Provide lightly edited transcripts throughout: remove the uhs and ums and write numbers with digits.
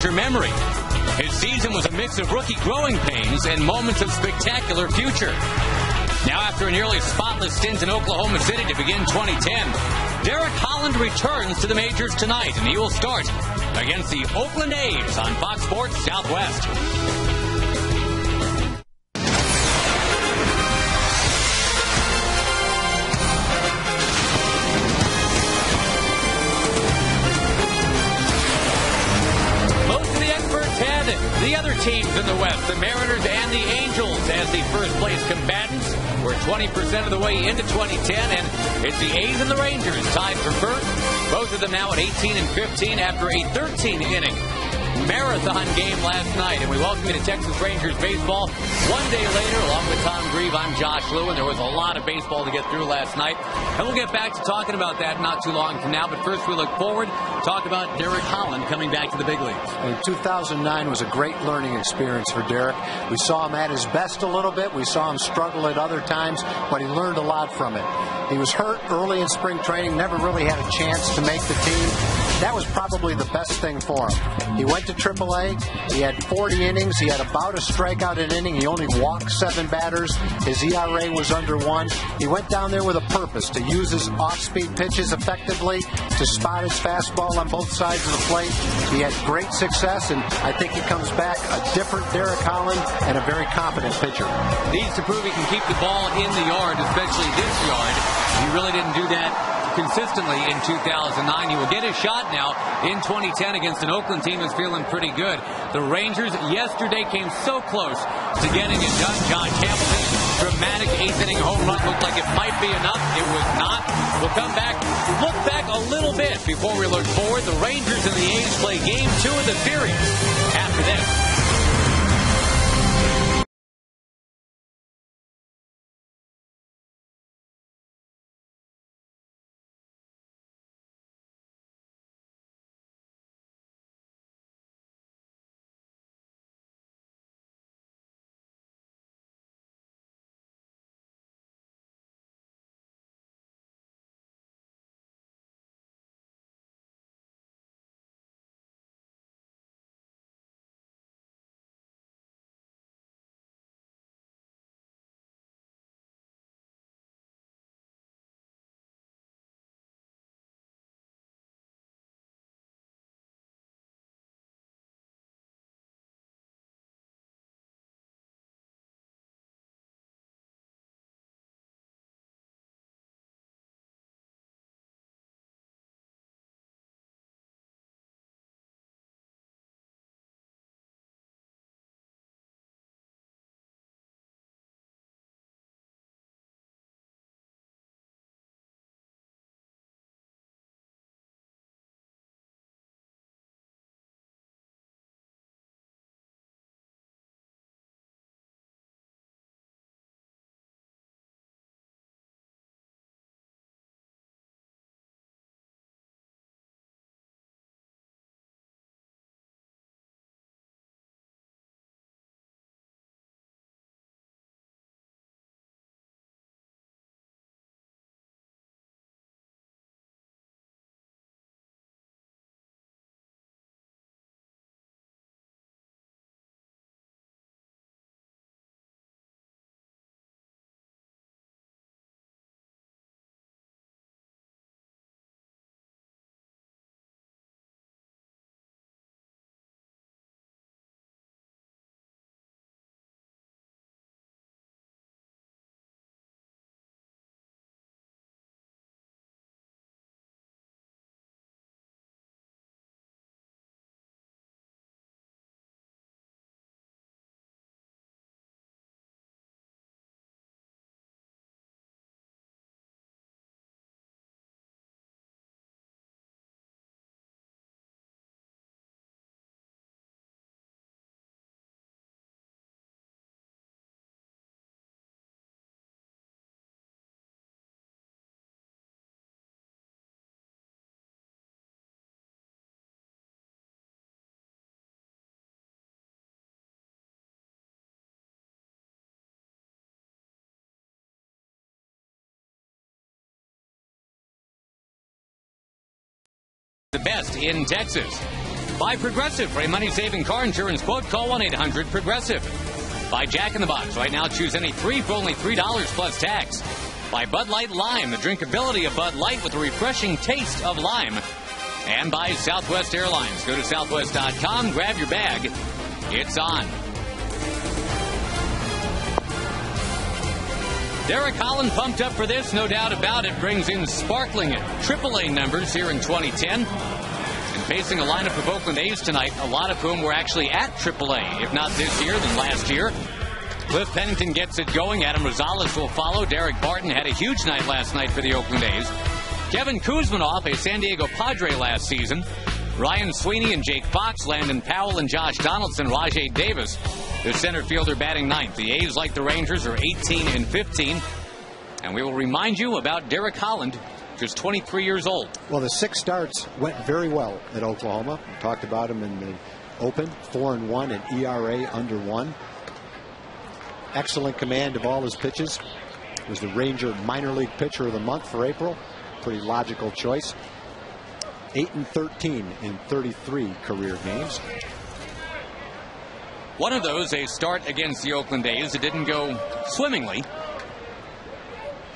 future memory. His season was a mix of rookie growing pains and moments of spectacular future. Now, after a nearly spotless stint in Oklahoma City to begin 2010, Derek Holland returns to the majors tonight, and he will start against the Oakland A's on Fox Sports Southwest. The other teams in the West, the Mariners and the Angels, as the first-place combatants. We're 20% of the way into 2010, and it's the A's and the Rangers tied for first. Both of them now at 18 and 15 after a 13-inning marathon game last night. And we welcome you to Texas Rangers baseball. One day later, along with Tom Grieve, I'm Josh Lewin. There was a lot of baseball to get through last night, and we'll get back to talking about that not too long from now. But first, we look forward, talk about Derek Holland coming back to the big leagues. And 2009 was a great learning experience for Derek. We saw him at his best a little bit. We saw him struggle at other times, but he learned a lot from it. He was hurt early in spring training, never really had a chance to make the team. That was probably the best thing for him. He went to AAA. He had 40 innings. He had about a strikeout an inning. He only walked 7 batters. His ERA was under 1. He went down there with a purpose, to use his off-speed pitches effectively, to spot his fastball on both sides of the plate. He had great success, and I think he comes back a different Derek Holland and a very competent pitcher. Needs to prove he can keep the ball in the yard, especially this yard. He really didn't do that consistently in 2009. He will get his shot now in 2010 against an Oakland team that's feeling pretty good. The Rangers yesterday came so close to getting it done. John Campbell's dramatic 8th-inning home run looked like it might be enough. It was not. We'll come back, look back a little bit before we look forward. The Rangers and the A's play Game 2 of the series after this. The best in Texas. By Progressive. For a money-saving car insurance quote, call 1-800-PROGRESSIVE. By Jack in the Box. Right now, choose any three for only $3 plus tax. By Bud Light Lime, the drinkability of Bud Light with a refreshing taste of lime. And by Southwest Airlines. Go to southwest.com, grab your bag. It's on. Derek Holland pumped up for this, no doubt about it. Brings in sparkling AAA numbers here in 2010. And facing a lineup of Oakland A's tonight, a lot of whom were actually at AAA, if not this year, then last year. Cliff Pennington gets it going. Adam Rosales will follow. Derek Barton had a huge night last night for the Oakland A's. Kevin Kuzminoff, a San Diego Padre last season. Ryan Sweeney and Jake Fox, Landon Powell and Josh Donaldson, Rajay Davis, the center fielder batting ninth. The A's, like the Rangers, are 18-15. And we will remind you about Derek Holland, just 23 years old. Well, the 6 starts went very well at Oklahoma. We talked about him in the open, 4-1 and ERA under 1. Excellent command of all his pitches. Was the Ranger minor league pitcher of the month for April. Pretty logical choice. 8-13 in 33 career games. One of those, a start against the Oakland A's. It didn't go swimmingly.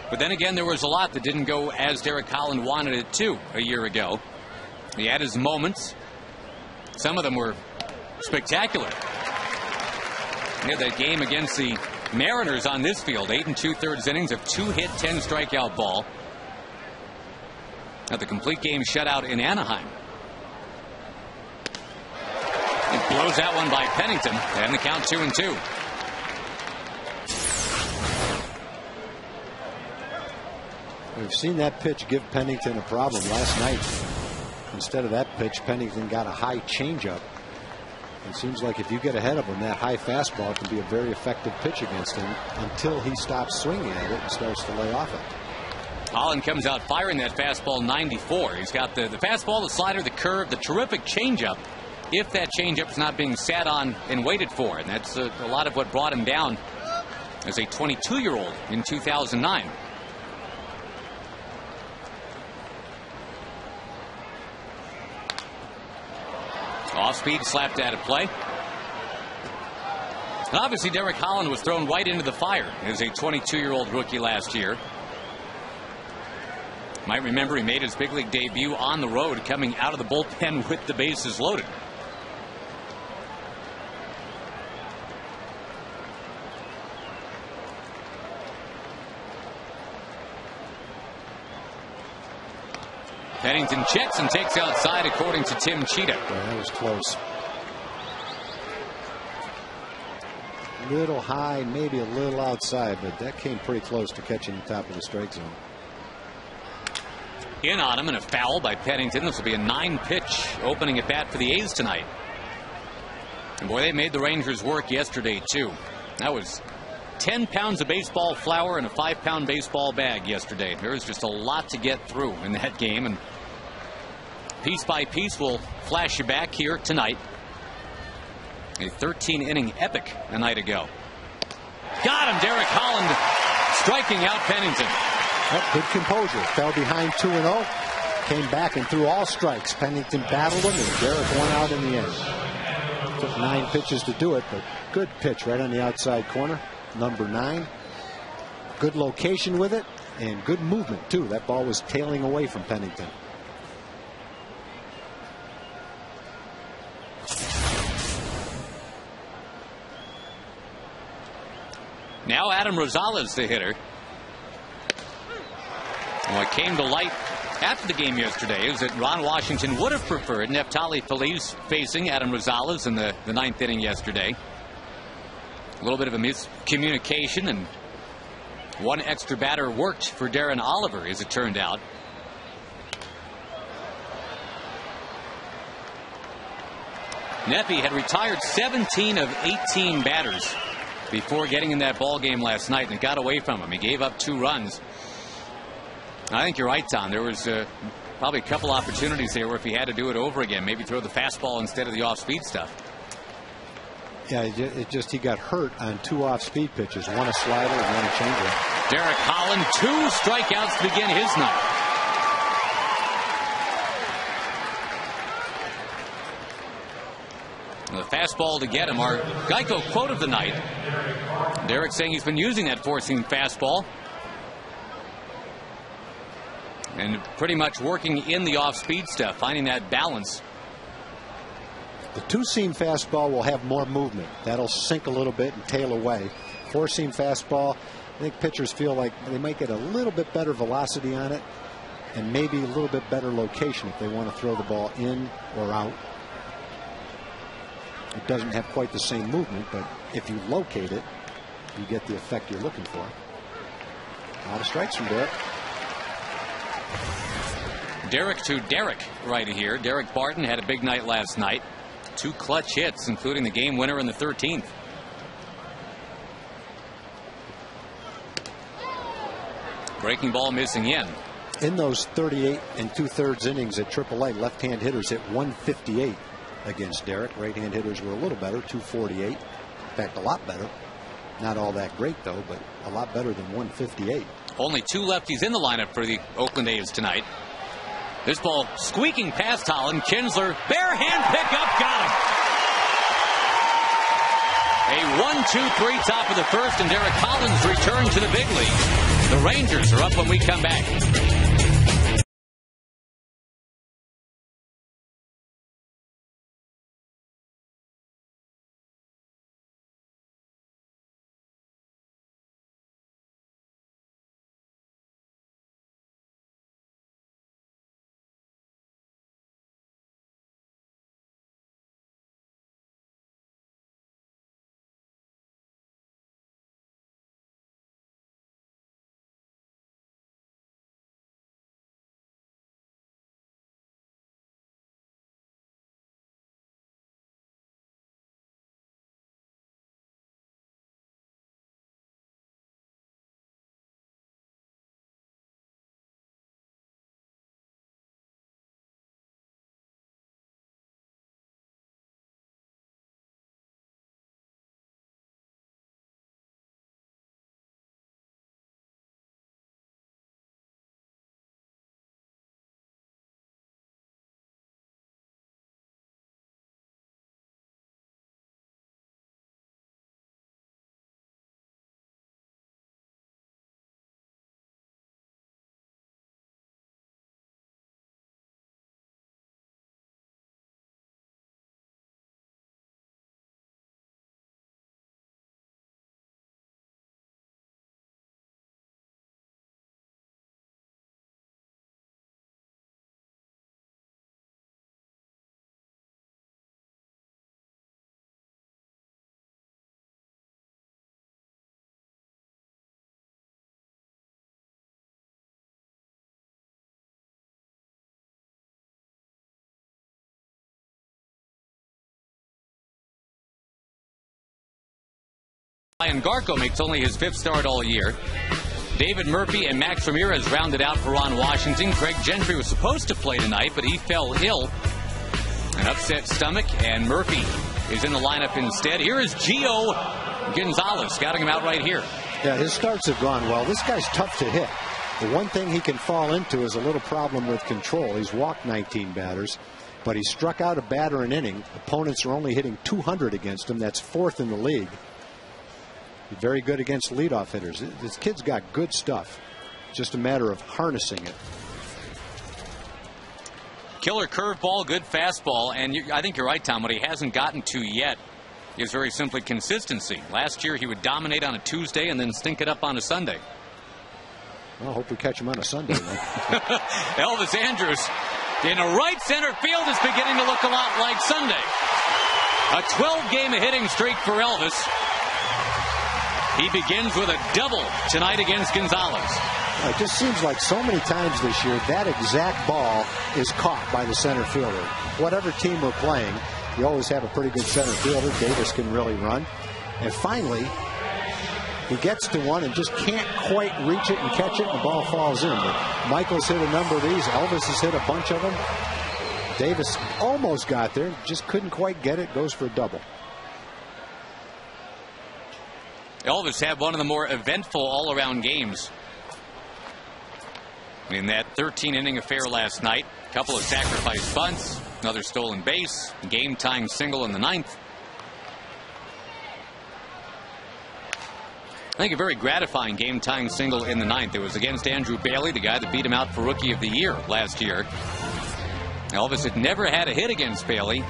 But then again, there was a lot that didn't go as Derek Holland wanted it to a year ago. He had his moments. Some of them were spectacular. He had that game against the Mariners on this field. 8 2/3 innings of 2-hit, 10 strikeout ball. At the complete game shutout in Anaheim. It blows that one by Pennington, and the count 2-2. We've seen that pitch give Pennington a problem. Last night, instead of that pitch, Pennington got a high changeup. It seems like if you get ahead of him, that high fastball can be a very effective pitch against him until he stops swinging at it and starts to lay off it. Holland comes out firing that fastball 94. He's got the fastball, the slider, the curve, the terrific changeup, if that changeup's not being sat on and waited for. And that's a lot of what brought him down as a 22-year-old in 2009. Off speed, slapped out of play. And obviously, Derek Holland was thrown right into the fire as a 22-year-old rookie last year. Might remember he made his big league debut on the road, coming out of the bullpen with the bases loaded. Pennington checks and takes outside, according to Tim Cheetah. Yeah, that was close. A little high, maybe a little outside, but that came pretty close to catching the top of the strike zone. In on him, and a foul by Pennington. This will be a 9-pitch opening at bat for the A's tonight. And boy, they made the Rangers work yesterday, too. That was 10 pounds of baseball flour and a 5-pound baseball bag yesterday. There was just a lot to get through in that game, and piece by piece, we'll flash you back here tonight. A 13-inning epic a night ago. Got him, Derek Holland striking out Pennington. Well, good composure. Fell behind 2-0. Came back and threw all strikes. Pennington battled him, and Derek won out in the end. Took 9 pitches to do it, but good pitch right on the outside corner. Number 9. Good location with it, and good movement, too. That ball was tailing away from Pennington. Now Adam Rosales, the hitter. And what came to light after the game yesterday is that Ron Washington would have preferred Neftali Feliz facing Adam Rosales in the 9th inning yesterday. A little bit of a miscommunication, and one extra batter worked for Darren Oliver, as it turned out. Neppy had retired 17 of 18 batters before getting in that ball game last night, and it got away from him. He gave up 2 runs. I think you're right, Tom. There was probably a couple opportunities there where if he had to do it over again, maybe throw the fastball instead of the off-speed stuff. Yeah, he got hurt on 2 off-speed pitches, one a slider and one a changeup. Derek Holland, 2 strikeouts to begin his night. fastball to get him. Our Geico quote of the night. Derek saying he's been using that four-seam fastball. And pretty much working in the off-speed stuff, finding that balance. The two-seam fastball will have more movement. That'll sink a little bit and tail away. Four-seam fastball, I think pitchers feel like they might get a little bit better velocity on it and maybe a little bit better location if they want to throw the ball in or out. It doesn't have quite the same movement, but if you locate it, you get the effect you're looking for. A lot of strikes from Derek. Derek to Derek right here. Derek Barton had a big night last night. 2 clutch hits, including the game winner in the 13th. Breaking ball missing in those 38 2/3 innings at AAA, left-hand hitters hit 158 against Derek. Right-hand hitters were a little better, 248. In fact, a lot better. Not all that great, though, but a lot better than 158. Only 2 lefties in the lineup for the Oakland A's tonight. This ball squeaking past Holland. Kinsler, bare hand pickup, got him. A 1-2-3 top of the first, and Derek Collins returned to the big league. The Rangers are up when we come back. Ryan Garco makes only his 5th start all year. David Murphy and Max Ramirez rounded out for Ron Washington. Craig Gentry was supposed to play tonight, but he fell ill. An upset stomach, and Murphy is in the lineup instead. Here is Gio Gonzalez, scouting him out right here. Yeah, his starts have gone well. This guy's tough to hit. The one thing he can fall into is a little problem with control. He's walked 19 batters, but he struck out a batter an inning. Opponents are only hitting 200 against him. That's 4th in the league. Very good against leadoff hitters. This kid's got good stuff. Just a matter of harnessing it. Killer curveball, good fastball, and I think you're right, Tom. What he hasn't gotten to yet is very simply consistency. Last year he would dominate on a Tuesday and then stink it up on a Sunday. Well, I hope we catch him on a Sunday. Elvis Andrus in a right center field is beginning to look a lot like Sunday. A 12-game hitting streak for Elvis. He begins with a double tonight against Gonzalez. It just seems like so many times this year that exact ball is caught by the center fielder. Whatever team we're playing, you always have a pretty good center fielder. Davis can really run. And finally, he gets to one and just can't quite reach it and catch it, and the ball falls in. But Michael's hit a number of these. Elvis has hit a bunch of them. Davis almost got there, just couldn't quite get it. Goes for a double. Elvis had one of the more eventful all-around games in that 13-inning affair last night. A couple of sacrifice bunts, another stolen base, game-tying single in the 9th. think a very gratifying game-tying single in the ninth. It was against Andrew Bailey, the guy that beat him out for Rookie of the Year last year. Elvis had never had a hit against Bailey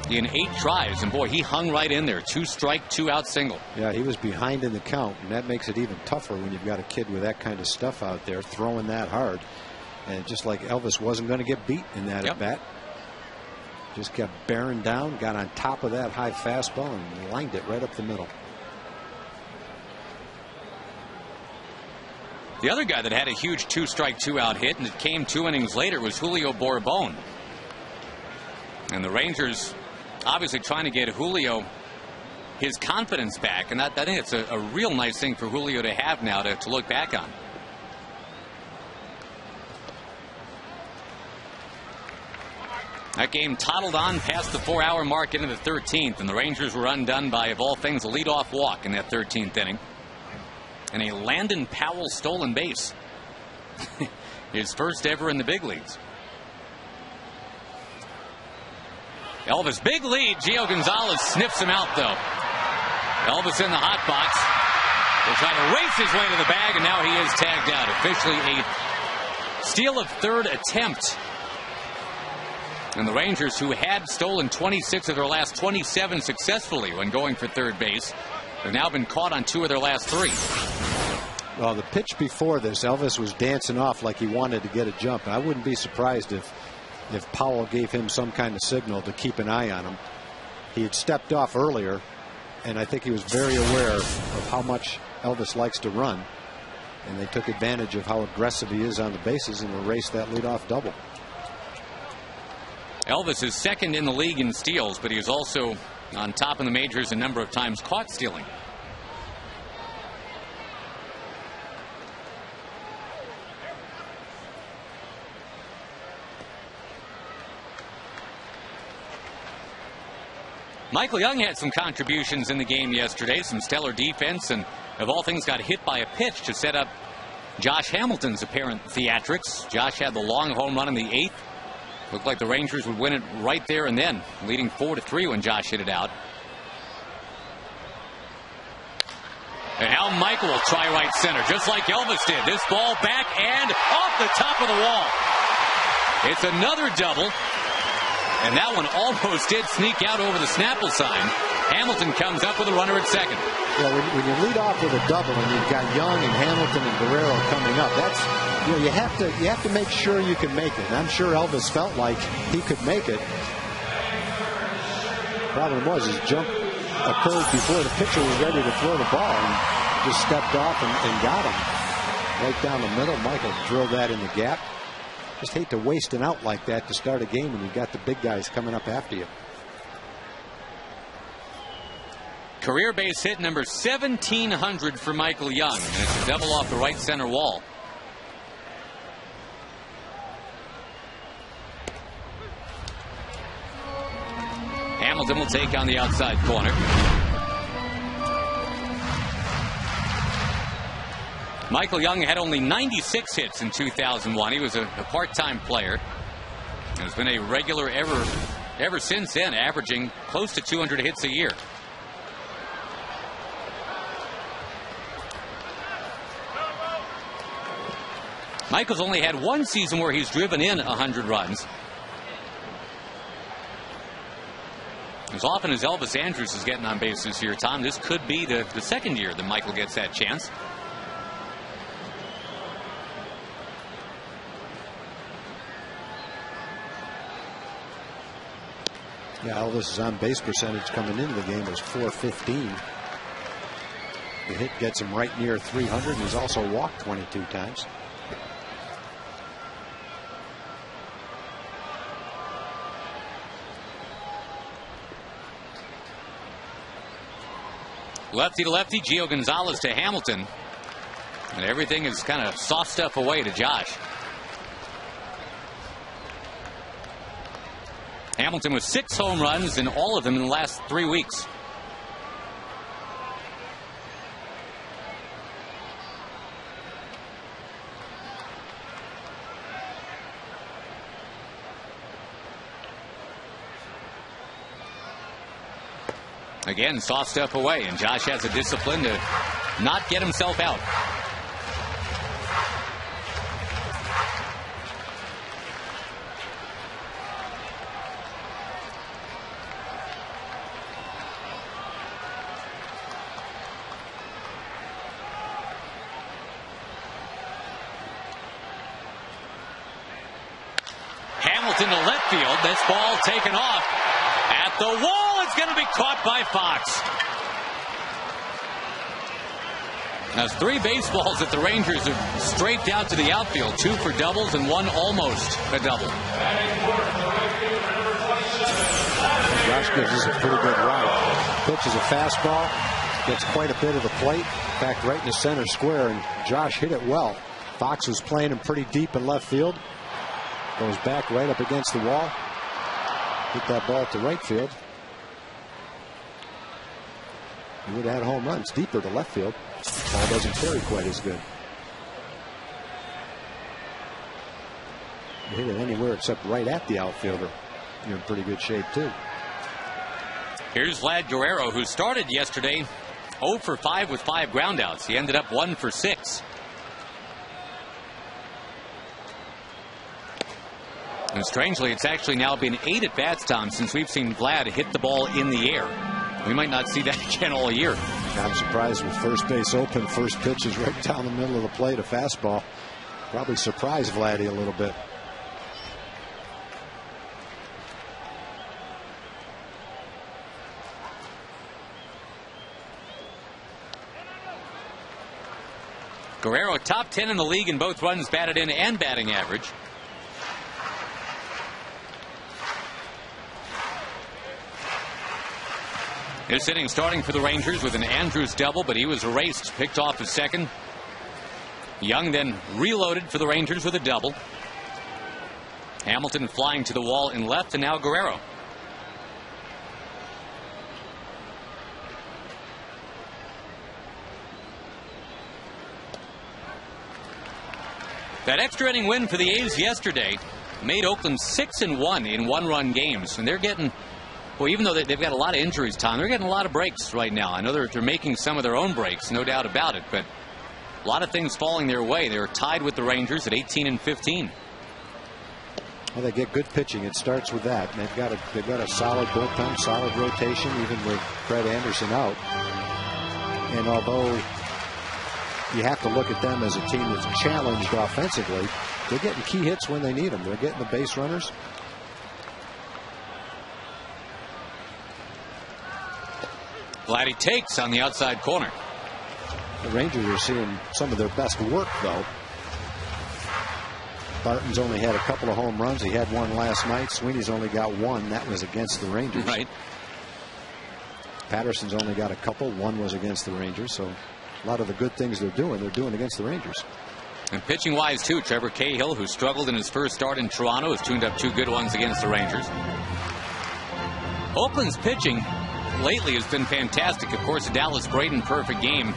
in 8 tries, and boy, he hung right in there. 2 strike, 2 out single. Yeah, he was behind in the count, and that makes it even tougher when you've got a kid with that kind of stuff out there throwing that hard. And just like Elvis wasn't going to get beat in that at bat. Just kept bearing down, got on top of that high fastball, and lined it right up the middle. The other guy that had a huge 2-strike, 2-out hit, and it came 2 innings later, was Julio Borbón. And the Rangers obviously trying to get Julio his confidence back. And I think it's a real nice thing for Julio to have now to look back on. That game toddled on past the 4-hour mark into the 13th. And the Rangers were undone by, of all things, a leadoff walk in that 13th inning. And a Landon Powell stolen base. His first ever in the big leagues. Elvis, big lead. Gio Gonzalez sniffs him out, though. Elvis in the hot box. Will try to race his way to the bag, and now he is tagged out. Officially a steal of 3rd attempt. And the Rangers, who had stolen 26 of their last 27 successfully when going for third base, have now been caught on 2 of their last 3. Well, the pitch before this, Elvis was dancing off like he wanted to get a jump. I wouldn't be surprised if Powell gave him some kind of signal to keep an eye on him. He had stepped off earlier, and I think he was very aware of how much Elvis likes to run. And they took advantage of how aggressive he is on the bases and erased that leadoff double. Elvis is 2nd in the league in steals, but he is also on top in the majors a number of times caught stealing. Michael Young had some contributions in the game yesterday, some stellar defense, and of all things got hit by a pitch to set up Josh Hamilton's apparent theatrics. Josh had the long home run in the 8th. Looked like the Rangers would win it right there and then, leading 4-3 when Josh hit it out. And now Michael will try right center, just like Elvis did. This ball back and off the top of the wall. It's another double. And that one almost did sneak out over the Snapple sign. Hamilton comes up with a runner at second. Yeah, when you lead off with a double and you've got Young and Hamilton and Guerrero coming up, that's, you have to make sure you can make it. And I'm sure Elvis felt like he could make it. Problem was his jump occurred before the pitcher was ready to throw the ball, and just stepped off and got him right down the middle. Michael drilled that in the gap. Just hate to waste an out like that to start a game when you've got the big guys coming up after you. Career base hit number 1,700 for Michael Young, and it's a double off the right center wall. Hamilton will take on the outside corner. Michael Young had only 96 hits in 2001. He was a part-time player and has been a regular ever since then, averaging close to 200 hits a year. Michael's only had one season where he's driven in 100 runs. As often as Elvis Andrus is getting on base this year, Tom, this could be the second year that Michael gets that chance. Yeah, Elvis's on base percentage coming into the game was .415. The hit gets him right near 300, and he's also walked 22 times. Lefty to lefty, Gio Gonzalez to Hamilton. And everything is kind of soft stuff away to Josh. Hamilton with 6 home runs, and all of them in the last 3 weeks. Again, soft step away, and Josh has the discipline to not get himself out. Hamilton to left field. This ball taken off at the wall. It's going to be caught by Fox. Now, 3 baseballs that the Rangers have strafed out to the outfield. 2 for doubles and 1 almost a double. Josh gives us a pretty good ride. Pitches a fastball. Gets quite a bit of the plate. In fact, right in the center square, and Josh hit it well. Fox was playing him pretty deep in left field. Goes back right up against the wall. Hit that ball to right field. He would have had home runs deeper to left field. Ball doesn't carry quite as good. You hit it anywhere except right at the outfielder, you're in pretty good shape too. Here's Vlad Guerrero, who started yesterday 0 for 5 with 5 groundouts. He ended up 1 for 6. And strangely, it's actually now been 8 at-bats, Tom, since we've seen Vlad hit the ball in the air. We might not see that again all year. I'm surprised with first base open. First pitch is right down the middle of the plate, a fastball. Probably surprised Vladdy a little bit. Guerrero, top 10 in the league in both runs batted in and batting average. This inning starting for the Rangers with an Andrews double, but he was erased, picked off his second. Young then reloaded for the Rangers with a double. Hamilton flying to the wall in left, and now Guerrero. That extra inning win for the A's yesterday made Oakland 6-1 in 1-run games, and they're getting. Well, even though they've got a lot of injuries, Tom, they're getting a lot of breaks right now. I know they're making some of their own breaks, no doubt about it, but a lot of things falling their way. They're tied with the Rangers at 18-15. Well, they get good pitching. It starts with that. And they've got a solid bullpen, solid rotation, even with Fred Anderson out. And although you have to look at them as a team that's challenged offensively, they're getting key hits when they need them. They're getting the base runners. Vladdy takes on the outside corner. The Rangers are seeing some of their best work, though. Barton's only had a couple of home runs. He had one last night. Sweeney's only got one. That was against the Rangers. Right. Patterson's only got a couple. One was against the Rangers. So a lot of the good things they're doing against the Rangers. And pitching-wise, too, Trevor Cahill, who struggled in his first start in Toronto, has tuned up 2 good ones against the Rangers. Oakland's pitching lately has been fantastic. Of course, the Dallas Braden perfect game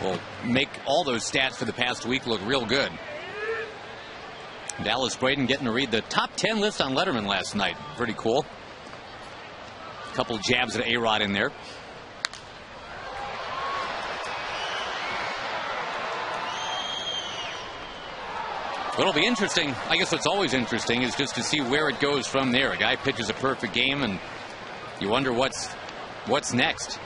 will make all those stats for the past week look real good. Dallas Braden getting to read the top 10 list on Letterman last night. Pretty cool. A couple jabs at A-Rod in there. What'll be interesting, I guess what's always interesting, is just to see where it goes from there. A guy pitches a perfect game, and you wonder what's next.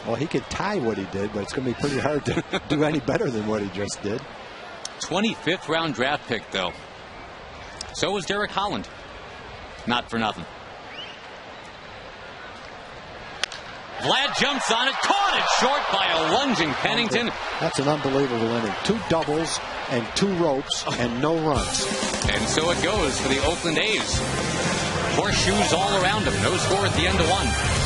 Well, he could tie what he did, but it's going to be pretty hard to do any better than what he just did. 25th round draft pick, though. So was Derek Holland. Not for nothing. Vlad jumps on it, caught it short by a lunging Pennington. That's an unbelievable inning. 2 doubles and 2 ropes and no runs. And so it goes for the Oakland A's. Horseshoes all around them. No score at the end of 1.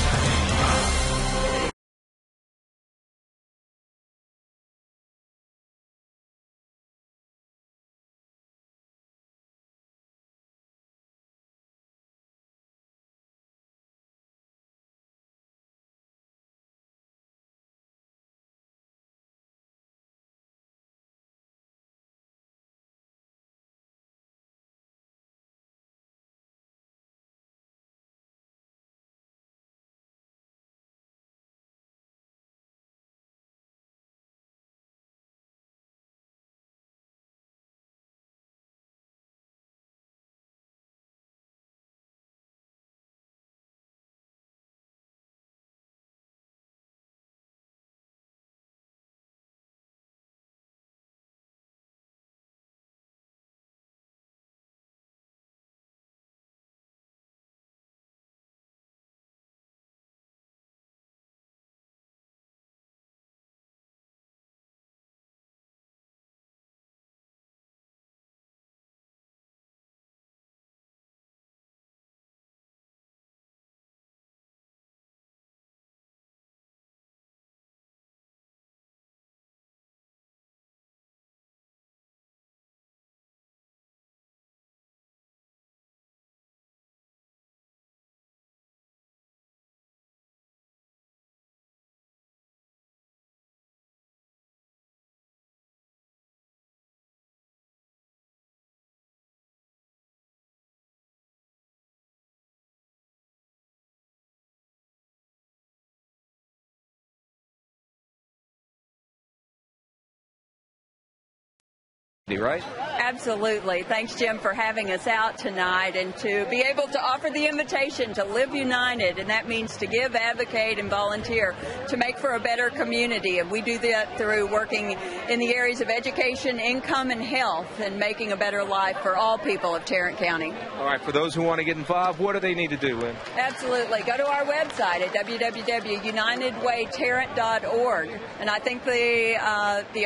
right? Absolutely. Thanks, Jim, for having us out tonight and to be able to offer the invitation to live united, and that means to give, advocate, and volunteer to make for a better community. And we do that through working in the areas of education, income, and health, and making a better life for all people of Tarrant County. All right, for those who want to get involved, what do they need to do, Lynn? Absolutely. Go to our website at www.unitedwaytarrant.org, and I think the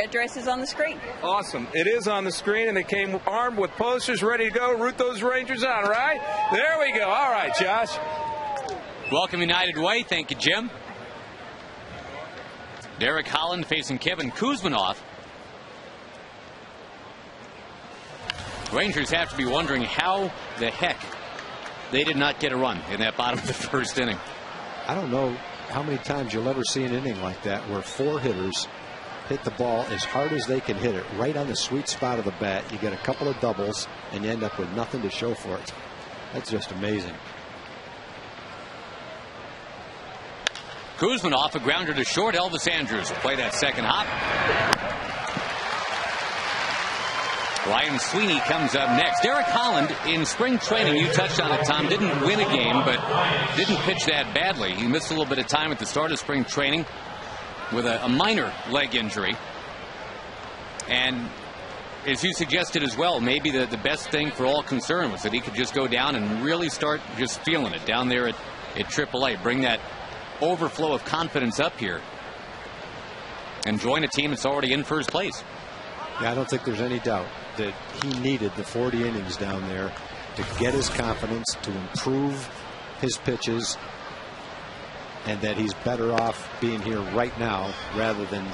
address is on the screen. Awesome. It is on the screen, and they came armed with posters ready to go. Root those Rangers on, right? There we go. All right, Josh. Welcome, United Way. Thank you, Jim. Derek Holland facing Kevin Kuzminoff. Rangers have to be wondering how the heck they did not get a run in that bottom of the first inning. I don't know how many times you'll ever see an inning like that where 4 hitters hit the ball as hard as they can hit it, right on the sweet spot of the bat. You get a couple of doubles, and you end up with nothing to show for it. That's just amazing. Kuzminoff, a grounder to short. Elvis Andrews will play that second hop. Ryan Sweeney comes up next. Derek Holland, in spring training, you touched on it, Tom, didn't win a game, but didn't pitch that badly. He missed a little bit of time at the start of spring training with a minor leg injury. And as you suggested as well, maybe the best thing for all concerned was that he could just go down and really start just feeling it down there at AAA. Bring that overflow of confidence up here and join a team that's already in first place. Yeah, I don't think there's any doubt that he needed the 40 innings down there to get his confidence, to improve his pitches, and that he's better off being here right now rather than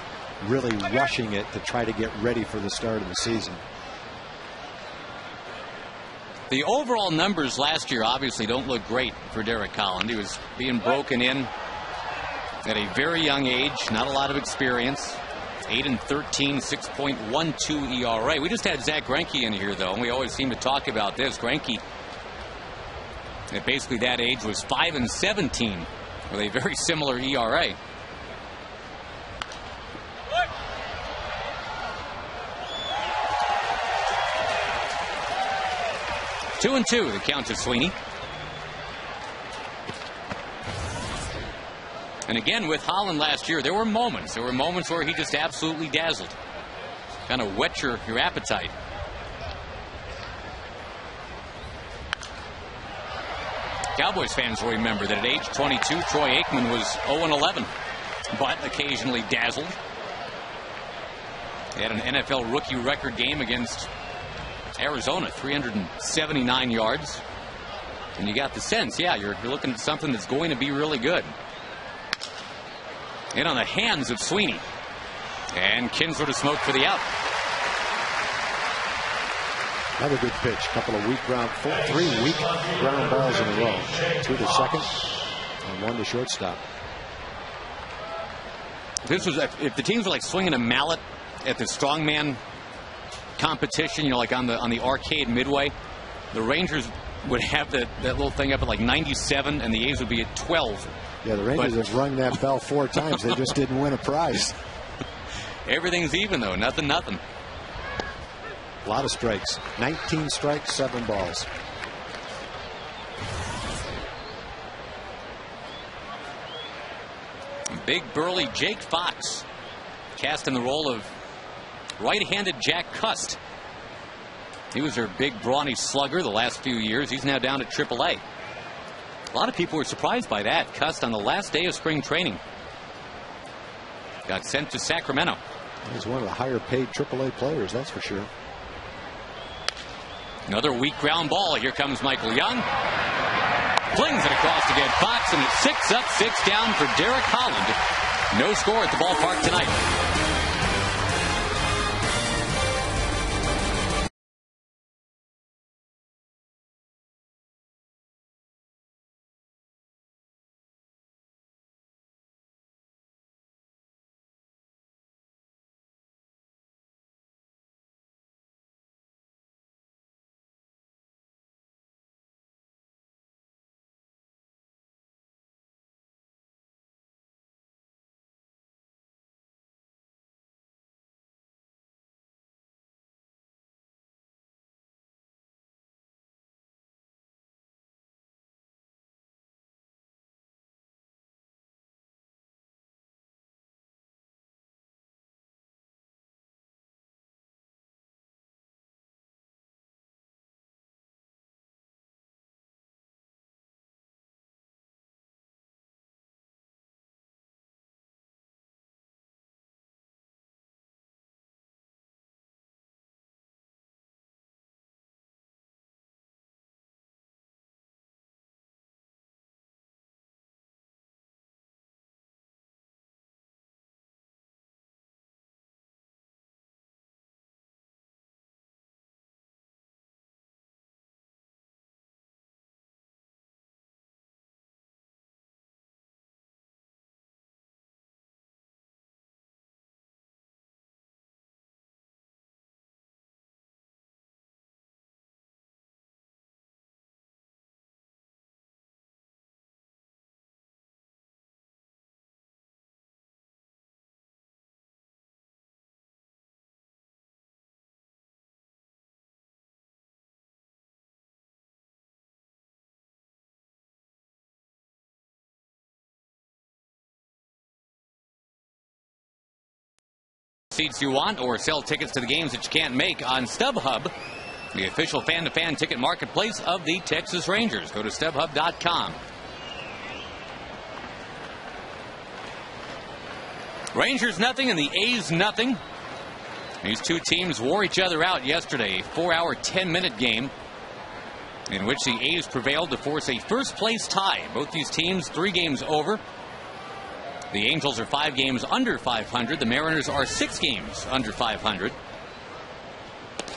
really rushing it to try to get ready for the start of the season. The overall numbers last year obviously don't look great for Derek Holland. He was being broken in at a very young age, not a lot of experience. 8-13, 6.12 ERA. We just had Zach Greinke in here, though, and we always seem to talk about this. Greinke, at basically that age, was 5-17 with a very similar ERA. Two and two, the count to Sweeney. And again, with Holland last year, there were moments where he just absolutely dazzled. Kind of whet your appetite. Cowboys fans will remember that at age 22, Troy Aikman was 0-11, but occasionally dazzled. He had an NFL rookie record game against Arizona, 379 yards. And you got the sense, yeah, you're looking at something that's going to be really good. In on the hands of Sweeney. And Kinsler to smoke for the out. Another good pitch. Couple of three weak ground balls in a row. 2 to second and 1 to shortstop. This was if the teams were like swinging a mallet at the strongman competition, like on the arcade midway, the Rangers would have that little thing up at like 97, and the A's would be at 12. Yeah, the Rangers have rung that bell 4 times. They just didn't win a prize. Everything's even, though. Nothing. A lot of strikes. 19 strikes, 7 balls. Big burly Jake Fox cast in the role of right-handed Jack Cust. He was their big brawny slugger the last few years. He's now down at AAA. A lot of people were surprised by that. Cust on the last day of spring training got sent to Sacramento. He's one of the higher paid AAA players, that's for sure. Another weak ground ball. Here comes Michael Young. Flings it across to get Fox, and it's 6 up, 6 down for Derek Holland. No score at the ballpark tonight. seats you want or sell tickets to the games that you can't make on StubHub, the official fan-to-fan ticket marketplace of the Texas Rangers. Go to StubHub.com. Rangers nothing and the A's nothing. These two teams wore each other out yesterday. A 4-hour, 10-minute game in which the A's prevailed to force a first-place tie. Both these teams 3 games over. The Angels are 5 games under 500. The Mariners are 6 games under 500.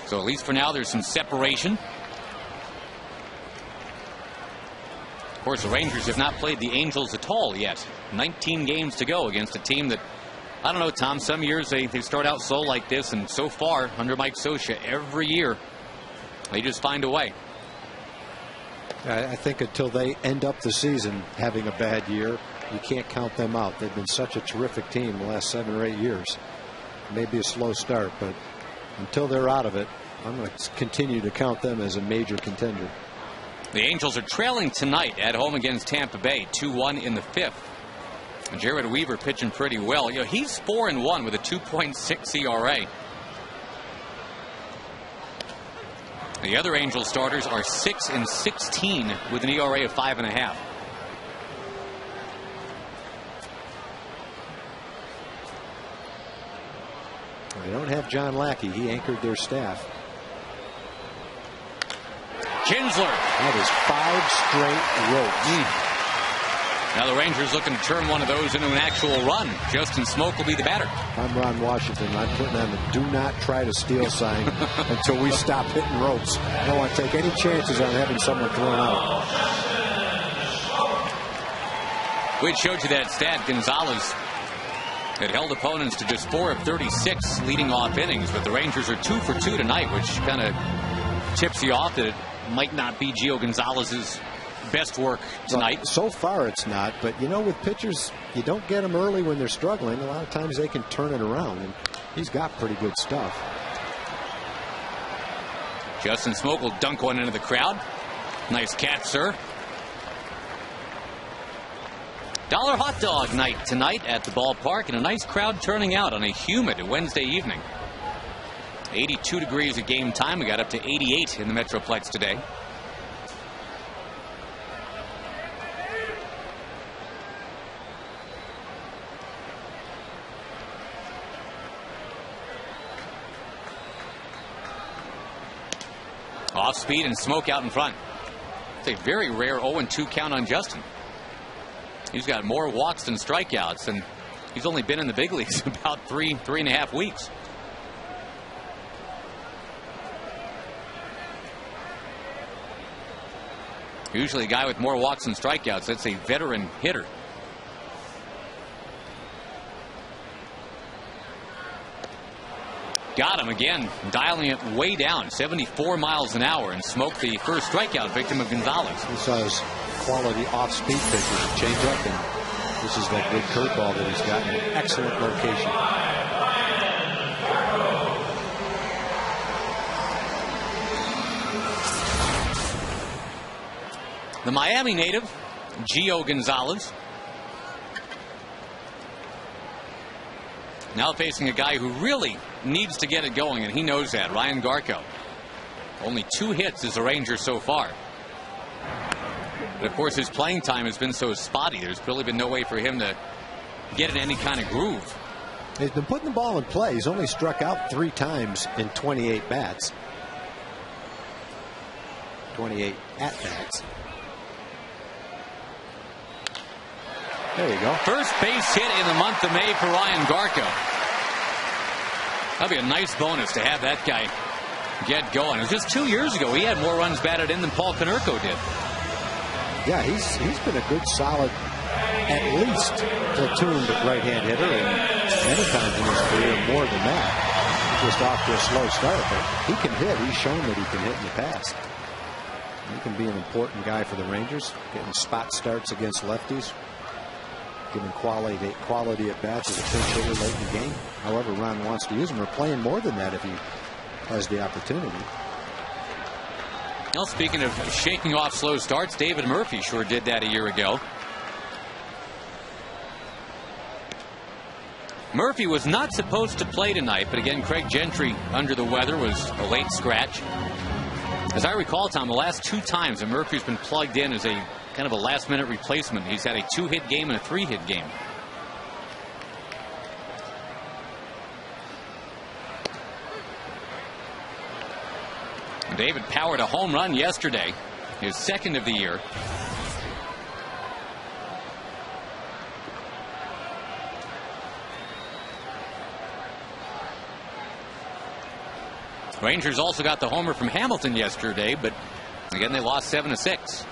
So at least for now, there's some separation. Of course, the Rangers have not played the Angels at all yet. 19 games to go against a team that, I don't know, Tom, some years they start out slow like this, and so far, under Mike Scioscia, every year, they just find a way. I think until they end up the season having a bad year, you can't count them out. They've been such a terrific team the last 7 or 8 years. Maybe a slow start, but until they're out of it, I'm going to continue to count them as a major contender. The Angels are trailing tonight at home against Tampa Bay, 2-1 in the 5th. Jared Weaver pitching pretty well. You know, he's 4-1 with a 2.6 ERA. The other Angels starters are 6-16 with an ERA of 5.5. They don't have John Lackey. He anchored their staff. Kinsler. That is 5 straight ropes. Now the Rangers looking to turn one of those into an actual run. Justin Smoak will be the batter. I'm Ron Washington. I'm putting on the do not try to steal sign until we stop hitting ropes. I don't want to take any chances on having someone thrown out. We showed you that stat. Gonzalez had held opponents to just 4 of 36 leading off innings, but the Rangers are 2 for 2 tonight, which kind of tips you off that it might not be Gio Gonzalez's best work tonight. Well, so far it's not, but you know, with pitchers, you don't get them early when they're struggling. A lot of times they can turn it around, and he's got pretty good stuff. Justin Smoak will dunk one into the crowd. Nice catch, sir. Dollar hot dog night tonight at the ballpark, and a nice crowd turning out on a humid Wednesday evening. 82 degrees at game time. We got up to 88 in the Metroplex today. Off speed and Smoak out in front. It's a very rare 0-2 count on Justin. He's got more walks than strikeouts, and he's only been in the big leagues about 3.5 weeks. Usually a guy with more walks than strikeouts, that's a veteran hitter. Got him again, dialing it way down, 74 miles an hour, and Smoak, the first strikeout victim of Gonzalez. He saw his quality off-speed pitches change up, and this is that big curveball that he's got in an excellent location. The Miami native, Gio Gonzalez, now facing a guy who really needs to get it going, and he knows that, Ryan Garco. Only 2 hits as a Ranger so far. But of course, his playing time has been so spotty. There's really been no way for him to get in any kind of groove. He's been putting the ball in play. He's only struck out 3 times in 28 bats. 28 at-bats. There you go. First base hit in the month of May for Ryan Garco. That'd be a nice bonus to have that guy get going. It was just 2 years ago he had more runs batted in than Paul Konerko did. Yeah, he's been a good, solid, at least platooned right-hand hitter, and many times in his career more than that. Just off to a slow start, but he can hit. He's shown that he can hit in the past. He can be an important guy for the Rangers, getting spot starts against lefties, giving quality at bats as a pinch hitter late in the game. However Ron wants to use him, or playing more than that if he has the opportunity. Well, speaking of shaking off slow starts, David Murphy sure did that a year ago. Murphy was not supposed to play tonight, but again, Craig Gentry under the weather was a late scratch. As I recall, Tom, the last 2 times that Murphy's been plugged in as a kind of a last-minute replacement, he's had a 2-hit game and a 3-hit game. David powered a home run yesterday, his 2nd of the year. Rangers also got the homer from Hamilton yesterday, but again, they lost 7-6.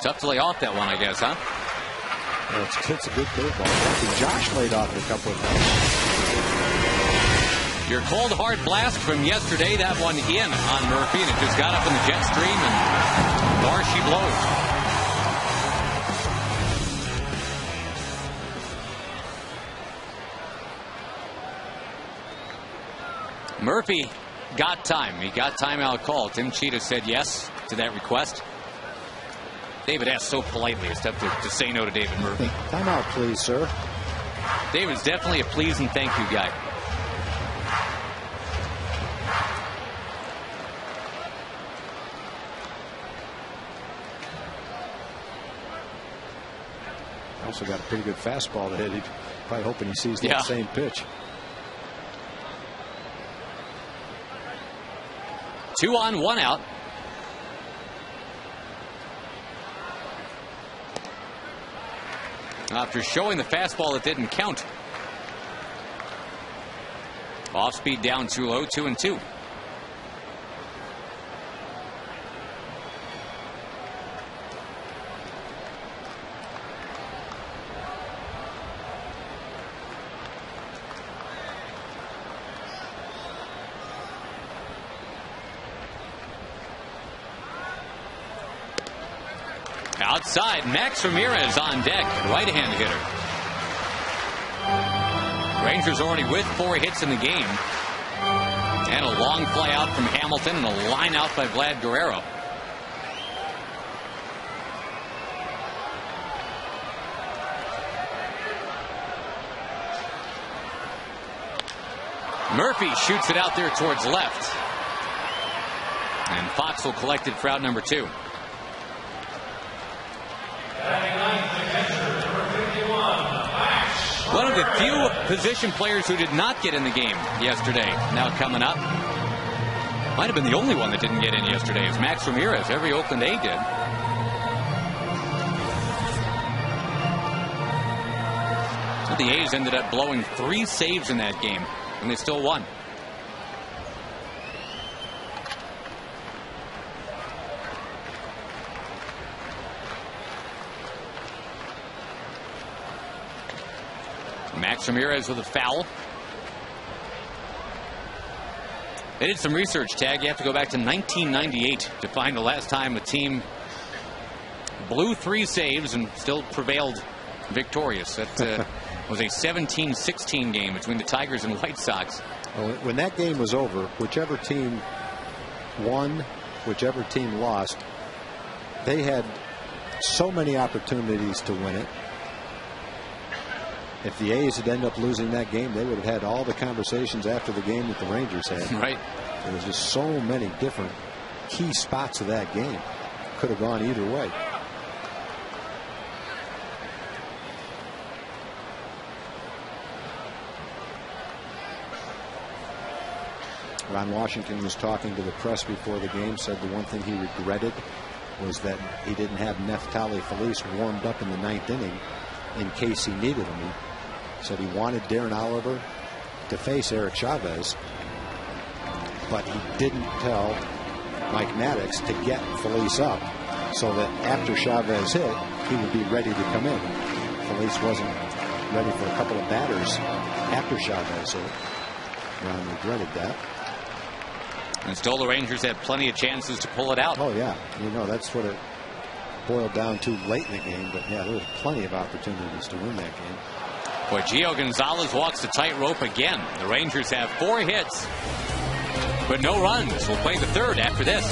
Tough to lay off that one, I guess, huh? Well, it's a good curveball. Josh laid off a couple of times. Your cold, hard blast from yesterday, that one in on Murphy, and it just got up in the jet stream, and there she blows. Murphy got time. He got timeout call. Tim Cheetah said yes to that request. David asked so politely. It's tough to say no to David Murphy. Timeout, please, sir. David's definitely a please and thank you guy. Also got a pretty good fastball to hit. He's probably hoping he sees that same pitch. 2 on, 1 out. After showing the fastball that didn't count. Off speed down too low, 2-2. Outside, Max Ramirez on deck, right-hand hitter. Rangers already with 4 hits in the game. And a long fly out from Hamilton and a line out by Vlad Guerrero. Murphy shoots it out there towards left. And Fox will collect it for out number 2. One of the few position players who did not get in the game yesterday now coming up. Might have been the only one that didn't get in yesterday. It's Max Ramirez. Every Oakland A did. But the A's ended up blowing 3 saves in that game, and they still won. Max Ramirez with a foul. They did some research, Tag. You have to go back to 1998 to find the last time a team blew 3 saves and still prevailed victorious. That was a 17-16 game between the Tigers and White Sox. Well, when that game was over, whichever team won, whichever team lost, they had so many opportunities to win it. If the A's had ended up losing that game, they would have had all the conversations after the game that the Rangers had. Right. There was just so many different key spots of that game. Could have gone either way. Ron Washington was talking to the press before the game, said the one thing he regretted was that he didn't have Neftali Felice warmed up in the 9th inning in case he needed him. He said he wanted Darren Oliver to face Eric Chavez, but he didn't tell Mike Maddox to get Felice up so that after Chavez hit, he would be ready to come in. Felice wasn't ready for a couple of batters after Chavez hit. Ron regretted that. And still the Rangers had plenty of chances to pull it out. Oh, yeah. You know, that's what it boiled down to late in the game. But, yeah, there was plenty of opportunities to win that game. Boy, Gio Gonzalez walks the tightrope again. The Rangers have 4 hits, but no runs. We'll play the 3rd after this.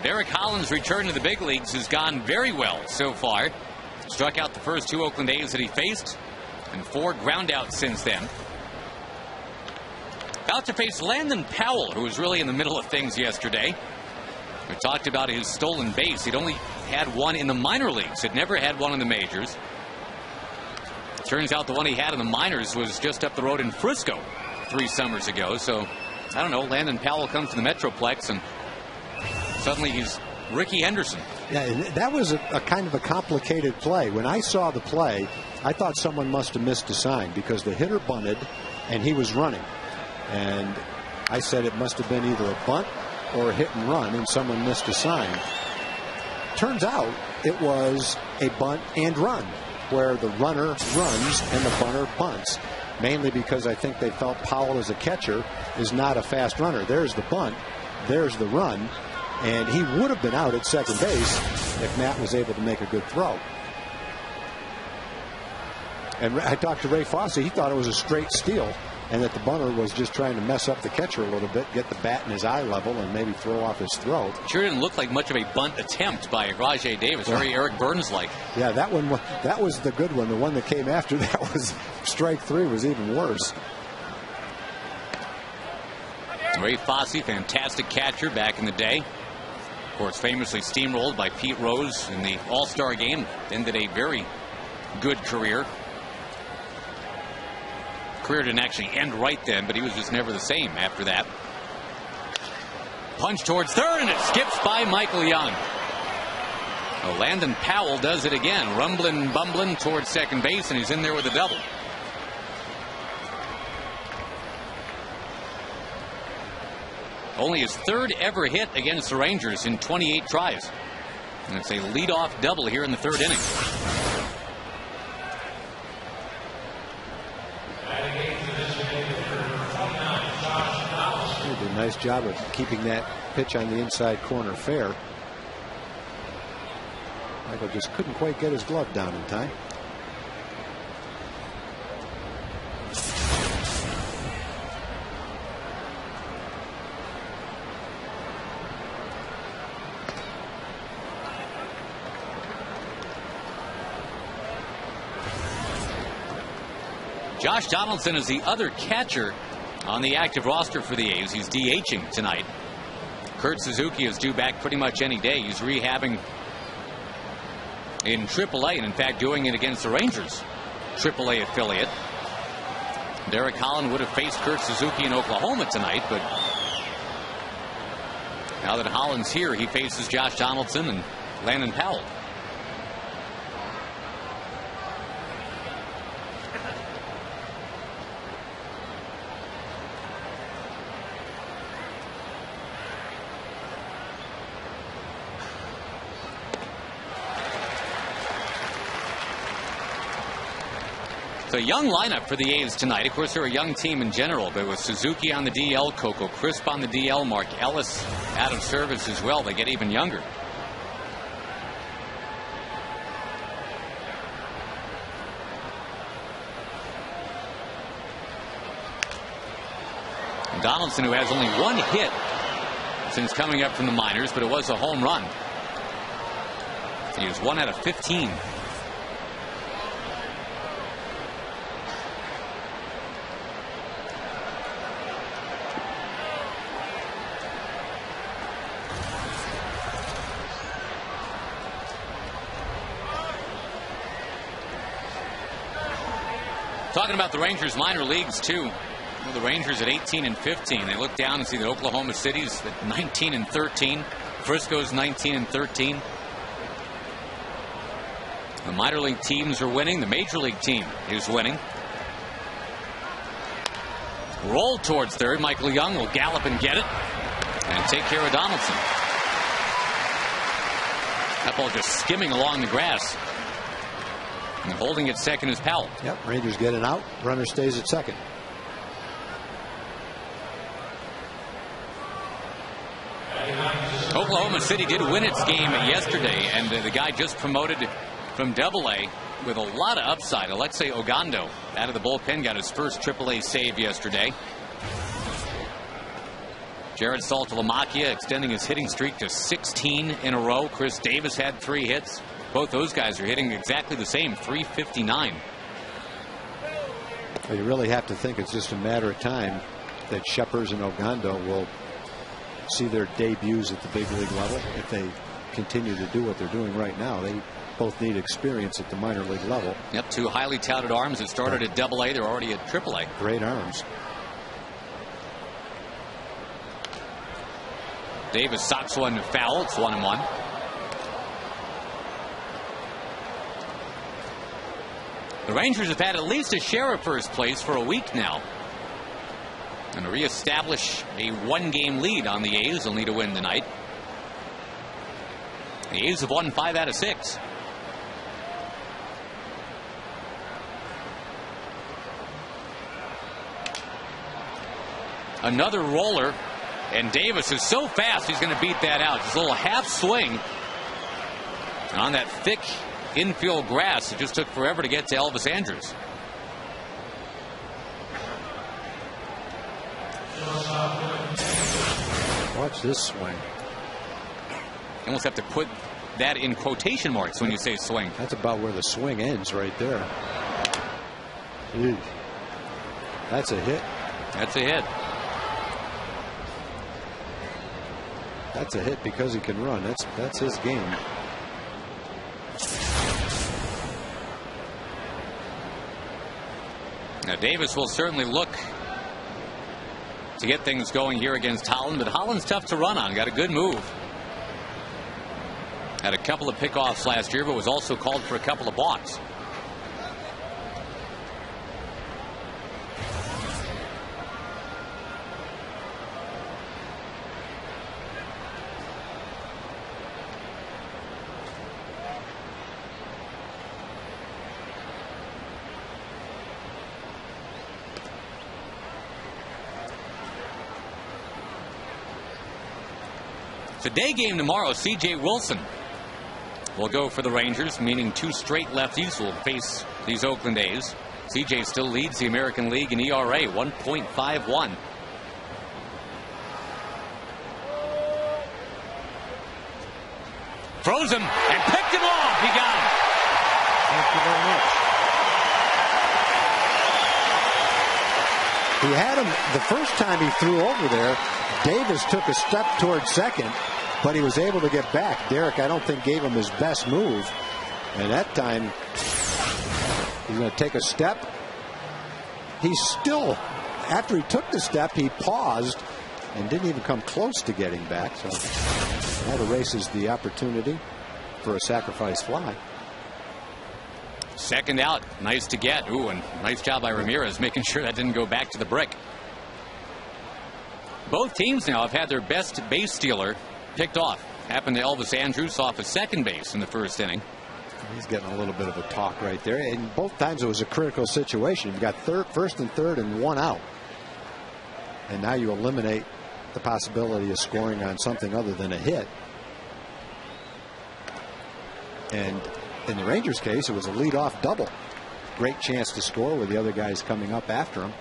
Derek Holland's return to the big leagues has gone very well so far. Struck out the first 2 Oakland A's that he faced, and 4 groundouts since then. About to face Landon Powell, who was really in the middle of things yesterday. We talked about his stolen base. He'd only had one in the minor leagues. Had never had one in the majors. Turns out the one he had in the minors was just up the road in Frisco 3 summers ago. So, I don't know, Landon Powell comes to the Metroplex and suddenly he's Ricky Henderson. Yeah, that was a kind of a complicated play. When I saw the play, I thought someone must have missed a sign because the hitter bunted and he was running. And I said it must have been either a bunt or a hit and run, and someone missed a sign. Turns out it was a bunt and run, where the runner runs and the bunter bunts, mainly because I think they felt Powell as a catcher is not a fast runner. There's the bunt, there's the run, and he would have been out at second base if Matt was able to make a good throw. And I talked to Ray Fosse. He thought it was a straight steal, and that the bunter was just trying to mess up the catcher a little bit, get the bat in his eye level, and maybe throw off his throat. Sure didn't look like much of a bunt attempt by Rajai Davis. Very Eric Burns-like. Yeah, that was the good one. The one that came after that was strike 3, was even worse. Ray Fosse, fantastic catcher back in the day. Of course, famously steamrolled by Pete Rose in the All-Star game. Ended a very good career. Career didn't actually end right then, but he was just never the same after that. Punch towards third, and it skips by Michael Young. Well, Landon Powell does it again, rumbling, bumbling towards second base, and he's in there with a double. Only his 3rd ever hit against the Rangers in 28 tries. And it's a leadoff double here in the 3rd inning. He did a nice job of keeping that pitch on the inside corner fair. Michael just couldn't quite get his glove down in time. Josh Donaldson is the other catcher on the active roster for the A's. He's DHing tonight. Kurt Suzuki is due back pretty much any day. He's rehabbing in AAA, and in fact doing it against the Rangers AAA affiliate. Derek Holland would have faced Kurt Suzuki in Oklahoma tonight, but now that Holland's here, he faces Josh Donaldson and Landon Powell. It's a young lineup for the A's tonight. Of course, they're a young team in general, but with Suzuki on the DL, Coco Crisp on the DL, Mark Ellis out of service as well, they get even younger. And Donaldson, who has only 1 hit since coming up from the minors, but it was a home run. He was 1 out of 15. Talking about the Rangers minor leagues too. Well, the Rangers at 18 and 15. They look down and see that Oklahoma City's at 19 and 13. Frisco's 19 and 13. The minor league teams are winning. The major league team is winning. Roll towards third. Michael Young will gallop and get it and take care of Donaldson. That ball just skimming along the grass. And holding at second is Powell. Yep, Rangers get an out. Runner stays at second. Oklahoma City did win its game yesterday, and the guy just promoted from Double-A with a lot of upside. Alexei Ogando out of the bullpen got his first AAA save yesterday. Jared Saltalamacchia extending his hitting streak to 16 in a row. Chris Davis had 3 hits. Both those guys are hitting exactly the same, 359. Well, you really have to think it's just a matter of time that Sheppers and Ogando will see their debuts at the big league level. If they continue to do what they're doing right now, they both need experience at the minor league level. Yep, 2 highly touted arms that started at AA. They're already at AAA. Great arms. Davis socks one foul. It's 1-1. The Rangers have had at least a share of first place for a week now. And to reestablish a 1-game lead on the A's, they'll need a win tonight. The A's have won 5 out of 6. Another roller, and Davis is so fast he's going to beat that out. Just a little half swing. And on that thick infield grass, it just took forever to get to Elvis Andrus. Watch this swing. You almost have to put that in quotation marks when you say swing. That's about where the swing ends right there. Eesh. That's a hit. That's a hit. That's a hit because he can run. That's his game. Now Davis will certainly look to get things going here against Holland, but Holland's tough to run on. Got a good move. Had a couple of pickoffs last year, but was also called for a couple of balks. It's a day game tomorrow. C.J. Wilson will go for the Rangers, meaning 2 straight lefties will face these Oakland A's. C.J. still leads the American League in ERA, 1.51. Froze him and picked him off. He got him. Thank you very much. He had him the first time he threw over there. Davis took a step towards second, but he was able to get back. Derek, I don't think, gave him his best move. And that time, he's going to take a step. He still, after he took the step, he paused and didn't even come close to getting back. So that erases the opportunity for a sacrifice fly. Second out. Nice to get. Ooh, and nice job by Ramirez making sure that didn't go back to the brick. Both teams now have had their best base stealer picked off. Happened to Elvis Andrus off of second base in the first inning. He's getting a little bit of a talk right there. And both times it was a critical situation. You've got first and third and 1 out. And now you eliminate the possibility of scoring on something other than a hit. And in the Rangers case, it was a leadoff double. Great chance to score with the other guys coming up after him.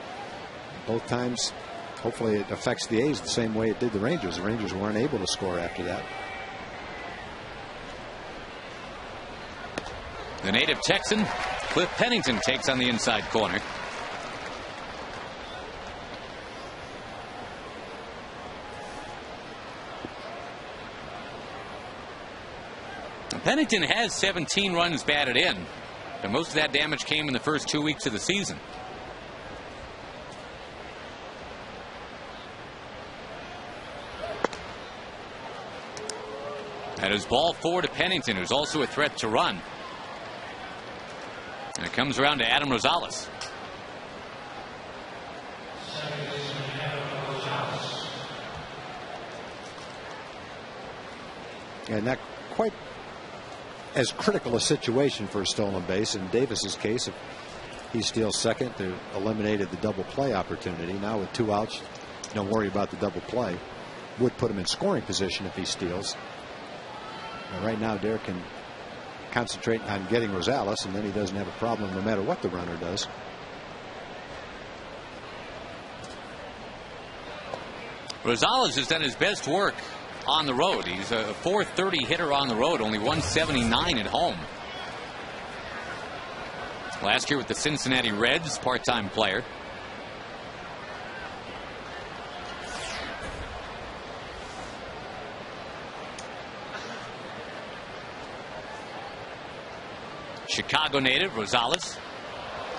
Both times, hopefully it affects the A's the same way it did the Rangers. The Rangers weren't able to score after that. The native Texan, Cliff Pennington, takes on the inside corner. Pennington has 17 runs batted in, but most of that damage came in the first 2 weeks of the season. That is ball 4 to Pennington, who's also a threat to run. And it comes around to Adam Rosales. And not quite as critical a situation for a stolen base. In Davis's case, if he steals second, they eliminated the double play opportunity. Now with 2 outs, don't worry about the double play. Would put him in scoring position if he steals. And right now, Derek can concentrate on getting Rosales, and then he doesn't have a problem no matter what the runner does. Rosales has done his best work on the road. He's a .430 hitter on the road, only .179 at home. Last year with the Cincinnati Reds, part-time player. Chicago native, Rosales.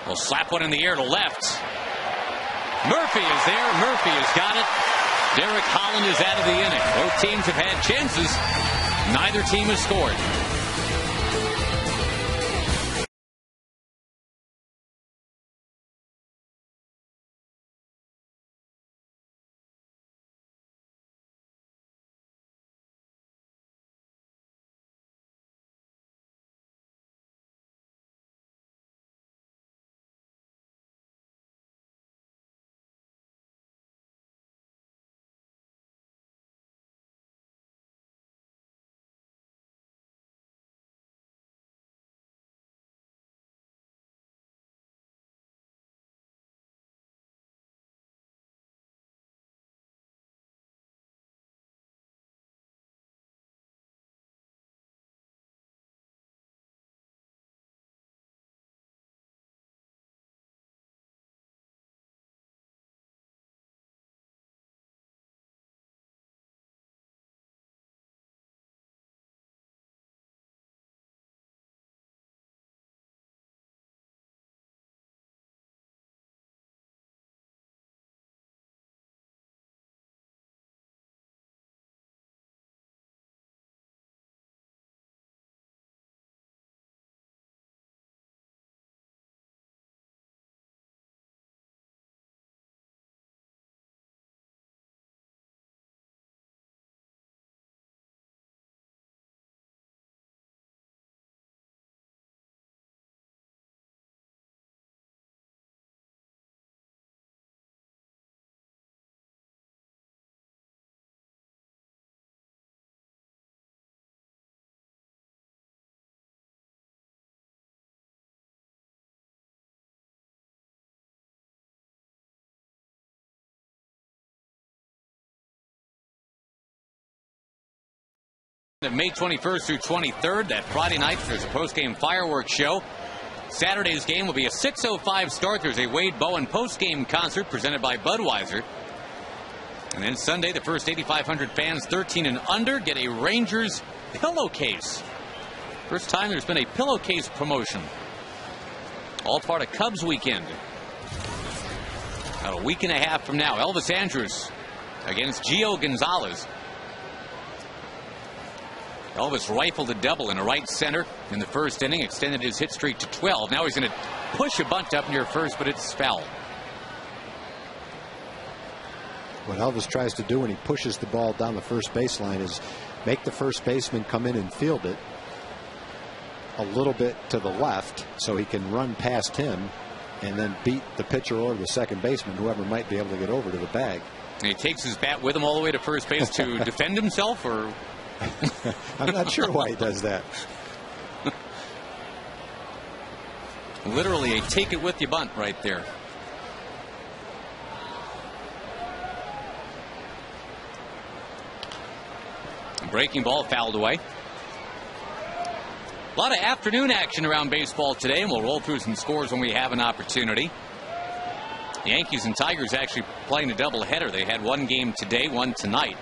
Will slap one in the air to left. Murphy is there. Murphy has got it. Derek Holland is out of the inning. Both teams have had chances. Neither team has scored. May 21st through 23rd, that Friday night, there's a post-game fireworks show. Saturday's game will be a 6:05 start. There's a Wade Bowen post-game concert presented by Budweiser. And then Sunday, the first 8,500 fans 13 and under get a Rangers pillowcase. First time there's been a pillowcase promotion. All part of Cubs weekend. About a week and a half from now, Elvis Andrus against Gio Gonzalez. Elvis rifled a double in a right center in the first inning, extended his hit streak to 12. Now he's going to push a bunt up near first, but it's foul. What Elvis tries to do when he pushes the ball down the first baseline is make the first baseman come in and field it a little bit to the left so he can run past him and then beat the pitcher or the second baseman, whoever might be able to get over to the bag. And he takes his bat with him all the way to first base to defend himself, or... I'm not sure why he does that. Literally a take it with you bunt right there. Breaking ball fouled away. A lot of afternoon action around baseball today, and we'll roll through some scores when we have an opportunity. The Yankees and Tigers actually playing a doubleheader. They had one game today, one tonight.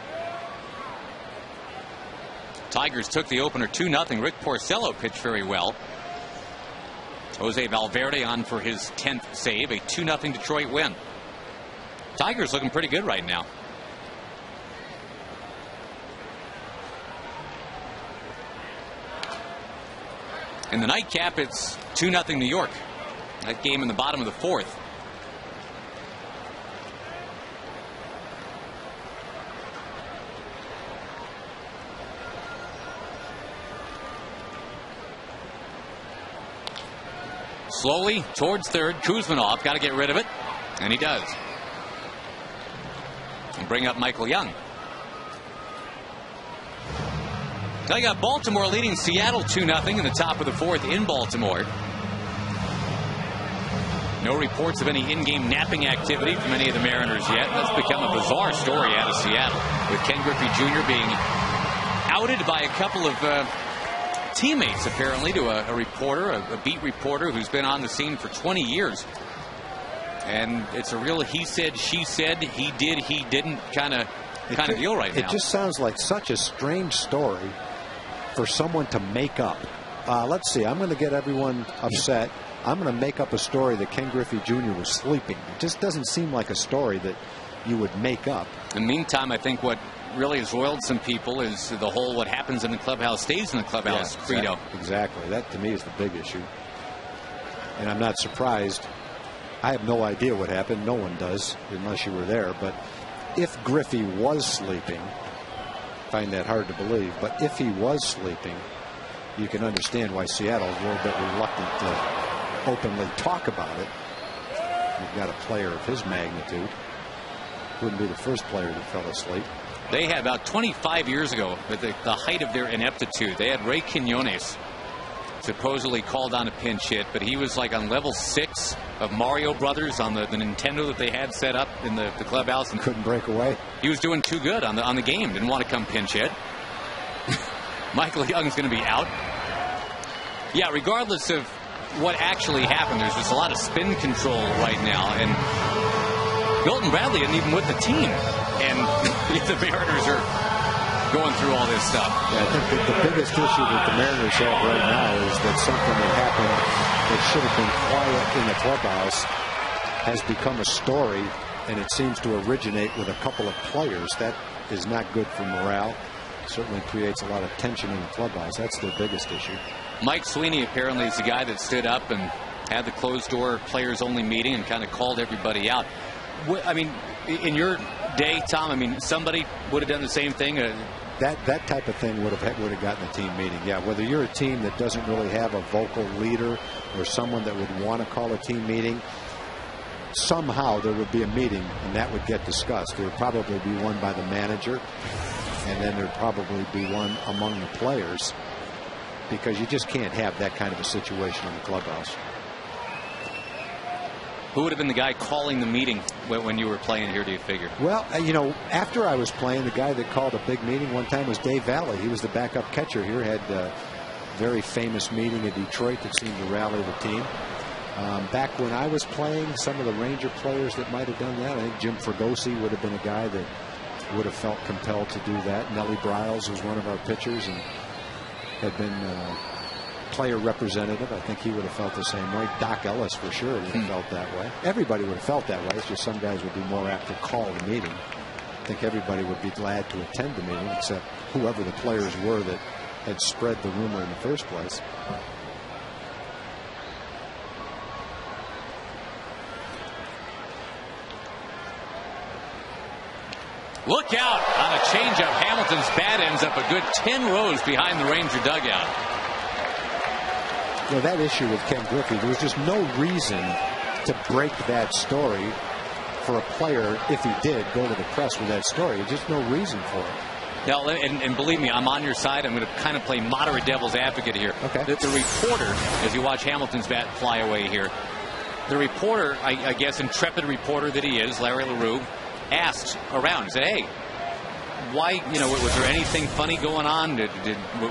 Tigers took the opener 2-0. Rick Porcello pitched very well. Jose Valverde on for his 10th save. A 2-0 Detroit win. Tigers looking pretty good right now. In the nightcap, it's 2-0 New York. That game in the bottom of the fourth. Slowly towards third. Kuzmanov got to get rid of it, and he does. And bring up Michael Young. Now you got Baltimore leading Seattle 2-0 in the top of the fourth in Baltimore. No reports of any in-game napping activity from any of the Mariners yet. That's become a bizarre story out of Seattle, with Ken Griffey Jr. being outed by a couple of teammates, apparently, to a reporter, a beat reporter who's been on the scene for 20 years. And it's a real he said, she said, he did, he didn't kind of deal right now. It just sounds like such a strange story for someone to make up. Let's see. I'm going to get everyone upset. I'm going to make up a story that Ken Griffey Jr. was sleeping. It just doesn't seem like a story that you would make up. In the meantime, I think what really has roiled some people is the whole what happens in the clubhouse stays in the clubhouse credo. Exactly. That, to me, is the big issue. And I'm not surprised. I have no idea what happened. No one does, unless you were there. But if Griffey was sleeping, I find that hard to believe. But if he was sleeping, you can understand why Seattle's a little bit reluctant to openly talk about it. You've got a player of his magnitude. Wouldn't be the first player that fell asleep. They had about 25 years ago, at the height of their ineptitude, they had Ray Quinones supposedly called on a pinch hit, but he was like on level 6 of Mario Brothers on the Nintendo that they had set up in the clubhouse, and couldn't break away. He was doing too good on the game. Didn't want to come pinch hit. Michael Young's going to be out. Yeah, regardless of what actually happened, there's just a lot of spin control right now, and Milton Bradley isn't even with the team, and the Mariners are going through all this stuff. Yeah, I think the biggest issue that the Mariners have right now is that something that happened that should have been quiet in the clubhouse has become a story, and it seems to originate with a couple of players. That is not good for morale. Certainly creates a lot of tension in the clubhouse. That's their biggest issue. Mike Sweeney apparently is the guy that stood up and had the closed-door players-only meeting and kind of called everybody out. I mean, in your day, Tom, I mean, somebody would have done the same thing. That type of thing would have gotten a team meeting. Yeah, whether you're a team that doesn't really have a vocal leader or someone that would want to call a team meeting, somehow there would be a meeting and that would get discussed. There would probably be one by the manager, and then there'd probably be one among the players, because you just can't have that kind of a situation in the clubhouse. Who would have been the guy calling the meeting when you were playing here, do you figure? Well, you know, after I was playing, the guy that called a big meeting one time was Dave Valley. He was the backup catcher here, had a very famous meeting in Detroit that seemed to rally the team. Back when I was playing, some of the Ranger players that might have done that, I think Jim Fregosi would have been a guy that would have felt compelled to do that. Nellie Briles was one of our pitchers and had been player representative. I think he would have felt the same way. Doc Ellis for sure would have felt that way. Everybody would have felt that way. It's just some guys would be more apt to call the meeting. I think everybody would be glad to attend the meeting, except whoever the players were that had spread the rumor in the first place. Look out on a changeup. Hamilton's bat ends up a good 10 rows behind the Ranger dugout. You know, that issue with Ken Griffey, there was just no reason to break that story for a player, if he did, go to the press with that story. There's just no reason for it. Now, and believe me, I'm on your side. I'm going to kind of play moderate devil's advocate here. Okay. The reporter, as you watch Hamilton's bat fly away here, the reporter, I guess, intrepid reporter that he is, Larry LaRue, asked around. He said, hey, why, you know, was there anything funny going on?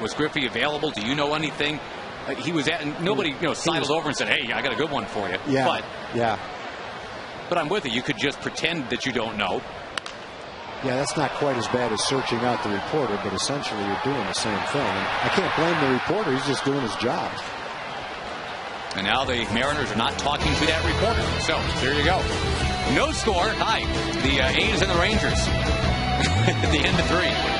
Was Griffey available? Do you know anything? He was at, nobody, you know, sidled over and said, hey, I got a good one for you. Yeah. But I'm with you. You could just pretend that you don't know. Yeah, that's not quite as bad as searching out the reporter, but essentially you're doing the same thing. And I can't blame the reporter. He's just doing his job. And now the Mariners are not talking to that reporter. So there you go. No score. Hi. The A's and the Rangers at the end of 3.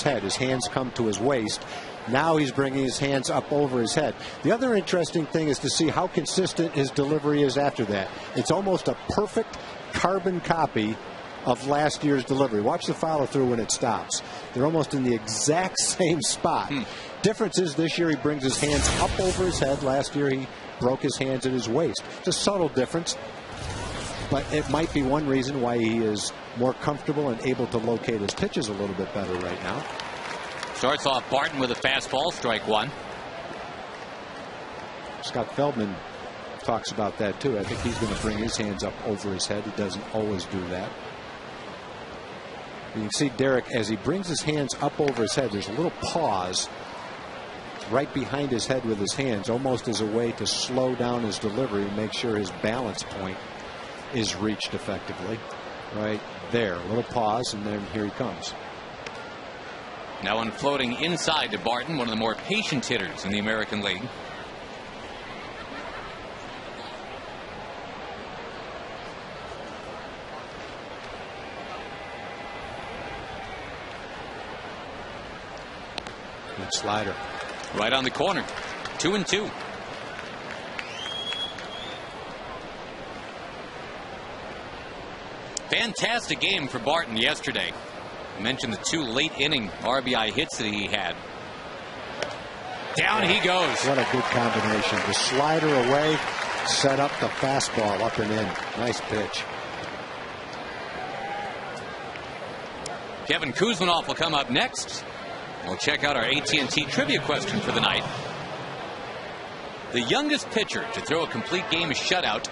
head. His hands come to his waist. Now he's bringing his hands up over his head. The other interesting thing is to see how consistent his delivery is after that. It's almost a perfect carbon copy of last year's delivery. Watch the follow through when it stops. They're almost in the exact same spot. Difference is this year he brings his hands up over his head. Last year he broke his hands at his waist. It's a subtle difference, but it might be one reason why he is more comfortable and able to locate his pitches a little bit better right now. Starts off Barton with a fastball, strike one. Scott Feldman talks about that too. I think he's going to bring his hands up over his head. He doesn't always do that. You can see Derek, as he brings his hands up over his head, there's a little pause right behind his head with his hands, almost as a way to slow down his delivery and make sure his balance point is reached effectively. Right there, a little pause, and then here he comes. Now one floating inside to Barton, one of the more patient hitters in the American League. Good slider. Right on the corner. 2-2. Fantastic game for Barton yesterday. I mentioned the 2 late inning RBI hits that he had. Down he goes. What a good combination. The slider away, set up the fastball up and in. Nice pitch. Kevin Kuzminoff will come up next. We'll check out our AT&T trivia question for the night. The youngest pitcher to throw a complete game shutout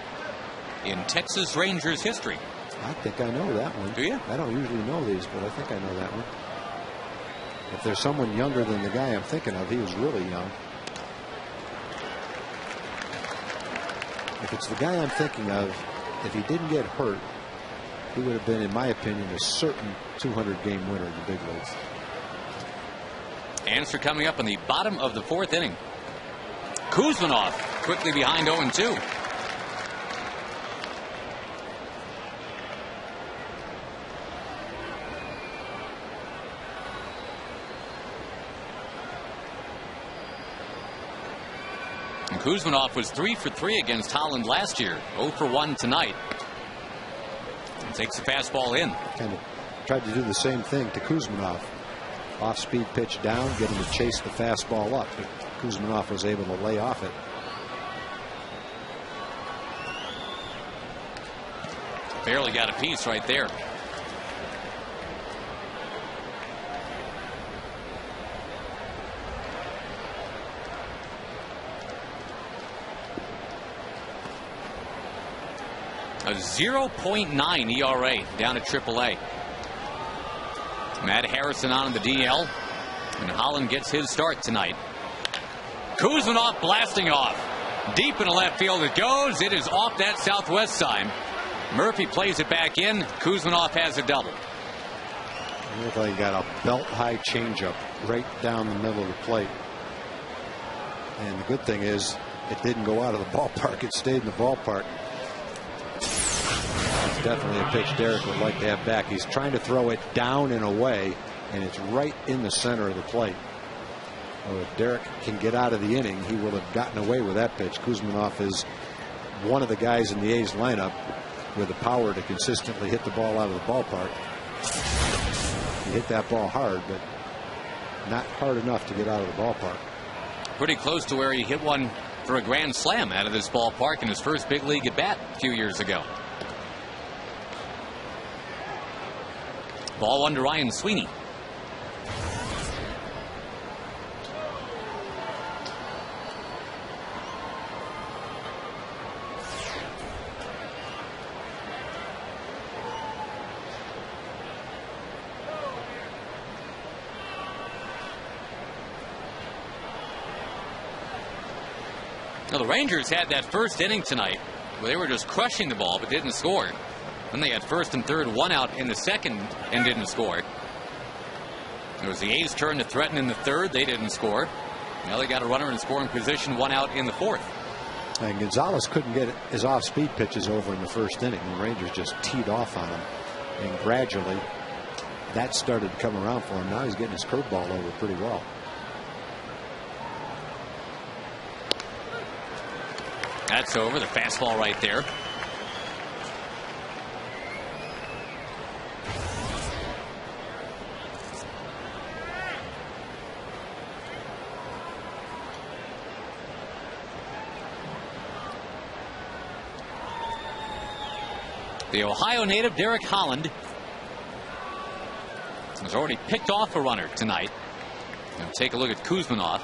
in Texas Rangers history. I think I know that one. Do you? I don't usually know these, but I think I know that one. If there's someone younger than the guy I'm thinking of, he was really young. If it's the guy I'm thinking of, if he didn't get hurt, he would have been, in my opinion, a certain 200-game winner in the big leagues. Answer coming up in the bottom of the 4th inning. Kuzminoff quickly behind 0-2. And Kuzminoff was 3 for 3 against Holland last year. 0 for 1 tonight. And takes the fastball in. Kind of tried to do the same thing to Kuzminoff. Off-speed pitch down, get him to chase the fastball up, but Kuzminoff was able to lay off it. Barely got a piece right there. A 0.9 ERA down at AAA. Matt Harrison on the DL, and Holland gets his start tonight. Kuzminoff blasting off. Deep in the left field it goes. It is off that southwest side. Murphy plays it back in. Kuzminoff has a double. It looked like he got a belt-high changeup right down the middle of the plate. And the good thing is, it didn't go out of the ballpark. It stayed in the ballpark. Definitely a pitch Derek would like to have back. He's trying to throw it down and away, and it's right in the center of the plate. So if Derek can get out of the inning, he will have gotten away with that pitch. Kuzminoff is one of the guys in the A's lineup with the power to consistently hit the ball out of the ballpark. He hit that ball hard, but not hard enough to get out of the ballpark. Pretty close to where he hit one for a grand slam out of this ballpark in his first big league at bat a few years ago. Ball 1 to Ryan Sweeney. Now the Rangers had that first inning tonight where they were just crushing the ball but didn't score. Then they had first and third, 1 out in the second and didn't score. It was the A's turn to threaten in the third. They didn't score. Now they got a runner in scoring position, 1 out in the 4th. And Gonzalez couldn't get his off-speed pitches over in the first inning. The Rangers just teed off on him. And gradually, that started to come around for him. Now he's getting his curveball over pretty well. That's over. The fastball right there. The Ohio native Derek Holland has already picked off a runner tonight. And take a look at Kuzminov.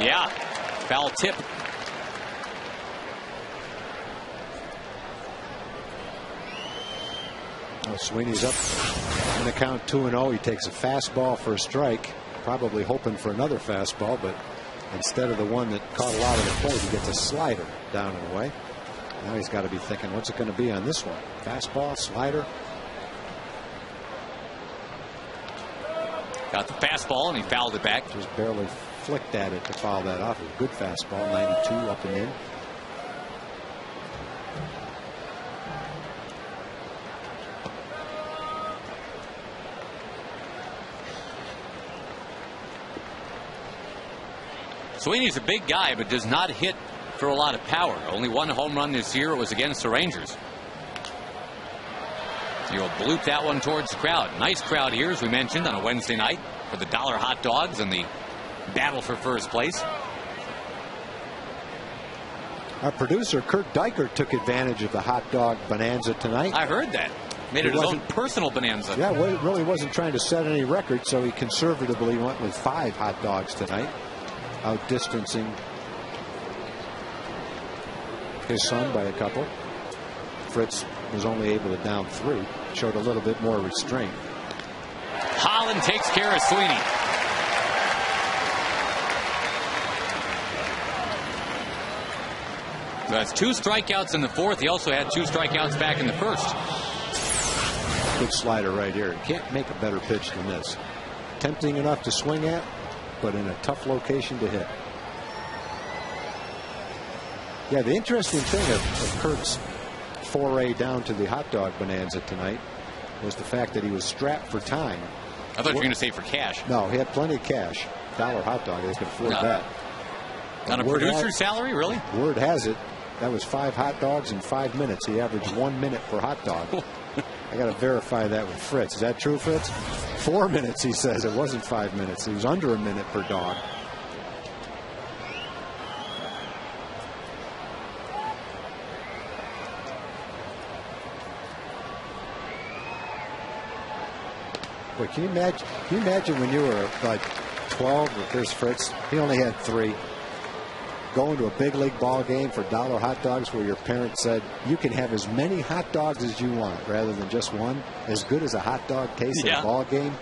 Yeah, foul tip. Sweeney's up in the count 2-0. He takes a fastball for a strike, probably hoping for another fastball, but instead of the one that caught a lot of the plate, he gets a slider down and away. Now he's got to be thinking, what's it going to be on this one? Fastball, slider. Got the fastball and he fouled it back. Just barely flicked at it to foul that off. A good fastball, 92 up and in. Sweeney's a big guy, but does not hit for a lot of power. Only one home run this year. It was against the Rangers. You'll bloop that one towards the crowd. Nice crowd here, as we mentioned, on a Wednesday night for the dollar hot dogs and the battle for first place. Our producer, Kurt Diker, took advantage of the hot dog bonanza tonight. I heard that. Made it his own personal bonanza. Yeah, well, he really wasn't trying to set any record, so he conservatively went with 5 hot dogs tonight, outdistancing his son by a couple. Fritz was only able to down 3, showed a little bit more restraint. Holland takes care of Sweeney. So that's 2 strikeouts in the 4th. He also had 2 strikeouts back in the 1st. Good slider right here. You can't make a better pitch than this. Tempting enough to swing at, but in a tough location to hit. Yeah, the interesting thing of Kurt's foray down to the hot dog bonanza tonight was the fact that he was strapped for time. I thought you were going to say for cash. No, he had plenty of cash. $1 hot dog, they could afford that. On a producer's salary, really? Word has it, that was 5 hot dogs in 5 minutes. He averaged 1 minute per hot dog. I got to verify that with Fritz. Is that true, Fritz? 4 minutes, he says. It wasn't 5 minutes. He was under a minute per dog. Boy, can you imagine when you were like 12, or there's Fritz, he only had 3. Going to a big league ball game for $1 hot dogs where your parents said you can have as many hot dogs as you want rather than just one. As good as a hot dog tastes at a ball game.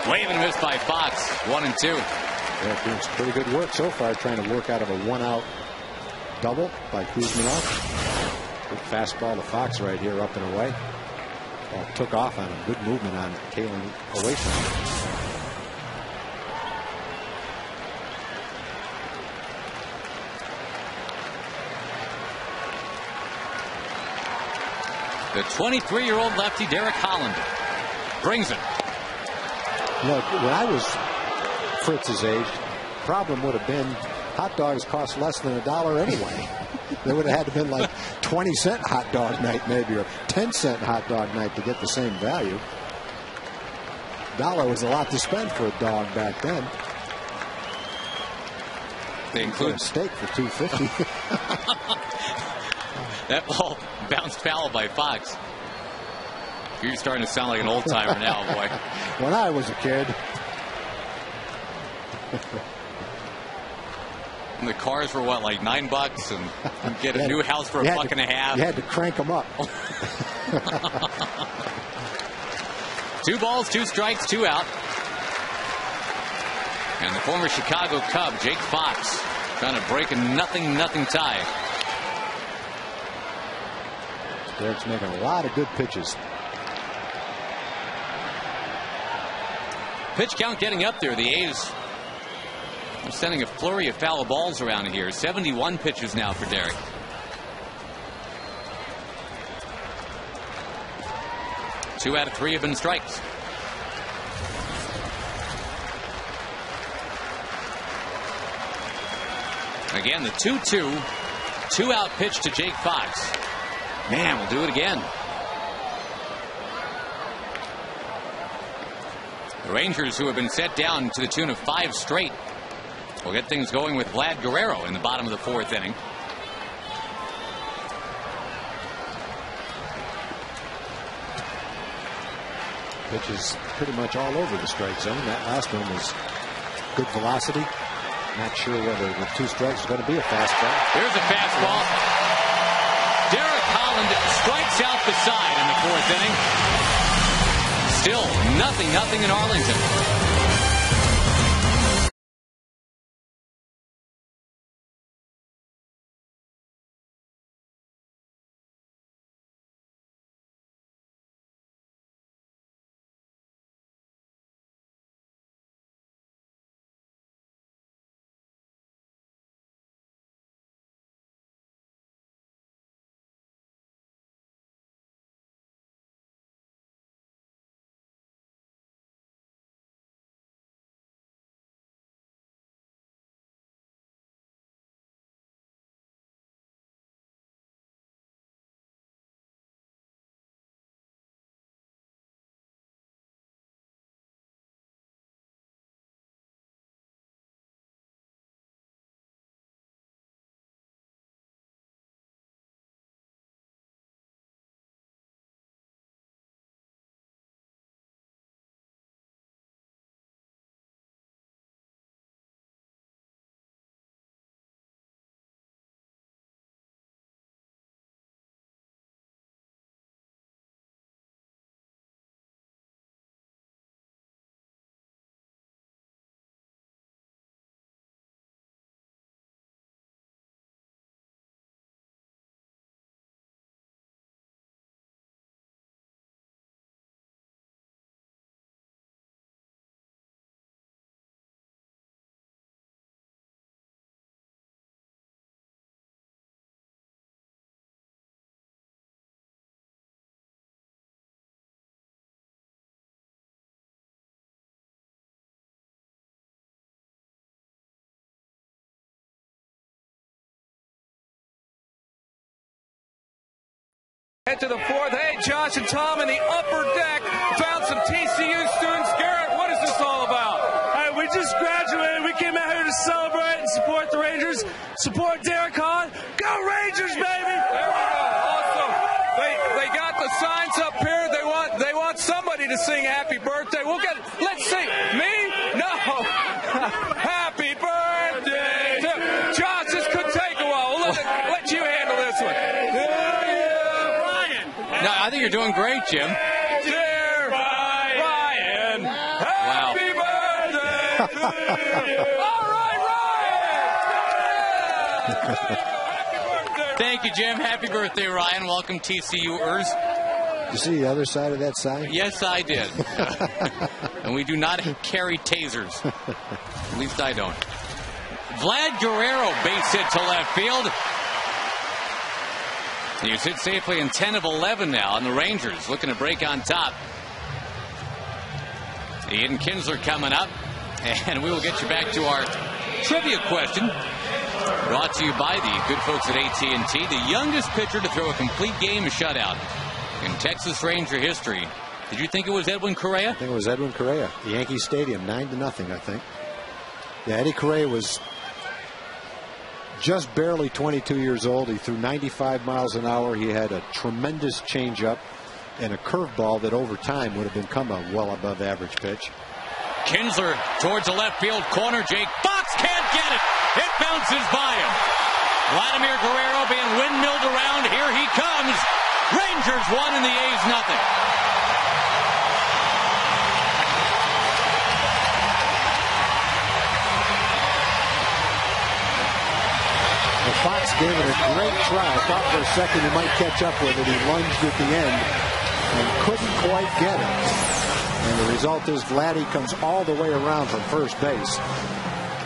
Wave and miss by Fox. 1-2. Yeah, doing some pretty good work so far, trying to work out of a 1-out double by Kuzminov. Good fastball to Fox right here, up and away. Ball took off on him. Good movement on Kalen away from him. The 23-year-old lefty Derek Holland brings it. Look, when I was Fritz's age, problem would have been hot dogs cost less than $1 anyway. There would have had to been like 20-cent hot dog night maybe, or 10-cent hot dog night to get the same value. $1 was a lot to spend for a dog back then. They include steak for $2.50. That ball bounced foul by Fox. You're starting to sound like an old timer now, boy. When I was a kid. And the cars were what, like $9, and you get a new house for $1.50. You had to crank them up. 2 balls, 2 strikes, 2 out. And the former Chicago Cub, Jake Fox, trying to break a 0-0 tie. Derek's making a lot of good pitches. Pitch count getting up there. The A's are sending a flurry of foul balls around here. 71 pitches now for Derek. Two out of three have been strikes. Again, the 2-2. 2-out pitch to Jake Fox. Man, we'll do it again. The Rangers, who have been set down to the tune of 5 straight, will get things going with Vlad Guerrero in the bottom of the 4th inning. Pitches pretty much all over the strike zone. That last one was good velocity. Not sure whether with 2 strikes is going to be a fastball. There's a fastball. Derek Holland strikes out the side in the 4th inning. Still nothing in Arlington. Head to the 4th. Hey, Josh and Tom in the upper deck found some TCU students. Garrett, what is this all about? Hey, we just graduated. We came out here to celebrate and support the Rangers. Support Derek Hahn. Go Rangers, baby! There we go. Awesome. They got the signs up here. They want somebody to sing happy birthday. Let's sing. Me? No. Happy birthday. Josh, this could take a while. We'll let you handle this one. No, I think you're doing great, Jim. Dear Ryan, happy birthday to you. All right, Ryan. Thank you, Jim. Happy birthday, Ryan. Welcome, TCUers. Did you see the other side of that sign? Yes, I did. And we do not carry tasers. At least I don't. Vlad Guerrero base hit to left field. You sit safely in 10 of 11 now, and the Rangers looking to break on top. Ian Kinsler coming up, and we will get you back to our trivia question. Brought to you by the good folks at AT The youngest pitcher to throw a complete game shutout in Texas Ranger history. Did you think it was Edwin Correa? I think it was Edwin Correa. Yankee Stadium, 9-0, I think. Yeah, Eddie Correa was just barely 22 years old. He threw 95 miles an hour. He had a tremendous changeup and a curveball that over time would have become a well above average pitch. Kinsler towards the left field corner. Jake Fox can't get it. It bounces by him. Vladimir Guerrero being windmilled around. Here he comes. Rangers 1 and the A's nothing. Well, Fox gave it a great try. I thought for a second he might catch up with it. He lunged at the end and couldn't quite get it. And the result is Vladdy comes all the way around from first base.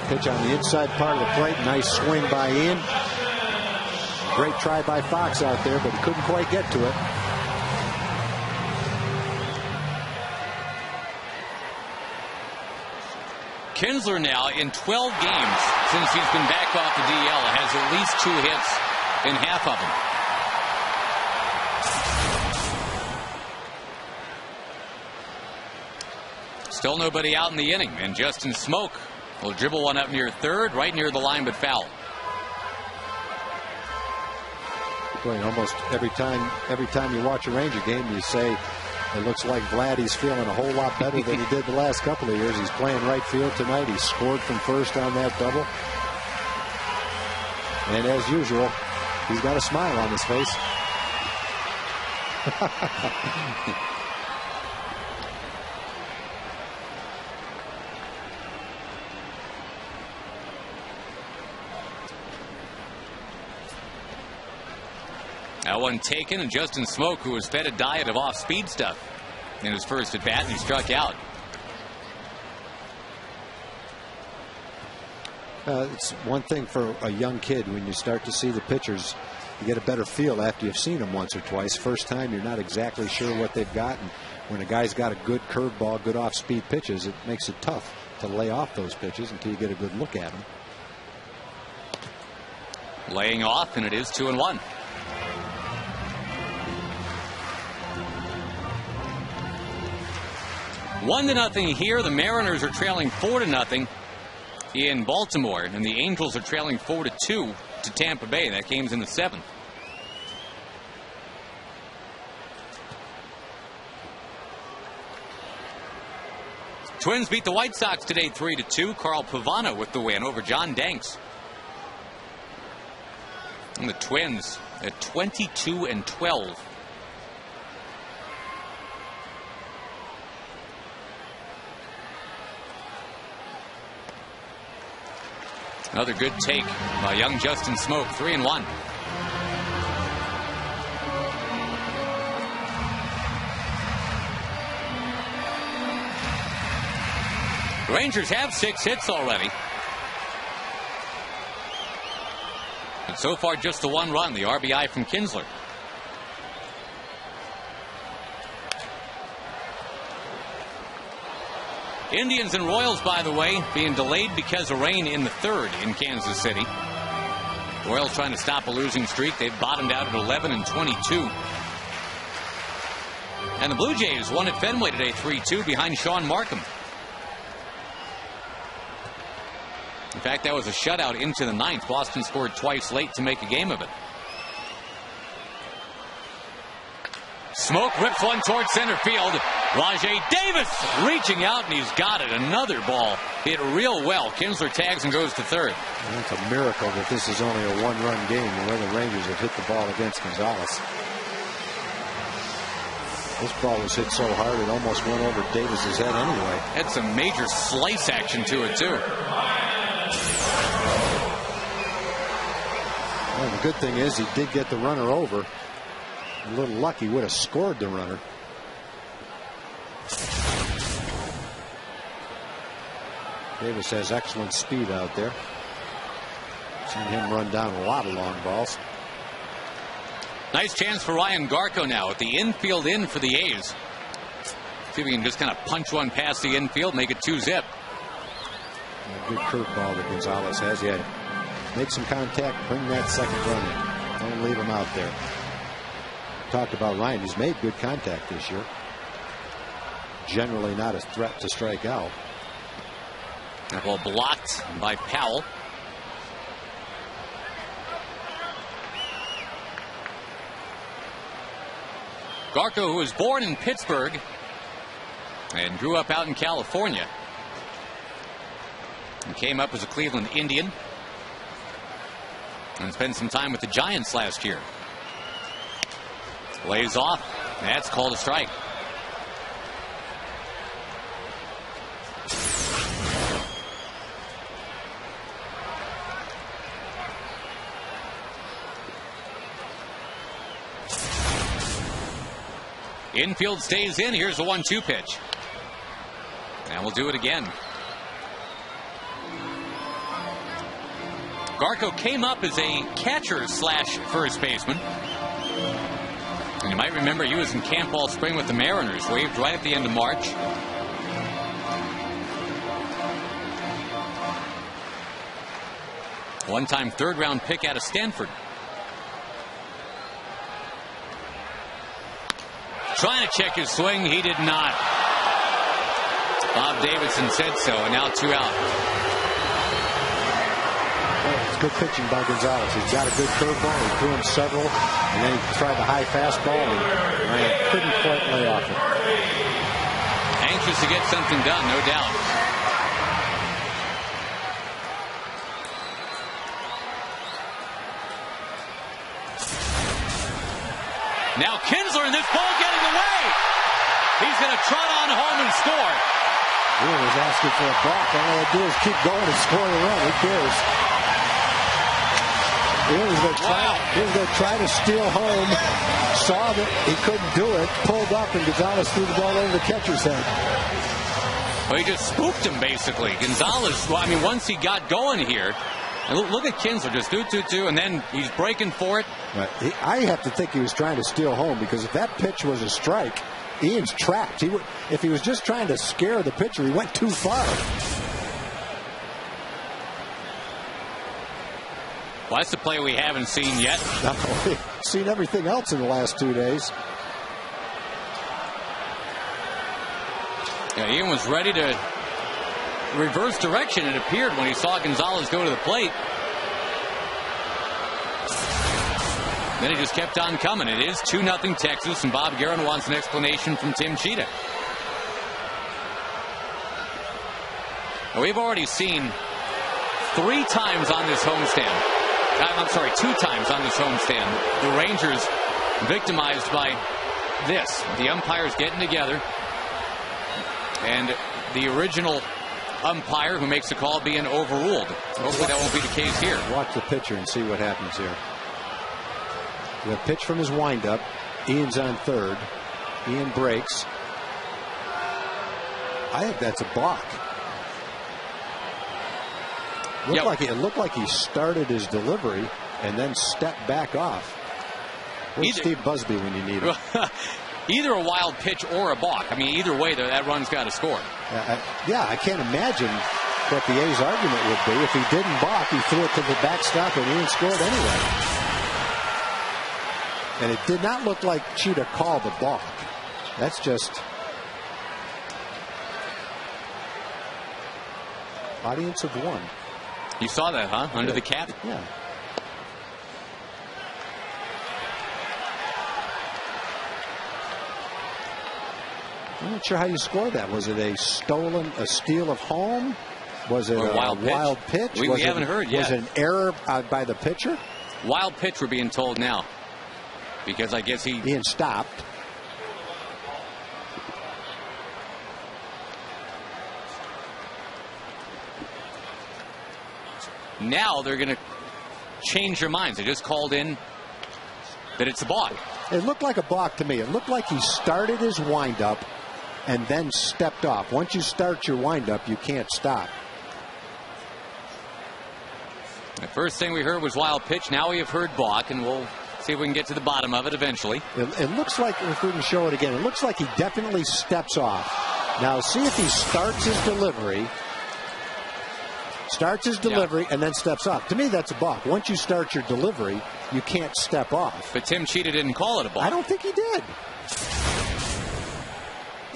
Pitch on the inside part of the plate. Nice swing by Ian. Great try by Fox out there, but he couldn't quite get to it. Kinsler now in 12 games since he's been back off the DL has at least 2 hits in half of them. Still nobody out in the inning, and Justin Smoke will dribble one up near third, right near the line, but foul. Boy, almost every time you watch a Ranger game, you say it looks like Vladdy's feeling a whole lot better than he did the last couple of years. He's playing right field tonight. He scored from first on that double. And as usual, he's got a smile on his face. That one taken, and Justin Smoke, who was fed a diet of off-speed stuff in his first at bat, and he struck out. It's one thing for a young kid when you start to see the pitchers. You get a better feel after you've seen them once or twice. First time, you're not exactly sure what they've got. And when a guy's got a good curveball, good off-speed pitches, it makes it tough to lay off those pitches until you get a good look at them. Laying off, and it is 2-1. One to nothing here. The Mariners are trailing 4-0 in Baltimore, and the Angels are trailing 4-2 to Tampa Bay. That game's in the 7th. Twins beat the White Sox today 3-2. Carl Pavano with the win over John Danks. And the Twins at 22-12. Another good take by young Justin Smoke, 3-1. The Rangers have 6 hits already. But so far just the 1 run, the RBI from Kinsler. Indians and Royals, by the way, being delayed because of rain in the 3rd in Kansas City. Royals trying to stop a losing streak. They've bottomed out at 11-22. And the Blue Jays won at Fenway today 3-2 behind Sean Markham. In fact, that was a shutout into the 9th. Boston scored twice late to make a game of it. Smoke rips one towards center field. Rajay Davis reaching out, and he's got it. Another ball hit real well. Kinsler tags and goes to 3rd. And it's a miracle that this is only a 1-run game, the way the Rangers have hit the ball against Gonzalez. This ball was hit so hard it almost went over Davis's head anyway. Had some major slice action to it, too. Well, the good thing is he did get the runner over. A little lucky, would have scored the runner. Davis has excellent speed out there. Seen him run down a lot of long balls. Nice chance for Ryan Garco now at the infield in for the A's. See if we can just kind of punch one past the infield, make it 2-zip. A good curveball that Gonzalez has. Yeah, make some contact, bring that second run in. Don't leave him out there. Talked about Ryan. He's made good contact this year. Generally not a threat to strike out. That ball blocked by Powell. Garco, who was born in Pittsburgh and grew up out in California, and came up as a Cleveland Indian and spent some time with the Giants last year. Lays off. That's called a strike. Infield stays in. Here's the 1-2 pitch. And we'll do it again. Garco came up as a catcher slash first baseman. And you might remember he was in camp all spring with the Mariners. Waived right at the end of March. One-time third-round pick out of Stanford. Trying to check his swing. He did not. Bob Davidson said so, and now 2 out. It's good pitching by Gonzalez. He's got a good curveball. He threw him several, and then he tried the high fastball, and Ryan couldn't quite lay off it. Anxious to get something done, no doubt. Now Kinsler, and this ball getting away. He's going to trot on home and score. He was asking for a balk. All they do is keep going and score the run. Who cares? He was going to try to steal home. Saw that he couldn't do it. Pulled up, and Gonzalez threw the ball over the catcher's head. Well, he just spooked him, basically. Gonzalez, well, I mean, once he got going here, and look at Kinsler, just do, and then he's breaking for it. Right. I have to think he was trying to steal home, because if that pitch was a strike, Ian's trapped. If he was just trying to scare the pitcher, he went too far. Well, that's the play we haven't seen yet. No, we've seen everything else in the last 2 days. Yeah, Ian was ready to reverse direction, it appeared, when he saw Gonzalez go to the plate. Then he just kept on coming. It is 2-0 Texas, and Bob Guerin wants an explanation from Tim Cheetah. Now, we've already seen 3 times on this homestand. I'm sorry, 2 times on this homestand. The Rangers victimized by this. The umpires getting together, and the original umpire who makes the call being overruled. Hopefully that won't be the case here. Watch the pitcher and see what happens here. The pitch from his windup. Ian's on third. Ian breaks. I think that's a balk. It looked like he started his delivery and then stepped back off. Where's Steve Busby when you need him? Either a wild pitch or a balk. I mean, either way, that run's got to score. I can't imagine what the A's argument would be. If he didn't balk, he threw it to the backstop and Ian scored anyway. And it did not look like Cheetah called the balk. That's just audience of 1. You saw that, huh? Under the cap? Yeah. I'm not sure how you scored that. Was it a steal of home? Was it a wild pitch? We haven't heard yet. Was it an error by the pitcher? Wild pitch, we're being told now. Because I guess Ian stopped. Now they're going to change their minds. They just called in that it's a balk. It looked like a balk to me. It looked like he started his windup and then stepped off. Once you start your windup, you can't stop. The first thing we heard was wild pitch. Now we have heard balk, and we'll see if we can get to the bottom of it eventually. It looks like, if we can show it again, it looks like he definitely steps off. Now see if he starts his delivery. And then steps off. To me, that's a balk. Once you start your delivery, you can't step off. But Tim Cheetah didn't call it a balk. I don't think he did.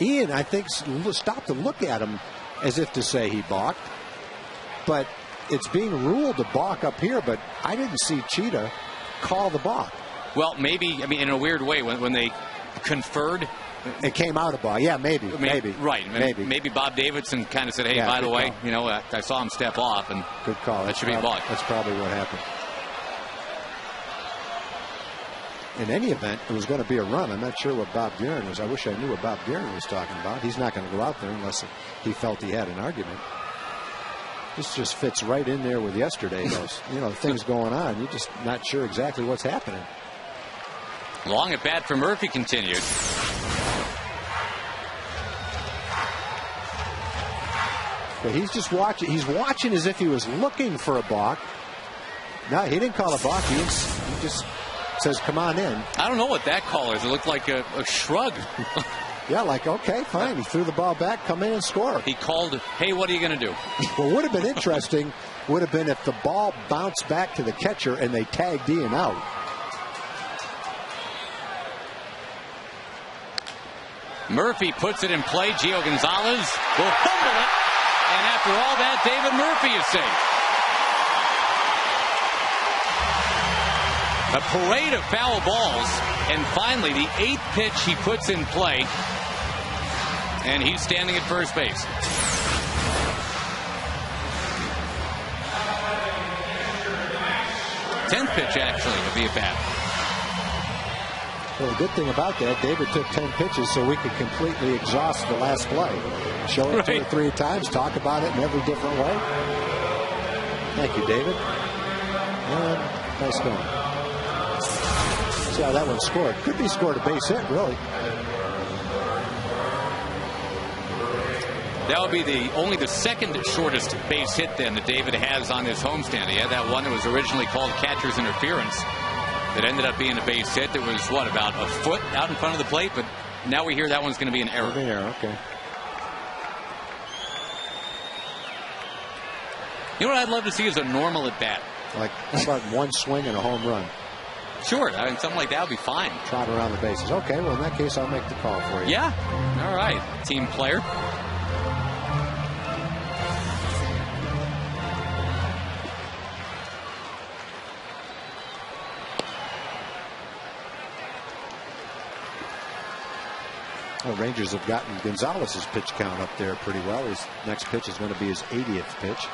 Ian, I think, stopped to look at him as if to say he balked. But it's being ruled a balk up here, but I didn't see Cheetah call the balk. Well, maybe, I mean, in a weird way, when they conferred. It came out a balk. Yeah, maybe. Right. Maybe Bob Davidson kind of said, hey, by the way, call. You know, I saw him step off, and good call. That should be a balk. That's probably what happened. In any event, it was going to be a run. I'm not sure what Bob Guerin was. I wish I knew what Bob Guerin was talking about. He's not going to go out there unless he felt he had an argument. This just fits right in there with yesterday. Those, things going on. You're just not sure exactly what's happening. Long at bat for Murphy continued. But he's just watching. He's watching as if he was looking for a balk. No, he didn't call a balk. He just says, "Come on in." I don't know what that call is. It looked like a shrug. Yeah, like, okay, fine. He threw the ball back. Come in and score. He called, "Hey, what are you going to do?" What would have been interesting would have been if the ball bounced back to the catcher and they tagged Ian out. Murphy puts it in play. Gio Gonzalez will fumble it. And after all that, David Murphy is safe. A parade of foul balls. And finally, the 8th pitch he puts in play. And he's standing at first base. Tenth pitch, actually, of the at-bat. Well, the good thing about that, David took 10 pitches so we could completely exhaust the last play. Show it 2 or 3 times, talk about it in every different way. Thank you, David. And nice going. See how that one scored. Could be scored a base hit, really. That would be only the second shortest base hit then that David has on his homestand. He had that one that was originally called catcher's interference that ended up being a base hit that was, what, about a foot out in front of the plate? But now we hear that one's going to be an error. An error, okay. You know what I'd love to see is a normal at bat. Like, how about one swing and a home run? Sure, I mean, something like that would be fine. Trot around the bases. Okay, well, in that case, I'll make the call for you. Yeah, all right, team player. Well, Rangers have gotten Gonzalez's pitch count up there pretty well. His next pitch is going to be his 80th pitch.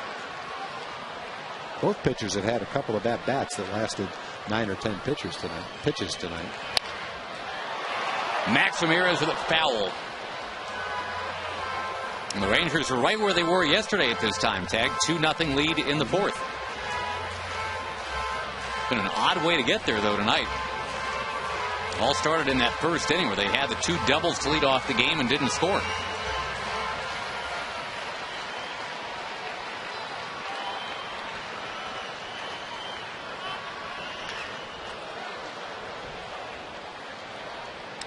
Both pitchers have had a couple of at-bats that lasted 9 or 10 pitches tonight. Max Ramirez with a foul. And the Rangers are right where they were yesterday at this time. Tag 2-0 lead in the 4th. Been an odd way to get there, though, tonight. All started in that first inning where they had the 2 doubles to lead off the game and didn't score.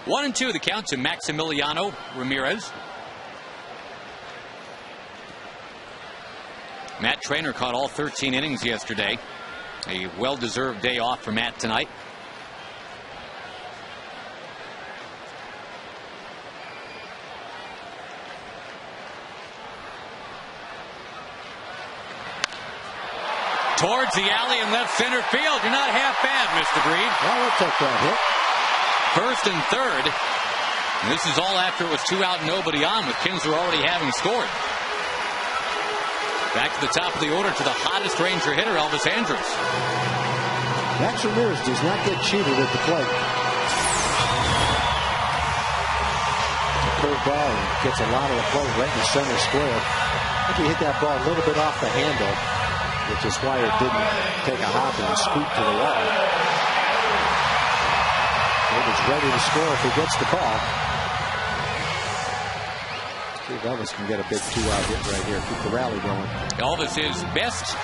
One and 2 the count to Maximiliano Ramirez. Matt Traynor caught all 13 innings yesterday. A well-deserved day off for Matt tonight. Towards the alley in left center field. You're not half bad, Mr. Breed. Well, we'll take that hit. First and third. And this is all after it was 2 out and nobody on, with Kinsler already having scored. Back to the top of the order to the hottest Ranger hitter, Elvis Andrus. Max Ramirez does not get cheated at the plate. Curveball and gets a lot of the play right in the center square. I think he hit that ball a little bit off the handle, which is why it didn't take a hop and scoot to the wall. David's ready to score if he gets the ball. See if Elvis can get a big 2-out hit right here. Keep the rally going. Elvis is best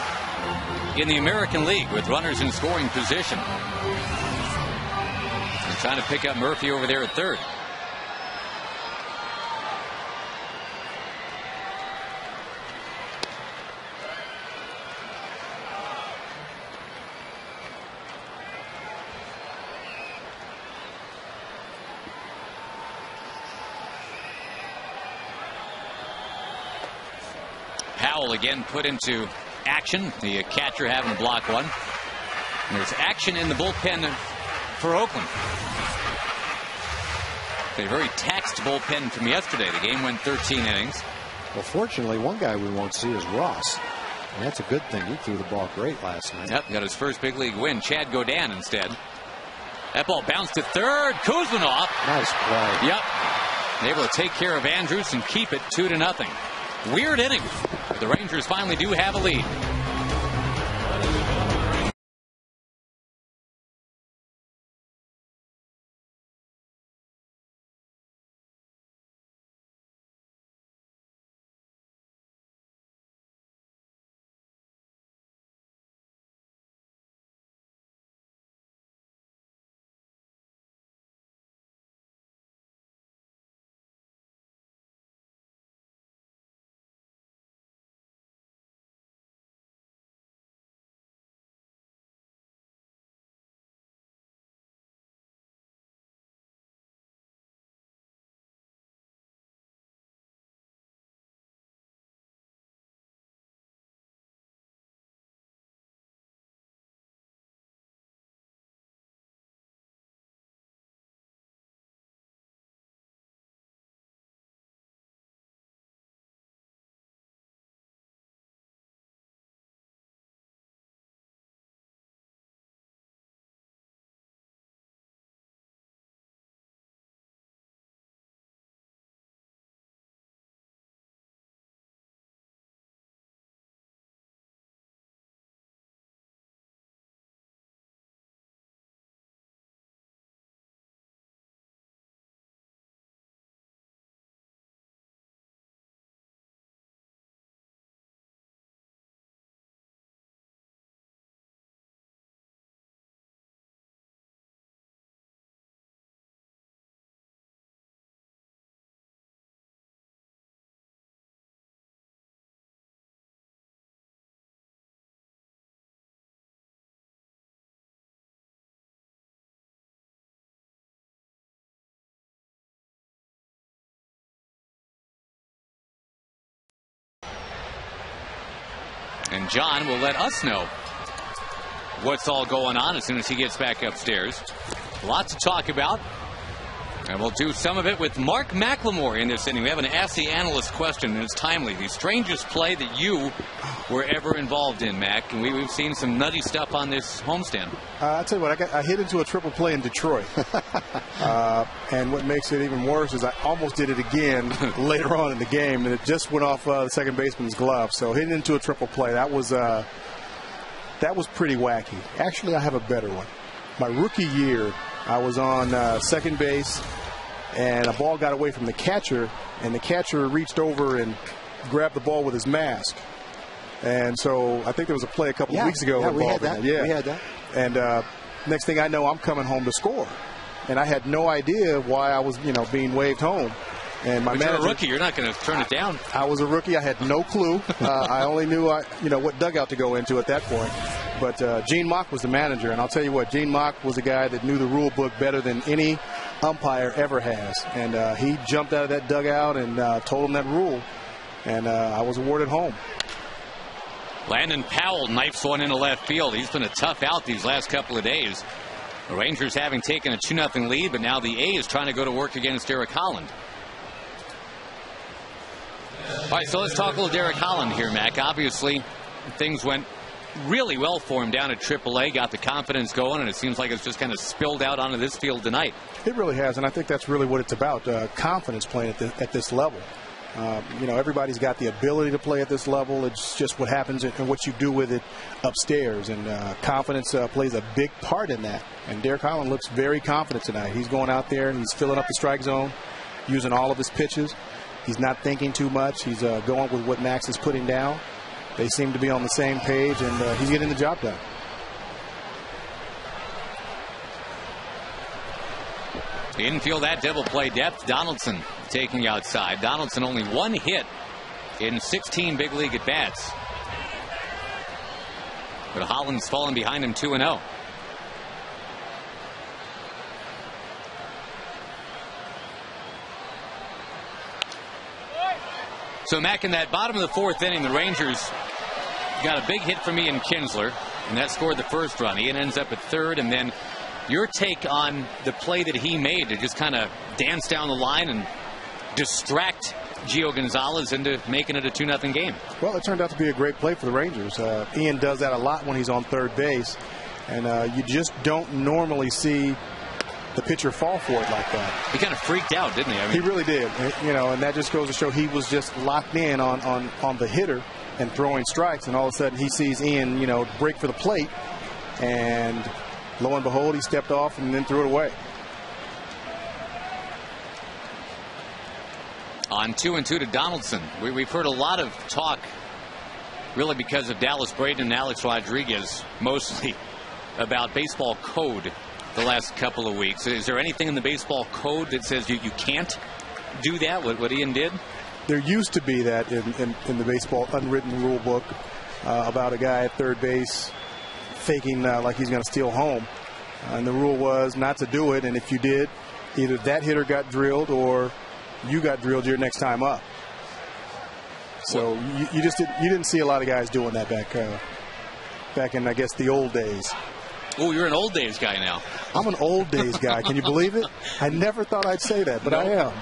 in the American League with runners in scoring position. He's trying to pick up Murphy over there at third. Powell again put into action. The catcher having to block one. And there's action in the bullpen for Oakland. A very taxed bullpen from yesterday. The game went 13 innings. Well, fortunately, one guy we won't see is Ross. And that's a good thing. He threw the ball great last night. Yep, got his first big league win. Chad Godin instead. That ball bounced to third. Kuzmanov. Nice play. Yep. Able to take care of Andrus and keep it 2-0. Weird inning. The Rangers finally do have a lead. And John will let us know what's all going on as soon as he gets back upstairs. Lots to talk about. And we'll do some of it with Mark McLemore in this inning. We have an Ask the Analyst question, and it's timely. The strangest play that you were ever involved in, Mac. And we've seen some nutty stuff on this homestand. I'll tell you what, I hit into a triple play in Detroit. And what makes it even worse is I almost did it again later on in the game, and it just went off the second baseman's glove. So hitting into a triple play, that was pretty wacky. Actually, I have a better one. My rookie year, I was on second base, and a ball got away from the catcher, and the catcher reached over and grabbed the ball with his mask. And so I think there was a play a couple of weeks ago. Yeah, we had that. Yeah. We had that. And next thing I know, I'm coming home to score. And I had no idea why I was, being waved home. And my manager, you're a rookie. You're not going to turn it down. I was a rookie. I had no clue. I only knew, what dugout to go into at that point. But Gene Mock was the manager, and I'll tell you what, Gene Mock was a guy that knew the rule book better than any umpire ever has. And he jumped out of that dugout and told him that rule, and I was awarded home. Landon Powell knifes one into left field. He's been a tough out these last couple of days. The Rangers having taken a 2-0 lead, but now the A's trying to go to work against Derek Holland. All right, so let's talk a little Derek Holland here, Mac. Obviously, things went really well for him down at AAA, got the confidence going, and it seems like it's just kind of spilled out onto this field tonight. It really has, and I think that's really what it's about, confidence playing at this level. Everybody's got the ability to play at this level. It's just what happens and what you do with it upstairs, and confidence plays a big part in that. And Derek Holland looks very confident tonight. He's going out there and he's filling up the strike zone, using all of his pitches. He's not thinking too much. He's going with what Max is putting down. They seem to be on the same page, and he's getting the job done. Infield, that double play depth. Donaldson taking outside. Donaldson only one hit in 16 big league at bats. But Holland's fallen behind him 2-0. So, Mac, in that bottom of the fourth inning, the Rangers got a big hit from Ian Kinsler, and that scored the first run. Ian ends up at third, and then your take on the play that he made to just kind of dance down the line and distract Gio Gonzalez into making it a 2-0 game. Well, it turned out to be a great play for the Rangers. Ian does that a lot when he's on third base, and you just don't normally see the pitcher fall for it like that. He kind of freaked out, didn't he? He really did. And that just goes to show he was just locked in on the hitter and throwing strikes, and all of a sudden he sees Ian, break for the plate, and lo and behold, he stepped off and then threw it away. On 2-2 to Donaldson. We've heard a lot of talk, really because of Dallas Braden and Alex Rodriguez, mostly about baseball code the last couple of weeks. Is there anything in the baseball code that says you can't do that, what Ian did? There used to be that in the baseball unwritten rule book about a guy at third base faking like he's going to steal home. And the rule was not to do it, and if you did, either that hitter got drilled or you got drilled your next time up. So you didn't see a lot of guys doing that back in, I guess, the old days. Oh, you're an old days guy now. I'm an old days guy. Can you believe it? I never thought I'd say that, but I am.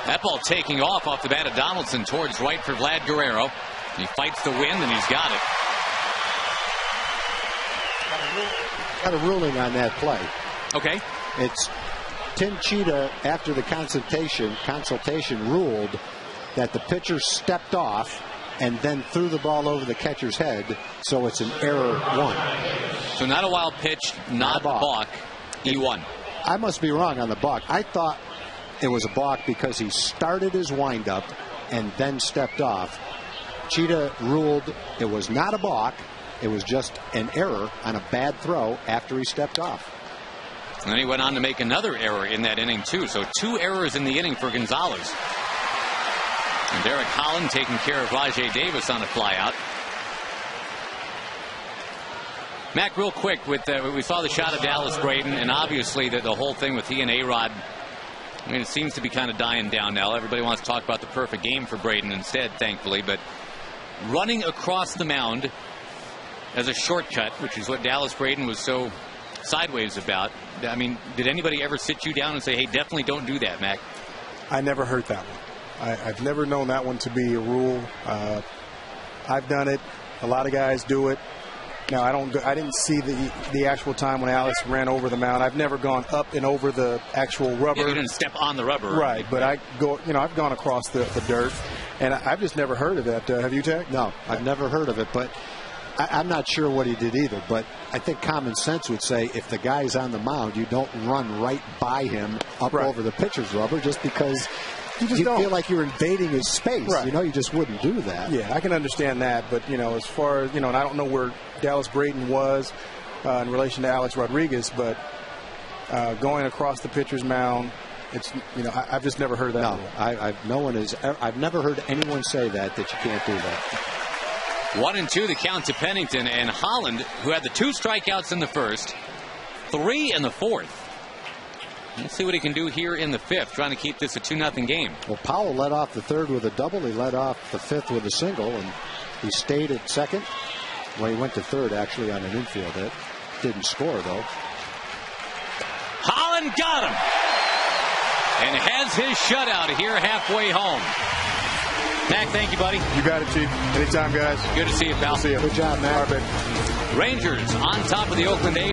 That ball taking off the bat of Donaldson towards right for Vlad Guerrero. He fights the wind, and he's got it. Got a ruling on that play. Okay. It's Tim Cheetah, after the consultation ruled that the pitcher stepped off and then threw the ball over the catcher's head, so it's an error one. So not a wild pitch, not a balk. He won. I must be wrong on the balk. I thought it was a balk because he started his windup and then stepped off. Cheetah ruled it was not a balk. It was just an error on a bad throw after he stepped off. And then he went on to make another error in that inning, too. So 2 errors in the inning for Gonzalez. And Derek Holland taking care of Rajai Davis on a flyout. Mac, real quick, we saw the shot of Dallas Braden, and obviously the whole thing with he and A-Rod, it seems to be kind of dying down now. Everybody wants to talk about the perfect game for Braden instead, thankfully. But running across the mound as a shortcut, which is what Dallas Braden was so sideways about. I mean, did anybody ever sit you down and say, hey, definitely don't do that, Mac? I never heard that one. I've never known that one to be a rule. I've done it. A lot of guys do it. Now, I didn't see the actual time when Alex ran over the mound. I've never gone up and over the actual rubber. Yeah, you didn't step on the rubber. Right, but I've gone across the dirt, and I've just never heard of that. Have you, Tech? No, I've never heard of it, but I'm not sure what he did either. But I think common sense would say if the guy's on the mound, you don't run right by him up over the pitcher's rubber just because you feel like you're invading his space. Right. You just wouldn't do that. Yeah, I can understand that, but as far as and I don't know where Dallas Braden was in relation to Alex Rodriguez, but going across the pitcher's mound, it's I've just never heard that. No, I've never heard anyone say that you can't do that. 1-2 the count to Pennington, and Holland, who had the 2 strikeouts in the first, 3 in the fourth. Let's see what he can do here in the fifth, trying to keep this a 2-0 game. Well, Powell led off the third with a double. He led off the fifth with a single, and he stayed at second. Well, he went to third, actually, on an infield hit. Didn't score, though. Holland got him, and has his shutout here halfway home. Mac, thank you, buddy. You got it, Chief. Anytime, guys. Good to see you, pal. See you. Good job, Mac. Rangers on top of the Oakland A's.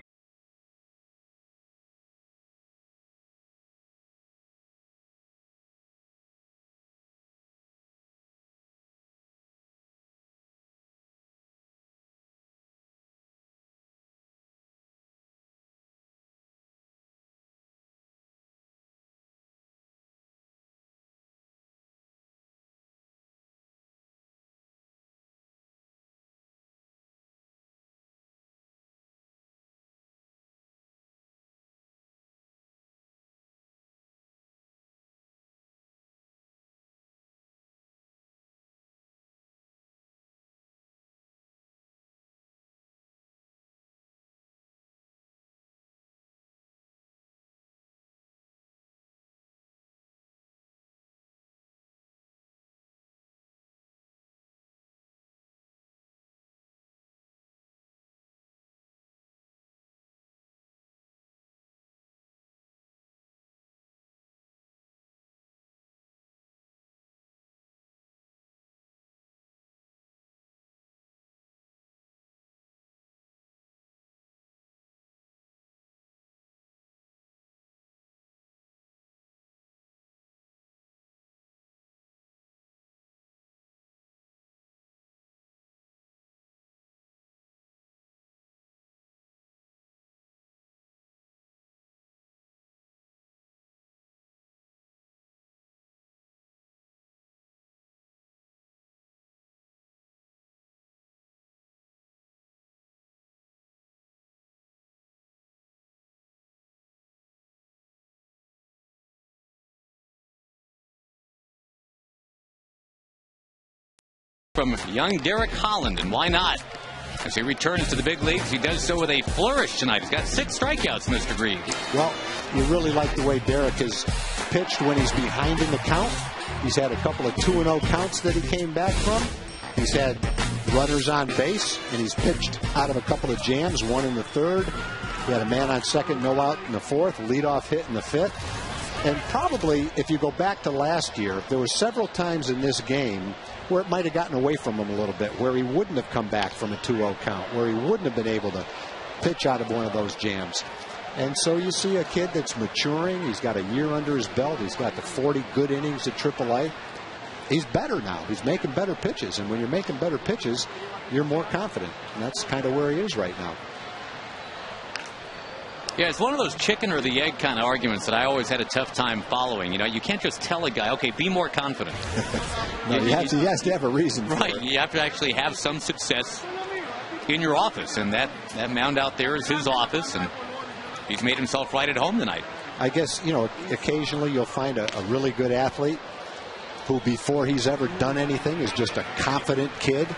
From young Derek Holland, and why not? As he returns to the big leagues, he does so with a flourish tonight. He's got 6 strikeouts, Mr. Green. Well, you really like the way Derek has pitched when he's behind in the count. He's had a couple of 2-0 counts that he came back from. He's had runners on base, and he's pitched out of a couple of jams, one in the third. He had a man on second, no out in the fourth, leadoff hit in the fifth. And probably, if you go back to last year, there were several times in this game where it might have gotten away from him a little bit, where he wouldn't have come back from a 2-0 count, where he wouldn't have been able to pitch out of one of those jams. And so you see a kid that's maturing. He's got a year under his belt. He's got the 40 good innings at AAA. He's better now. He's making better pitches. And when you're making better pitches, you're more confident. And that's kind of where he is right now. Yeah, it's one of those chicken or the egg kind of arguments that I always had a tough time following. You can't just tell a guy, okay, be more confident. No, he has to have a reason for right, it. You have to actually have some success in your office, and that mound out there is his office, and he's made himself right at home tonight. I guess, occasionally you'll find a really good athlete who, before he's ever done anything, is just a confident kid,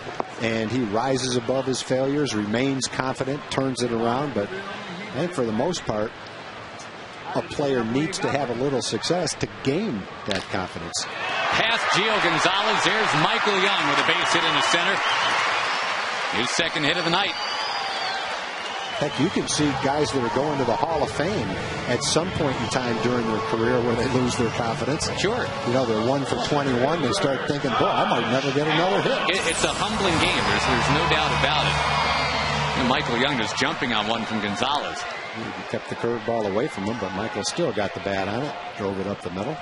and he rises above his failures, remains confident, turns it around. But I think for the most part, a player needs to have a little success to gain that confidence. past Gio Gonzalez. There's Michael Young with a base hit in the center. His second hit of the night. Heck, you can see guys that are going to the Hall of Fame at some point in time during their career where they lose their confidence. Sure. You know, they're 1 for 21. They start thinking, boy, I might never get another hit. It's a humbling game. There's no doubt about it. And Michael Young just jumping on one from Gonzalez. He kept the curveball away from him, but Michael still got the bat on it, drove it up the middle.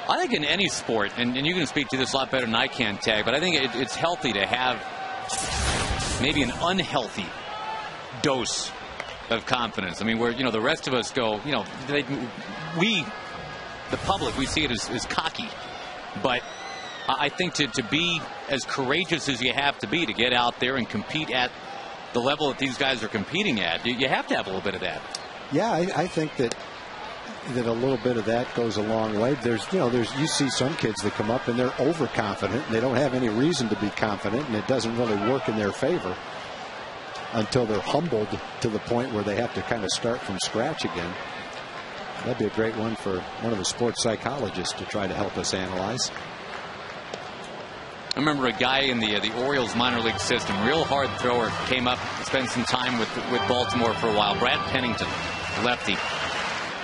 I think in any sport, and you can speak to this a lot better than I can, Tag, but I think it's healthy to have maybe an unhealthy dose of confidence. I mean, where, the rest of us go, we, the public, we see it as cocky. But I think to be as courageous as you have to be to get out there and compete at the level that these guys are competing at, you have to have a little bit of that. Yeah, I think that a little bit of that goes a long way. You see some kids that come up and they're overconfident and they don't have any reason to be confident, and it doesn't really work in their favor until they're humbled to the point where they have to kind of start from scratch again. That'd be a great one for one of the sports psychologists to try to help us analyze. I remember a guy in the Orioles minor league system, real hard thrower, came up, spent some time with Baltimore for a while. Brad Pennington, lefty,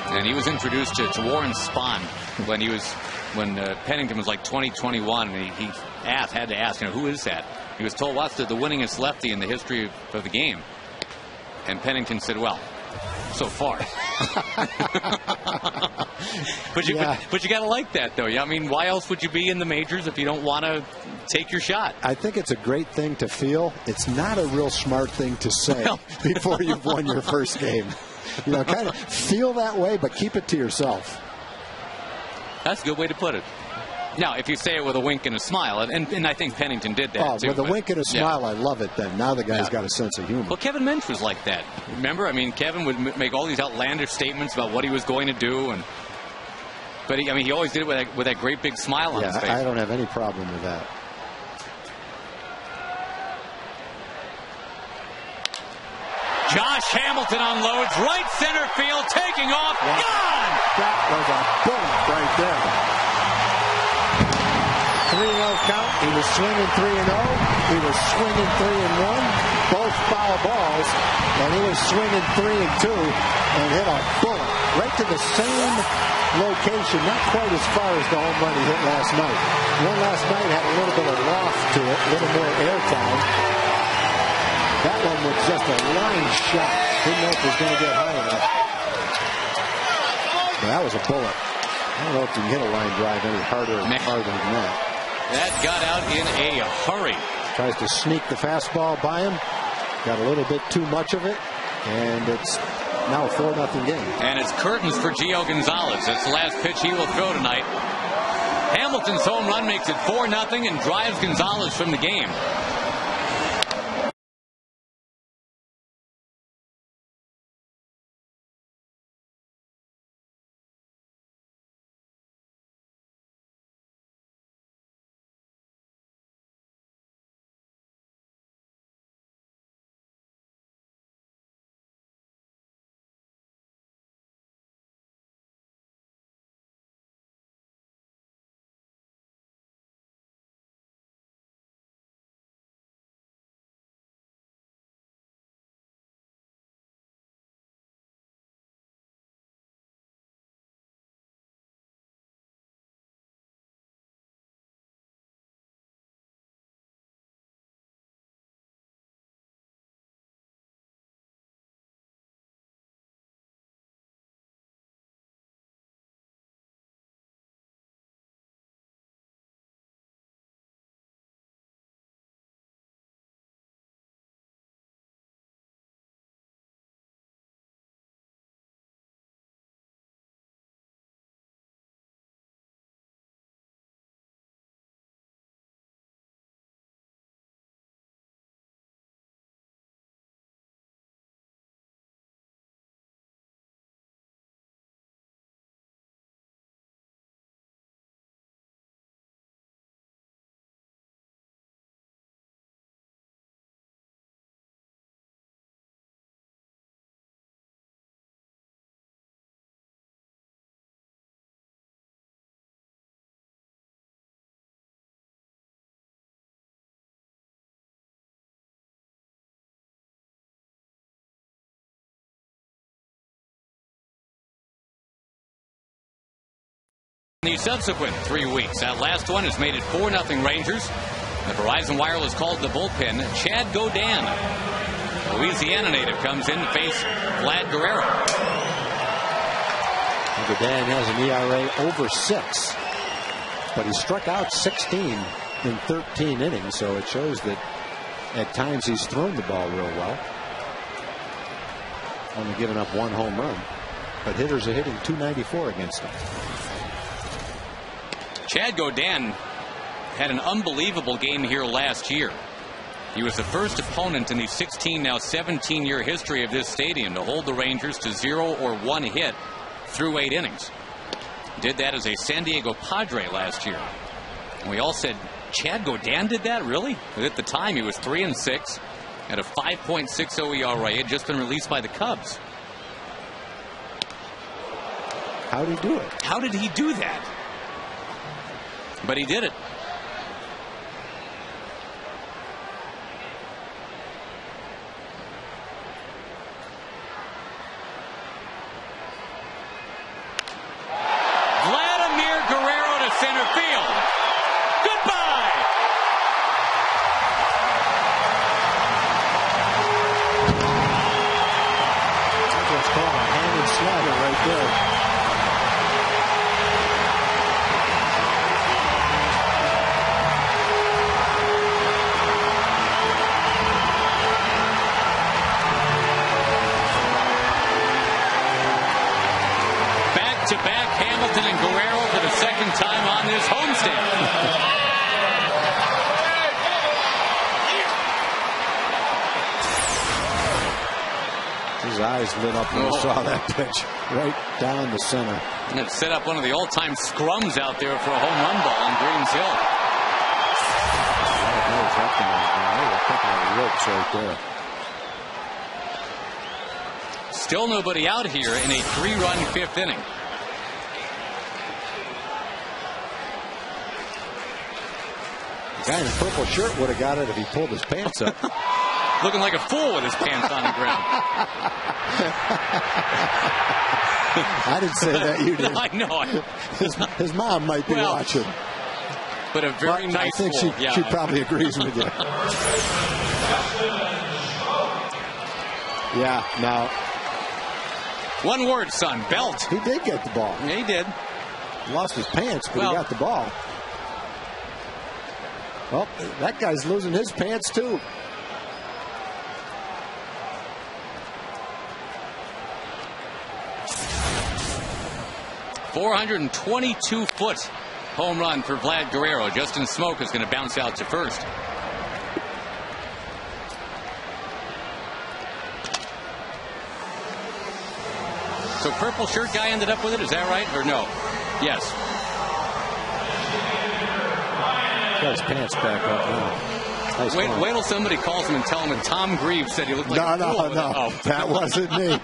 and he was introduced to Warren Spahn when Pennington was like 20-21, and he had to ask, who is that? He was told, what's the winningest lefty in the history of the game? And Pennington said, well, so far. But you got to like that, though. I mean, why else would you be in the majors if you don't want to take your shot? I think it's a great thing to feel. It's not a real smart thing to say before you've won your first game. Kind of feel that way, but keep it to yourself. That's a good way to put it. Now, if you say it with a wink and a smile, and I think Pennington did that, too. With a wink and a smile, I love it then. Now the guy's got a sense of humor. Well, Kevin Mensch was like that. Remember? I mean, Kevin would make all these outlandish statements about what he was going to do, but he always did it with that great big smile on his face. I don't have any problem with that. Josh Hamilton unloads, right center field, taking off, gone! That was a bullet right there. 3-0 count. He was swinging 3-0. He was swinging 3-1. Both foul balls. And he was swinging 3-2 and hit a bullet right to the same location. Not quite as far as the home run he hit last night. One last night had a little bit of loft to it, a little more airtime. That one was just a line shot. Didn't know if it was going to get high enough. But that was a bullet. I don't know if you can hit a line drive any harder than that. That got out in a hurry. Tries to sneak the fastball by him. Got a little bit too much of it. And it's now a 4-0 game. And it's curtains for Gio Gonzalez. That's the last pitch he will throw tonight. Hamilton's home run makes it 4-0 and drives Gonzalez from the game. the subsequent 3 weeks. That last one has made it 4-0 Rangers. The Verizon Wireless called the bullpen Chad Godin. Louisiana native comes in to face Vlad Guerrero. Godin has an ERA over 6, but he struck out 16 in 13 innings, so it shows that at times he's thrown the ball real well. Only giving up 1 home run, but hitters are hitting .294 against him. Chad Godin had an unbelievable game here last year. He was the first opponent in the 16, now 17-year history of this stadium to hold the Rangers to 0 or 1 hit through 8 innings. Did that as a San Diego Padre last year. And we all said, Chad Godin did that? Really? But at the time, he was 3-6 at a 5.60 ERA. He had just been released by the Cubs. How did he do it? How did he do that? But he did it. Center field. Goodbye. That's what's called a handed slider right there. Back-to-back Hamilton and Guerrero for the second time on this homestand. His eyes lit up when he saw that pitch right down the center. And it set up one of the all-time scrums out there for a home run ball on Greens Hill. Right there. Still nobody out here in a 3-run 5th inning. The guy in the purple shirt would have got it if he pulled his pants up. Looking like a fool with his pants on the ground. I didn't say that, you did. I know. His mom might be watching. But a very nice I think she probably agrees with you. Yeah, now. One word, son. Belt. He did get the ball. Yeah, he did. Lost his pants, but he got the ball. Well, that guy's losing his pants, too. .422-foot home run for Vlad Guerrero. Justin Smoke is going to bounce out to first. So purple shirt guy ended up with it, is that right? Or no? Yes. Got his pants back up now. Nice wait till somebody calls him and tell him that Tom Greaves said he looked like a fool. No. Oh. That wasn't me.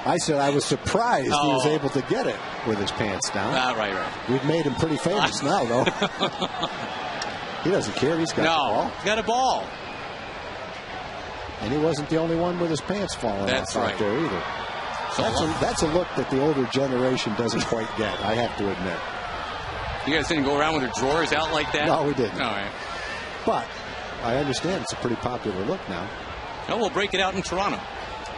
I said I was surprised he was able to get it with his pants down. Right. We've made him pretty famous now, though. He doesn't care. He's got the ball. He's got a ball. And he wasn't the only one with his pants falling off out there either. So that's a look that the older generation doesn't quite get, I have to admit. You guys didn't go around with your drawers out like that? No, we didn't. All right. But I understand it's a pretty popular look now. No, we'll break it out in Toronto.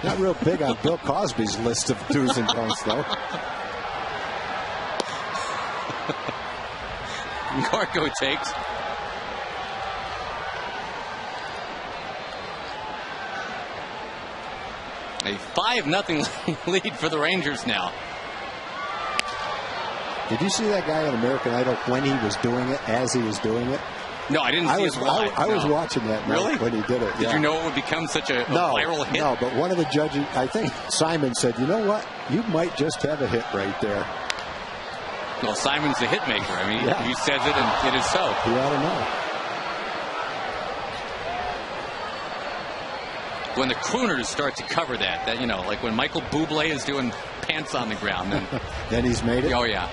Not real big on Bill Cosby's list of do's and don'ts, though. Garco takes. A 5-0 lead for the Rangers now. Did you see that guy on American Idol when he was doing it, as he was doing it? No, I didn't see it live. I was watching that night when he did it. Did you know it would become such a viral hit? No, but one of the judges, I think Simon said, you know what? You might just have a hit right there. Well, Simon's the hit maker. I mean, he says it and it is so. You ought to know. When the crooners start to cover that, you know, like when Michael Bublé is doing pants on the ground. Then, then he's made it? Oh, yeah.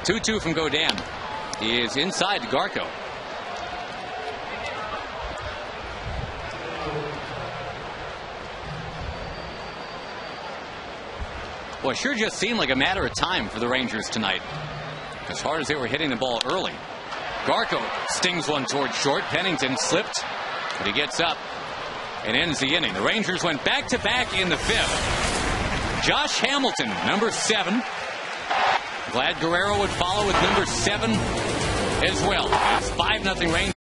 2-2 from Godin. He is inside to Garco. Well, it sure just seemed like a matter of time for the Rangers tonight. As hard as they were hitting the ball early. Garco stings one towards short. Pennington slipped, but he gets up and ends the inning. The Rangers went back-to-back in the 5th. Josh Hamilton, number 7. Vlad Guerrero would follow with number 7 as well. It's 5-0 Rangers.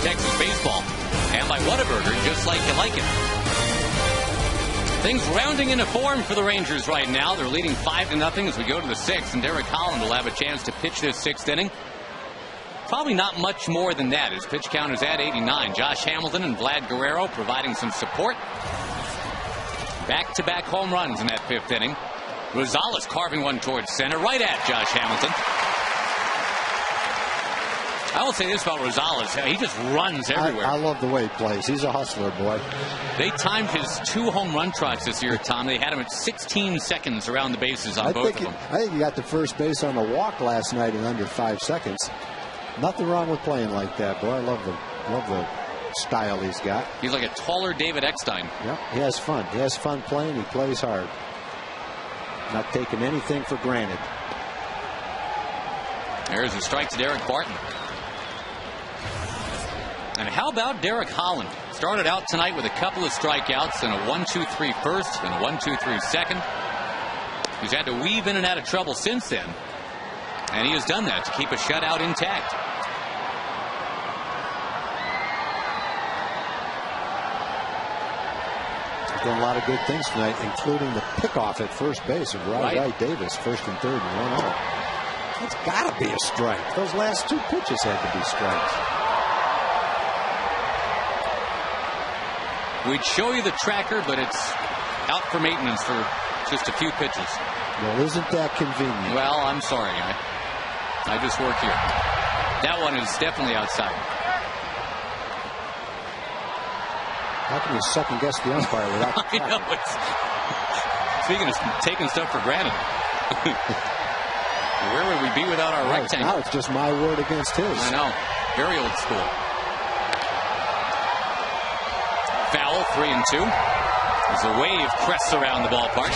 Texas baseball, and by Whataburger, just like you like it. Things rounding into form for the Rangers right now. They're leading 5-0 as we go to the 6th, and Derek Holland will have a chance to pitch this 6th inning. Probably not much more than that. His pitch count is at 89. Josh Hamilton and Vlad Guerrero providing some support. Back-to-back home runs in that 5th inning. Rosales carving one towards center, right at Josh Hamilton. I will say this about Rosales. He just runs everywhere. I love the way he plays. He's a hustler, boy. They timed his 2 home run trots this year, Tom. They had him at 16 seconds around the bases on both of them. I think he got to first base on the walk last night in under 5 seconds. Nothing wrong with playing like that, boy. I love the style he's got. He's like a taller David Eckstein. Yep, he has fun. He has fun playing. He plays hard. Not taking anything for granted. There's a strike to Derek Barton. And how about Derek Holland? Started out tonight with a couple of strikeouts and a 1-2-3 first and a 1-2-3 second. He's had to weave in and out of trouble since then. And he has done that to keep a shutout intact. He's done a lot of good things tonight, including the pickoff at first base of Wright Davis, 1st and 3rd and 1-0. That's got to be a strike. Those last 2 pitches had to be strikes. We'd show you the tracker, but it's out for maintenance for just a few pitches. Well, isn't that convenient? Well, I'm sorry. I just work here. That one is definitely outside. How can you second guess the umpire without the I know. Speaking of taking stuff for granted. Where would we be without our rectangle? Now it's just my word against his. I know. Very old school. Foul, 3-2. As a wave crests around the ballpark.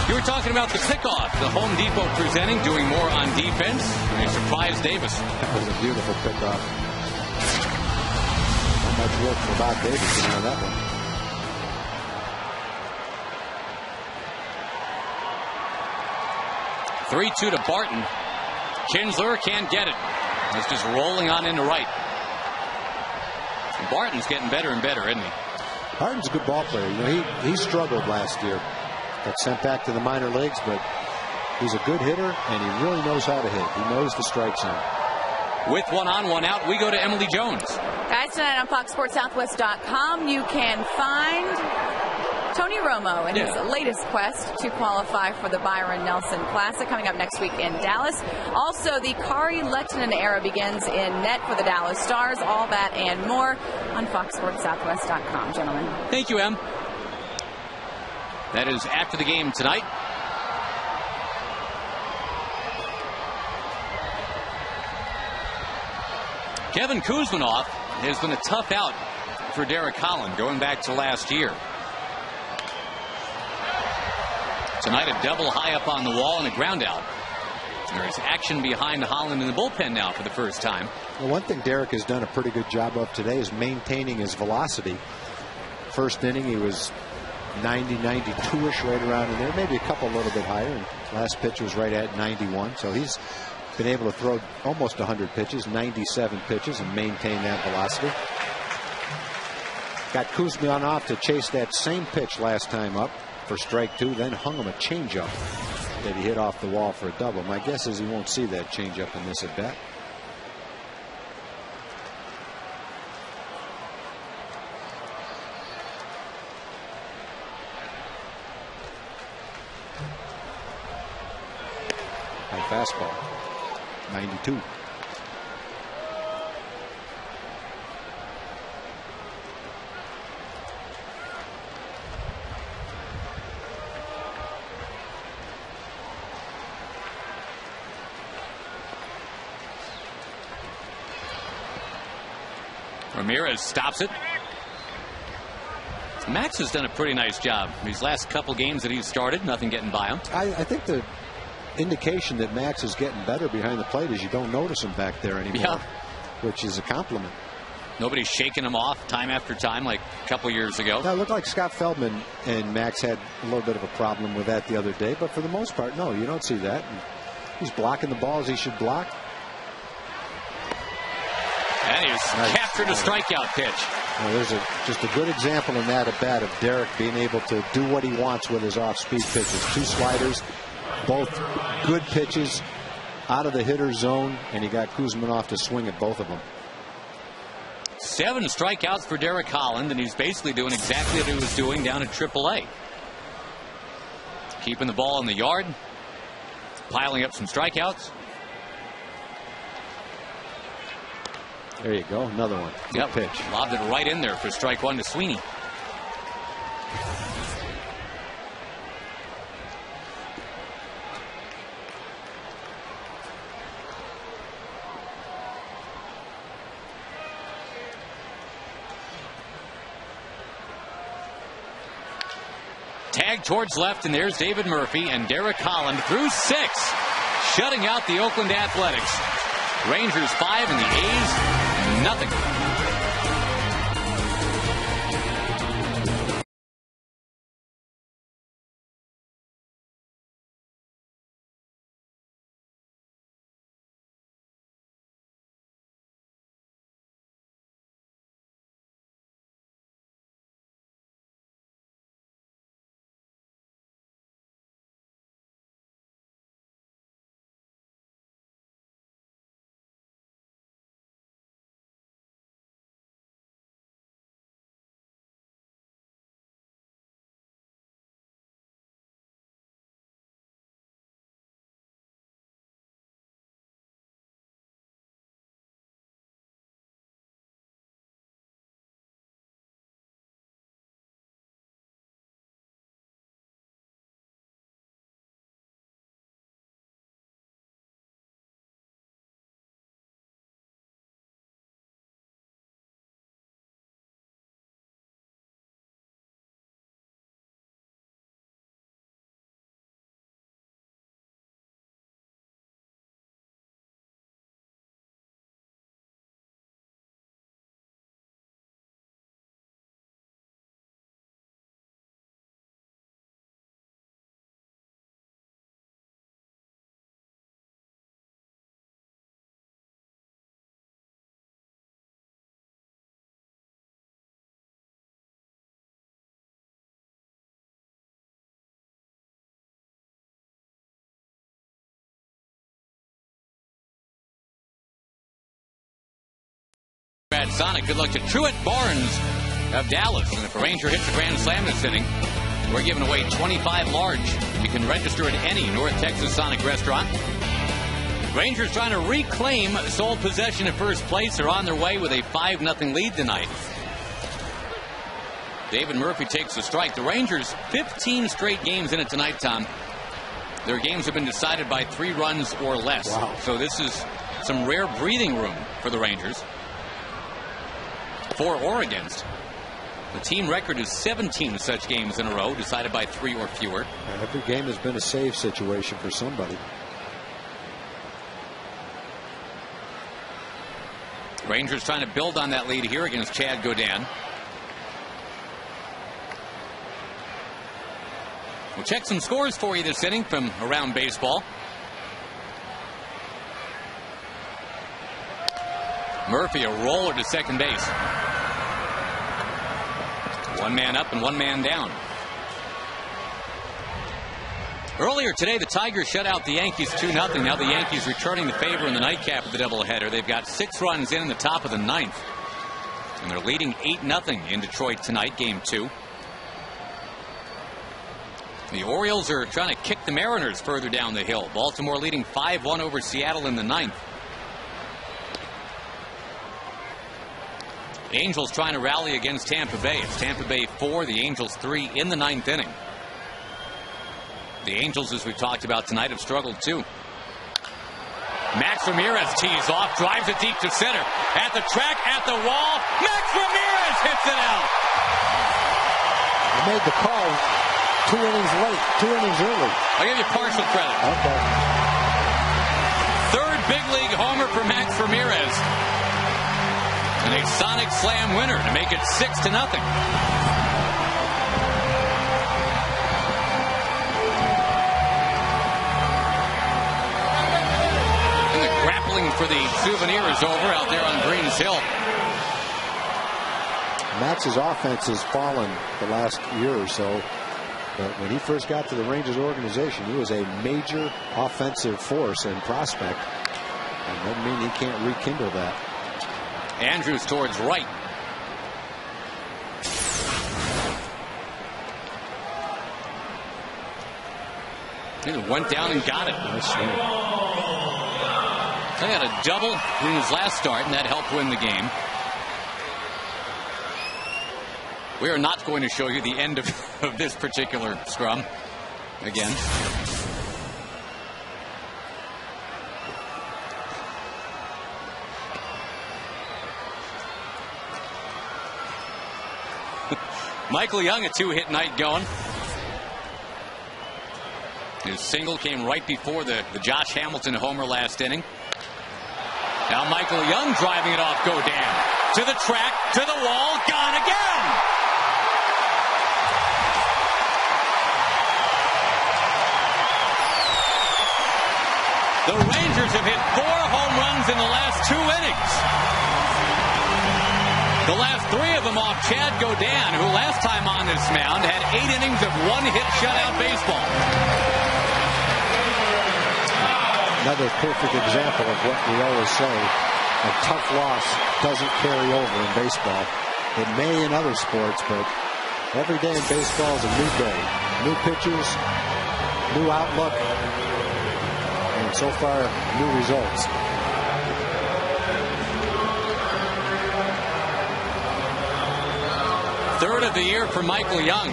You were talking about the pickoff. The Home Depot presenting, doing more on defense. They surprised Davis. That was a beautiful pickoff. Not much work for Bob Davis on that one. (3-2) to Barton. Kinsler can't get it. It's just rolling on into right. Barton's getting better and better, isn't he? Barton's a good ball player. You know, he struggled last year. Got sent back to the minor leagues, but he's a good hitter, and he really knows how to hit. He knows the strike zone. With 1 on, 1 out, we go to Emily Jones. Guys, tonight on FoxSportsSouthwest.com, you can find Tony Romo in his latest quest to qualify for the Byron Nelson Classic coming up next week in Dallas. Also, the Kari Lehtinen era begins in net for the Dallas Stars. All that and more on FoxSportsSouthwest.com, gentlemen. Thank you, Em. That is after the game tonight. Kevin Kuzminoff has been a tough out for Derek Holland going back to last year. Tonight a double high up on the wall and a ground out. There is action behind Holland in the bullpen now for the first time. Well, one thing Derek has done a pretty good job of today is maintaining his velocity. First inning he was 90, 92-ish, right around in there, maybe a couple a little bit higher, and last pitch was right at 91. So he's been able to throw almost 100 pitches, 97 pitches, and maintain that velocity. Got Kuzminoff to chase that same pitch last time up for strike 2, then hung him a changeup that he hit off the wall for a double. My guess is he won't see that changeup in this at bat. High fastball. 92. Ramirez stops it. Max has done a pretty nice job. These last couple games that he's started, nothing getting by him. I think the indication that Max is getting better behind the plate is you don't notice him back there anymore, which is a compliment. Nobody's shaking him off time after time like a couple years ago. Now, it looked like Scott Feldman and Max had a little bit of a problem with that the other day, but for the most part, no, you don't see that. And he's blocking the balls he should block. And he's captured a strikeout pitch. Well, there's just a good example in that at bat of Derek being able to do what he wants with his off-speed pitches. 2 sliders, both good pitches out of the hitter's zone, and he got Kuzminoff to swing at both of them. 7 strikeouts for Derek Holland, and he's basically doing exactly what he was doing down at AAA. Keeping the ball in the yard, piling up some strikeouts. There you go, another one. Good pitch. Lobbed it right in there for strike 1 to Sweeney. Tag towards left, and there's David Murphy, and Derek Holland through 6, shutting out the Oakland Athletics. Rangers 5 and the A's nothing. Matt Sonic, good luck to Truett Barnes of Dallas. And if a Ranger hits a grand slam this inning, we're giving away 25 large. You can register at any North Texas Sonic restaurant. Rangers trying to reclaim sole possession at first place. They're on their way with a 5-0 lead tonight. David Murphy takes the strike. The Rangers, 15 straight games in it tonight, Tom. Their games have been decided by 3 runs or less. Wow. So this is some rare breathing room for the Rangers. For or against. The team record is 17 such games in a row, decided by 3 or fewer. Every game has been a save situation for somebody. Rangers trying to build on that lead here against Chad Godin. We'll check some scores for you this inning from around baseball. Murphy, a roller to second base. 1 man up and 1 man down. Earlier today, the Tigers shut out the Yankees 2-0. Now the Yankees returning the favor in the nightcap of the doubleheader. They've got 6 runs in the top of the 9th. And they're leading 8-0 in Detroit tonight, game 2. The Orioles are trying to kick the Mariners further down the hill. Baltimore leading 5-1 over Seattle in the 9th. Angels trying to rally against Tampa Bay. It's Tampa Bay 4, the Angels 3 in the 9th inning. The Angels, as we've talked about tonight, have struggled too. Max Ramirez tees off, drives it deep to center. At the track, at the wall, Max Ramirez hits it out. They made the call 2 innings late, 2 innings early. I'll give you partial credit. Okay. 3rd big league homer for Max Ramirez. And a Sonic Slam winner to make it 6-0. And the grappling for the souvenir is over out there on Greens Hill. Max's offense has fallen the last year or so. But when he first got to the Rangers organization, he was a major offensive force and prospect. And that doesn't mean he can't rekindle that. Andrews towards right. He went down and got it. Nice swing. He had a double in his last start, and that helped win the game. We are not going to show you the end of this particular scrum again. Michael Young, a 2-hit night going. His single came right before the Josh Hamilton homer last inning. Now Michael Young driving it off Godin. To the track, to the wall, gone again! The Rangers have hit 4 home runs in the last 2 innings. The last 3 of them off Chad Godin, who last time on this mound had 8 innings of 1-hit shutout baseball. Another perfect example of what we always say. A tough loss doesn't carry over in baseball. It may in other sports, but every day in baseball is a new day. New pitchers, new outlook, and so far, new results. Third of the year for Michael Young.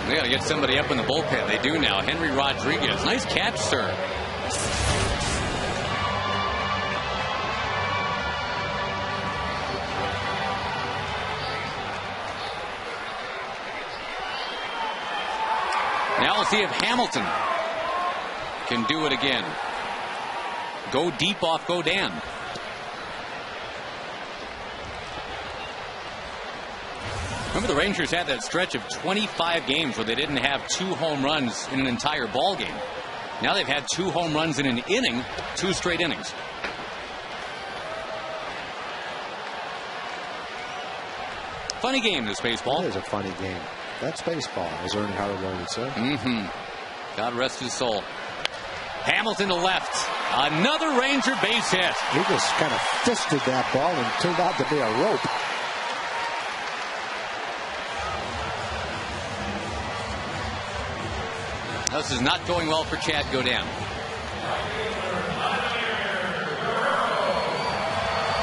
They got to get somebody up in the bullpen. They do now. Henry Rodriguez. Nice catch, sir. Now we'll see if Hamilton can do it again. Go deep off Godin. Remember, the Rangers had that stretch of 25 games where they didn't have 2 home runs in an entire ball game. Now they've had 2 home runs in an inning, 2 straight innings. Funny game, this baseball. It is a funny game. That's baseball, as Ernie Harlow would say. God rest his soul. Hamilton to left. Another Ranger base hit. He just kind of fisted that ball and turned out to be a rope. This is not going well for Chad Godin.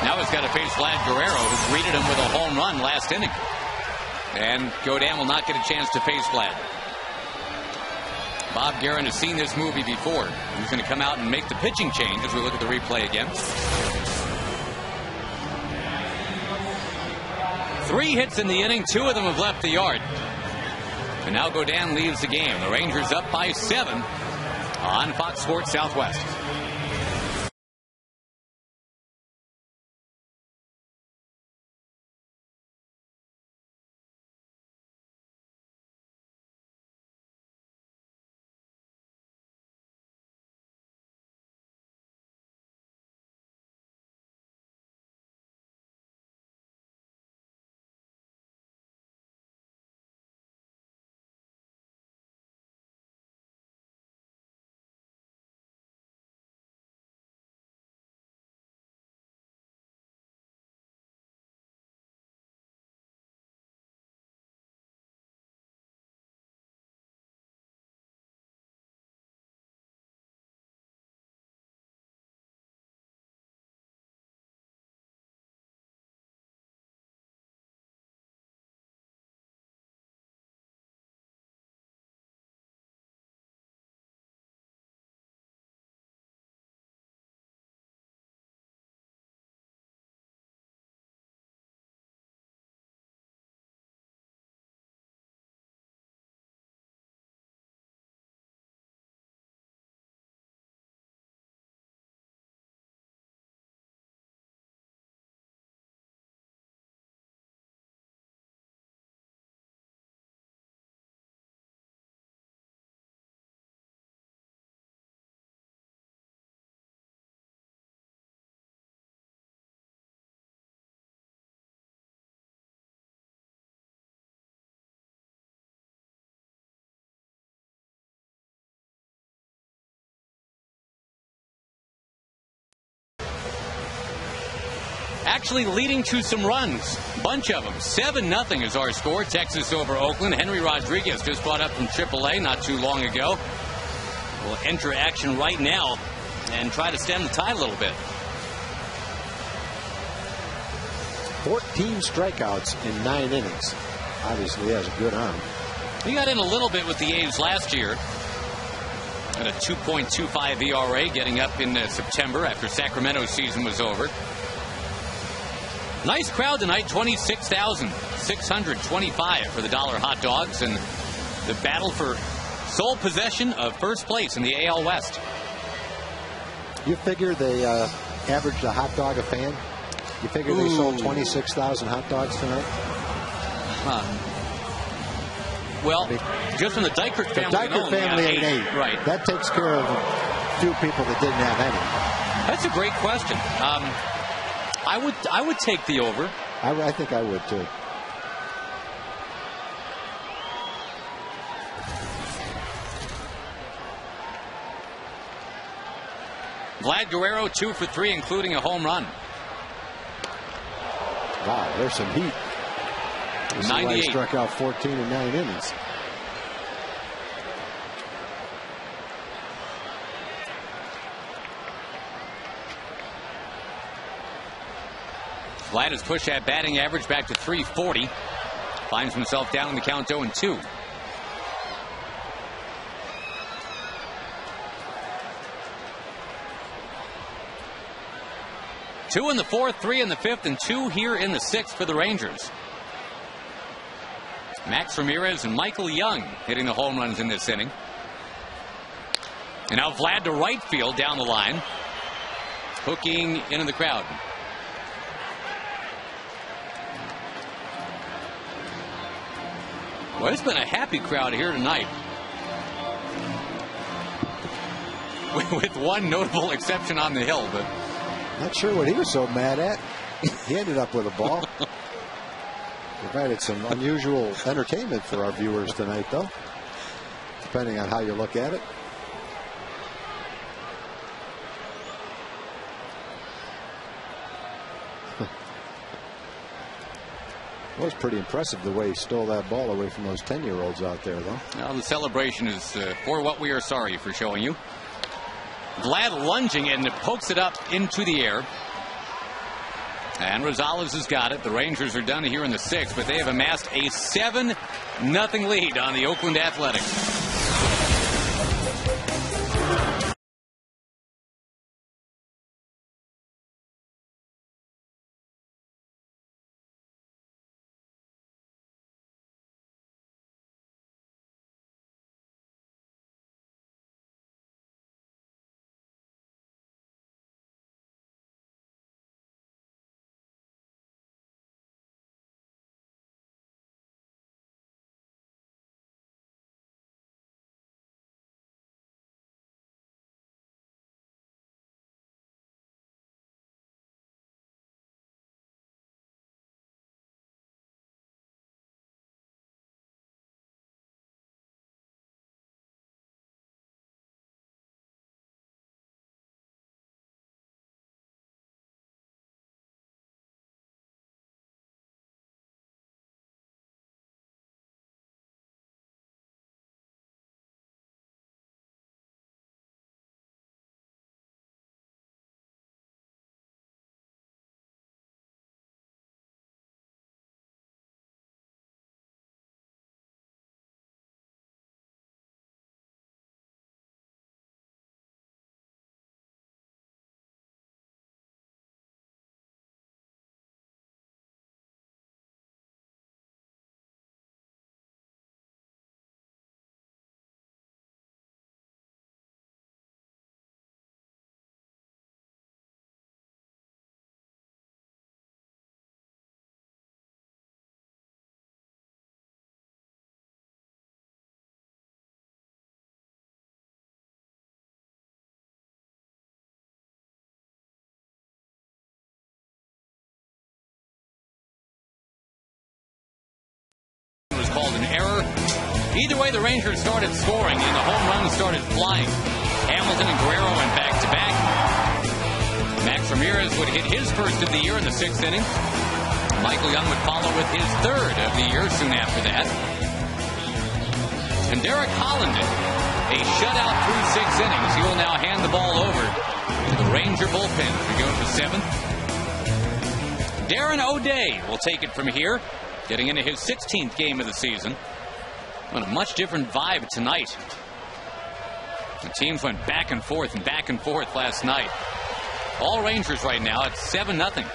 Now he's got to face Vlad Guerrero, who greeted him with a home run last inning. And Godin will not get a chance to face Vlad. Bob Guerin has seen this movie before. He's going to come out and make the pitching change as we look at the replay again. 3 hits in the inning. 2 of them have left the yard. And now Godin leaves the game. The Rangers up by 7 on Fox Sports Southwest. Actually leading to some runs. Bunch of them. 7-0 is our score. Texas over Oakland. Henry Rodriguez just brought up from AAA not too long ago. Will enter action right now and try to stem the tide a little bit. 14 strikeouts in 9 innings. Obviously, he has a good arm. He got in a little bit with the A's last year. At a 2.25 ERA, getting up in September after Sacramento's season was over. Nice crowd tonight, 26,625 for the Dollar Hot Dogs and the battle for sole possession of first place in the AL West. You figure they averaged a hot dog a fan? You figure they sold 26,000 hot dogs tonight? Well, just from the Dykert family. The Dykert family ate 8. Right. That takes care of a few people that didn't have any. That's a great question. I would take the over. I think I would too. Vlad Guerrero 2 for 3, including a home run. Wow, there's some heat. 98. He struck out 14 in 9 innings. Vlad has pushed that batting average back to 340. Finds himself down in the count 0-2. Two in the 4th, 3 in the 5th, and 2 here in the 6th for the Rangers. Max Ramirez and Michael Young hitting the home runs in this inning. And now Vlad to right field down the line. Hooking into the crowd. Well, it's been a happy crowd here tonight. With one notable exception on the hill, but not sure what he was so mad at. He ended up with a ball. Provided some unusual entertainment for our viewers tonight, though, depending on how you look at it. That was pretty impressive the way he stole that ball away from those 10-year-olds out there, though. Well, the celebration is for what we are sorry for showing you. Vlad lunging it, and it pokes it up into the air. And Rosales has got it. The Rangers are done here in the 6th, but they have amassed a 7-0 lead on the Oakland Athletics. Was called an error. Either way, the Rangers started scoring and the home runs started flying. Hamilton and Guerrero went back-to-back. Max Ramirez would hit his first of the year in the 6th inning. Michael Young would follow with his 3rd of the year soon after that. And Derek Holland, a shutout through 6 innings. He will now hand the ball over to the Ranger bullpen as we go to the 7th. Darren O'Day will take it from here, getting into his 16th game of the season. On a much different vibe tonight. The teams went back and forth last night. All Rangers right now at 7-0.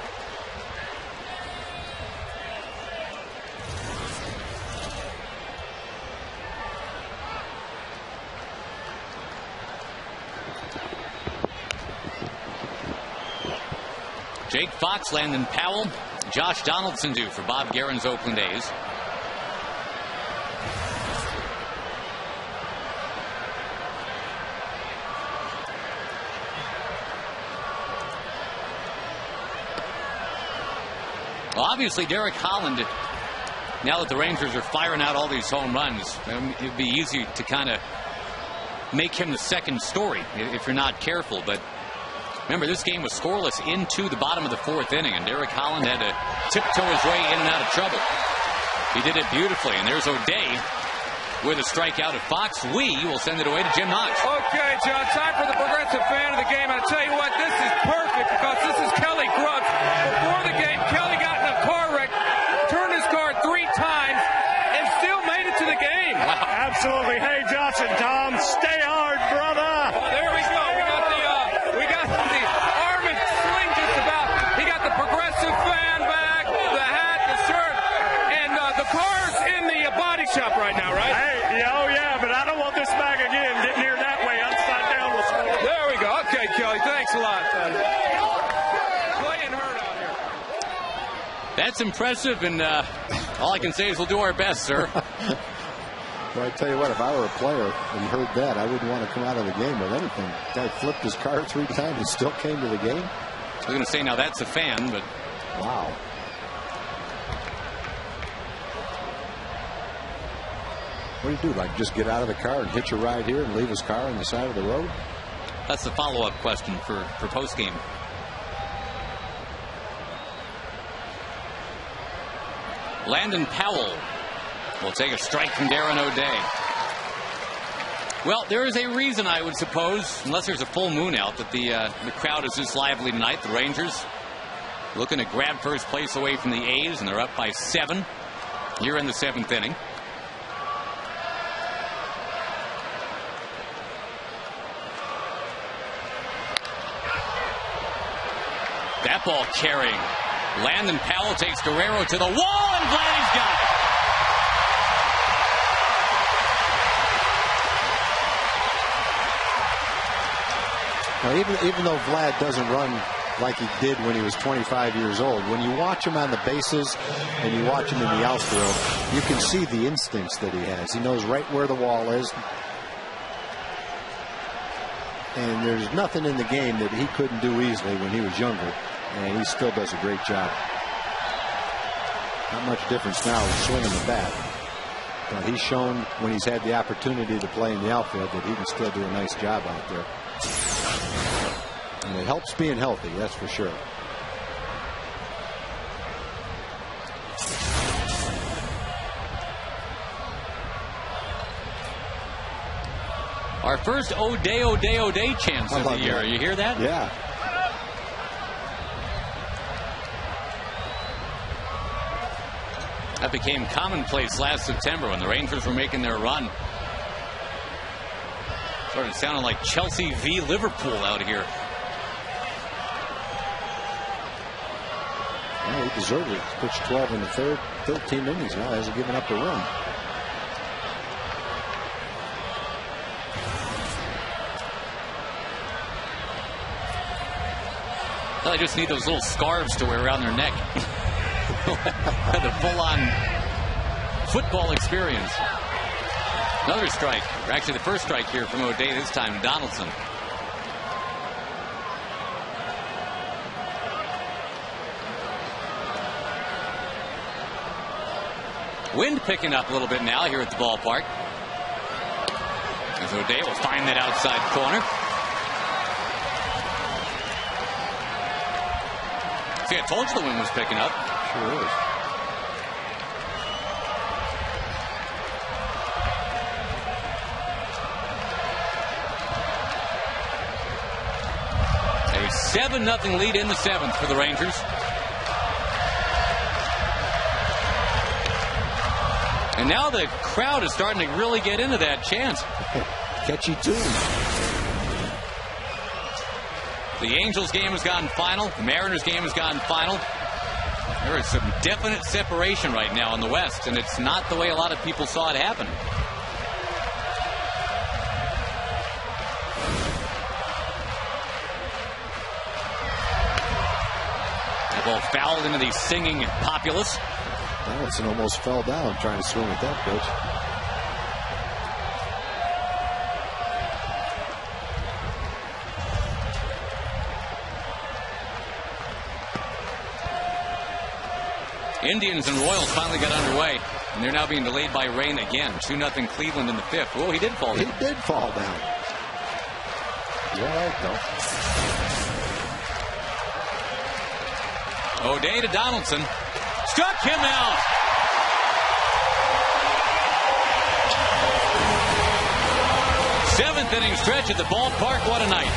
Jake Fox, Landon Powell, Josh Donaldson do for Bob Guerin's Oakland A's. Well, obviously, Derek Holland, now that the Rangers are firing out all these home runs, it'd be easy to kind of make him the second story if you're not careful. But remember, this game was scoreless into the bottom of the 4th inning, and Derek Holland had to tiptoe his way in and out of trouble. He did it beautifully, and there's O'Day with a strikeout at Fox. We will send it away to Jim Knox. Okay, John, time for the progressive fan of the game. I'll tell you what, this is perfect because this is Kelly Grubbs. Before the game, Kelly got in a car wreck, turned his car 3 times, and still made it to the game. Wow. Absolutely. Hey, Johnson, Tom, stay hard, brother. Oh, there we go. We got the arm and sling just about. He got the progressive fan back, the hat, the shirt, and the car's in the body shop right now, right? Hey, oh yeah, but I don't want this back again. Getting here that way, upside down will score. There we go. Okay, Kelly, thanks a lot. Playing hurt out here. That's impressive, and all I can say is we'll do our best, sir. Well, I tell you what, if I were a player and heard that, I wouldn't want to come out of the game with anything. Guy flipped his car 3 times and still came to the game. I was going to say, now that's a fan, but wow. What do you do? Like just get out of the car and hitch a ride here and leave his car on the side of the road? that's the follow-up question for post-game. Landon Powell will take a strike from Darren O'Day. Well, there is a reason, I would suppose, unless there's a full moon out, that the crowd is this lively tonight. The Rangers looking to grab first place away from the A's, and they're up by 7 here in the 7th inning. That ball carrying. Landon Powell takes Guerrero to the wall, and Vladdy's got it. Now, even though Vlad doesn't run like he did when he was 25 years old, when you watch him on the bases and you watch him in the outfield, you can see the instincts that he has. He knows right where the wall is. And there's nothing in the game that he couldn't do easily when he was younger. And he still does a great job. Not much difference now in swinging the bat. But he's shown when he's had the opportunity to play in the outfield that he can still do a nice job out there. And it helps being healthy, that's for sure. Our first O'Day chance of the year. That? You hear that? Yeah. That became commonplace last September when the Rangers were making their run. Sort of sounded like Chelsea v. Liverpool out here. Well, he deserved it. He's pitched 12 in the third, 13 innings now. Hasn't given up a run. Well, they just need those little scarves to wear around their neck. The full-on football experience. Another strike. Or actually, the first strike here from O'Day this time, Donaldson. Wind picking up a little bit now here at the ballpark. As O'Day will find that outside corner. See, I told you the wind was picking up. Sure is. A 7-0 lead in the 7th for the Rangers. And now the crowd is starting to really get into that chant. Catchy tune. The Angels game has gone final. The Mariners game has gone final. There is some definite separation right now in the West, and it's not the way a lot of people saw it happen. That ball fouled into the singing populace. Donaldson almost fell down trying to swing at that pitch. Indians and Royals finally got underway, and they're now being delayed by rain again. 2-0 Cleveland in the 5th. Oh, he did fall down. He did fall down. You're right, though. O'Day to Donaldson. Struck him out. Seventh inning stretch at the ballpark. What a night.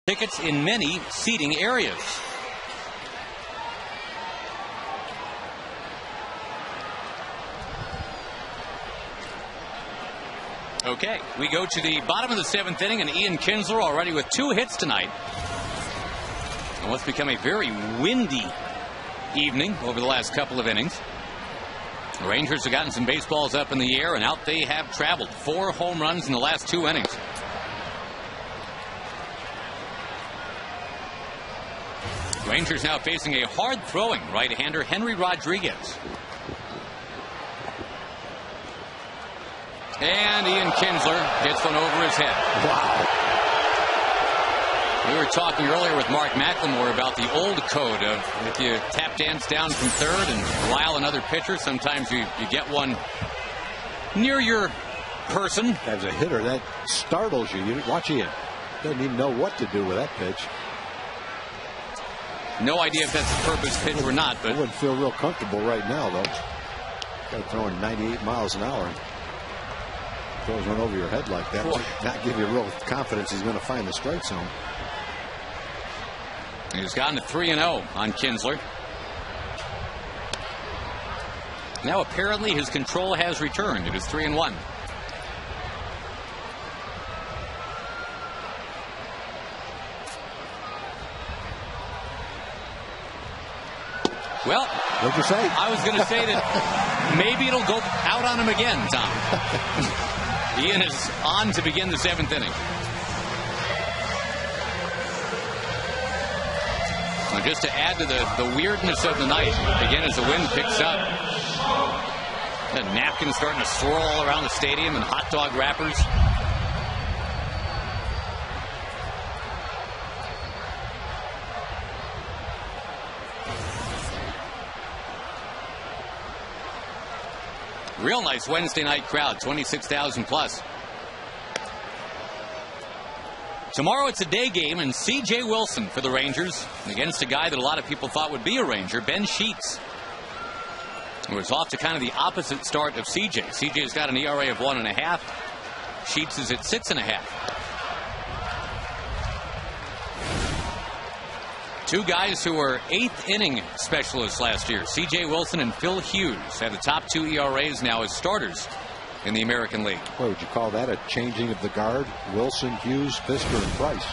pickets in many seating areas. Okay, we go to the bottom of the 7th inning, and Ian Kinsler already with 2 hits tonight. And what's become a very windy evening over the last couple of innings. The Rangers have gotten some baseballs up in the air, and out they have traveled. 4 home runs in the last 2 innings. Rangers now facing a hard-throwing right-hander, Henry Rodriguez. And Ian Kinsler gets one over his head. Wow. We were talking earlier with Mark McLemore about the old code of if you tap dance down from third and rile another pitcher, sometimes you get one near your person. As a hitter, that startles you. You watch Ian. Doesn't even know what to do with that pitch. No idea if that's a purpose pitch or not, but I wouldn't feel real comfortable right now, though. Guy throwing 98 miles an hour. Throws one over your head like that. Not give you real confidence he's going to find the strike zone. He's gotten to 3-0 on Kinsler. Now apparently his control has returned. It is 3-1. Well, what'd you say? I was going to say that maybe it'll go out on him again, Tom. Ian is on to begin the 7th inning. Now just to add to the weirdness of the night, again as the wind picks up, the napkins starting to swirl all around the stadium and hot dog wrappers. Real nice Wednesday night crowd, 26,000 plus. Tomorrow it's a day game, and C.J. Wilson for the Rangers against a guy that a lot of people thought would be a Ranger, Ben Sheets. It was off to kind of the opposite start of C.J. C.J.'s got an ERA of 1.5. Sheets is at 6.5. Two guys who were 8th inning specialists last year, C.J. Wilson and Phil Hughes, have the top 2 ERAs now as starters in the American League. What would you call that? A changing of the guard? Wilson, Hughes, Fisker, and Price.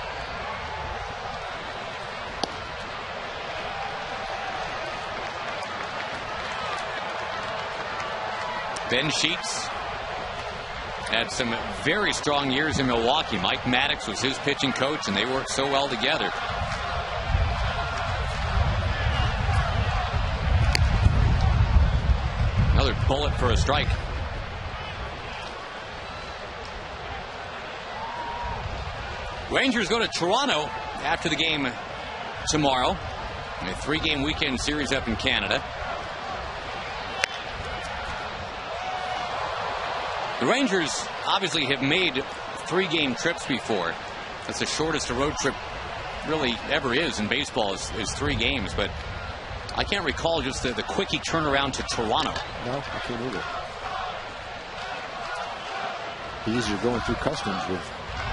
Ben Sheets had some very strong years in Milwaukee. Mike Maddox was his pitching coach, and they worked so well together. Another bullet for a strike. Rangers go to Toronto after the game tomorrow. A 3-game weekend series up in Canada. The Rangers obviously have made 3-game trips before. That's the shortest a road trip really ever is in baseball is 3 games. But I can't recall just the quickie turnaround to Toronto. No, I can't either. Easier going through customs with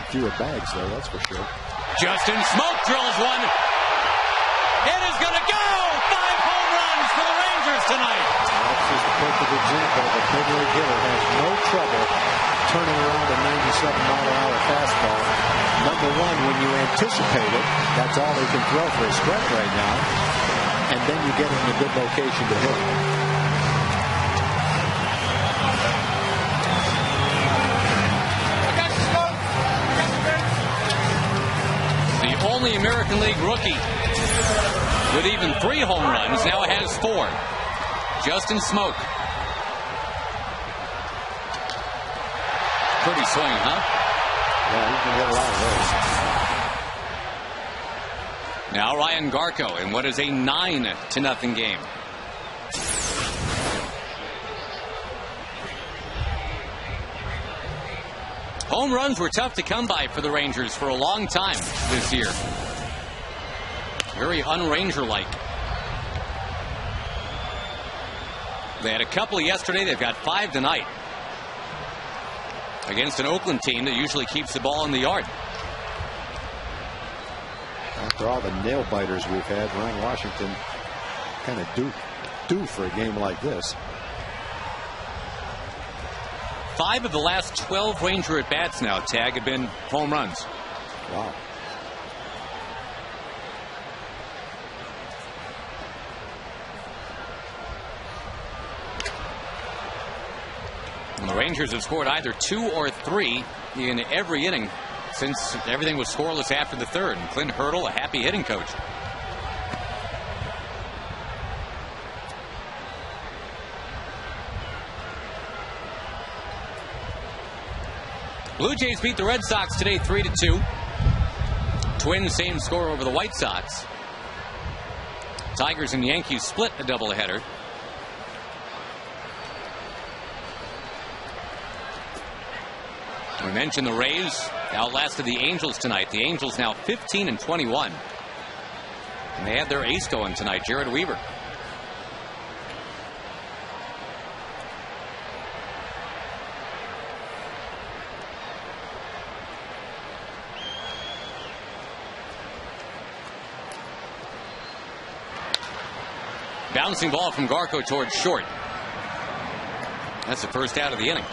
fewer bags, though, that's for sure. Justin Smoke drills one. It is going to go! 5 home runs for the Rangers tonight. That's just a perfect example of a big league hitter has no trouble turning around a 97-mile-an-hour fastball. Number one, when you anticipate it, that's all they can throw for a stretch right now. And then you get it in a good location to hit. The only American League rookie with even 3 home runs now has 4. Justin Smoke. Pretty swing, huh? Yeah, he can hit a lot of those. Now Ryan Garco in what is a 9-0 game. Home runs were tough to come by for the Rangers for a long time this year. Very un-Ranger-like. They had a couple yesterday. They've got 5 tonight against an Oakland team that usually keeps the ball in the yard. After all the nail biters we've had, Ron Washington kind of due for a game like this. 5 of the last 12 Ranger at-bats now, Tag, have been home runs. Wow. And the Rangers have scored either 2 or 3 in every inning since everything was scoreless after the third. And Clint Hurdle, a happy hitting coach. Blue Jays beat the Red Sox today 3-2. Twins same score over the White Sox. Tigers and Yankees split a doubleheader. We mentioned the Rays outlasted the Angels tonight. The Angels now 15-21. And they had their ace going tonight, Jared Weaver. Bouncing ball from Garco towards short. That's the first out of the inning.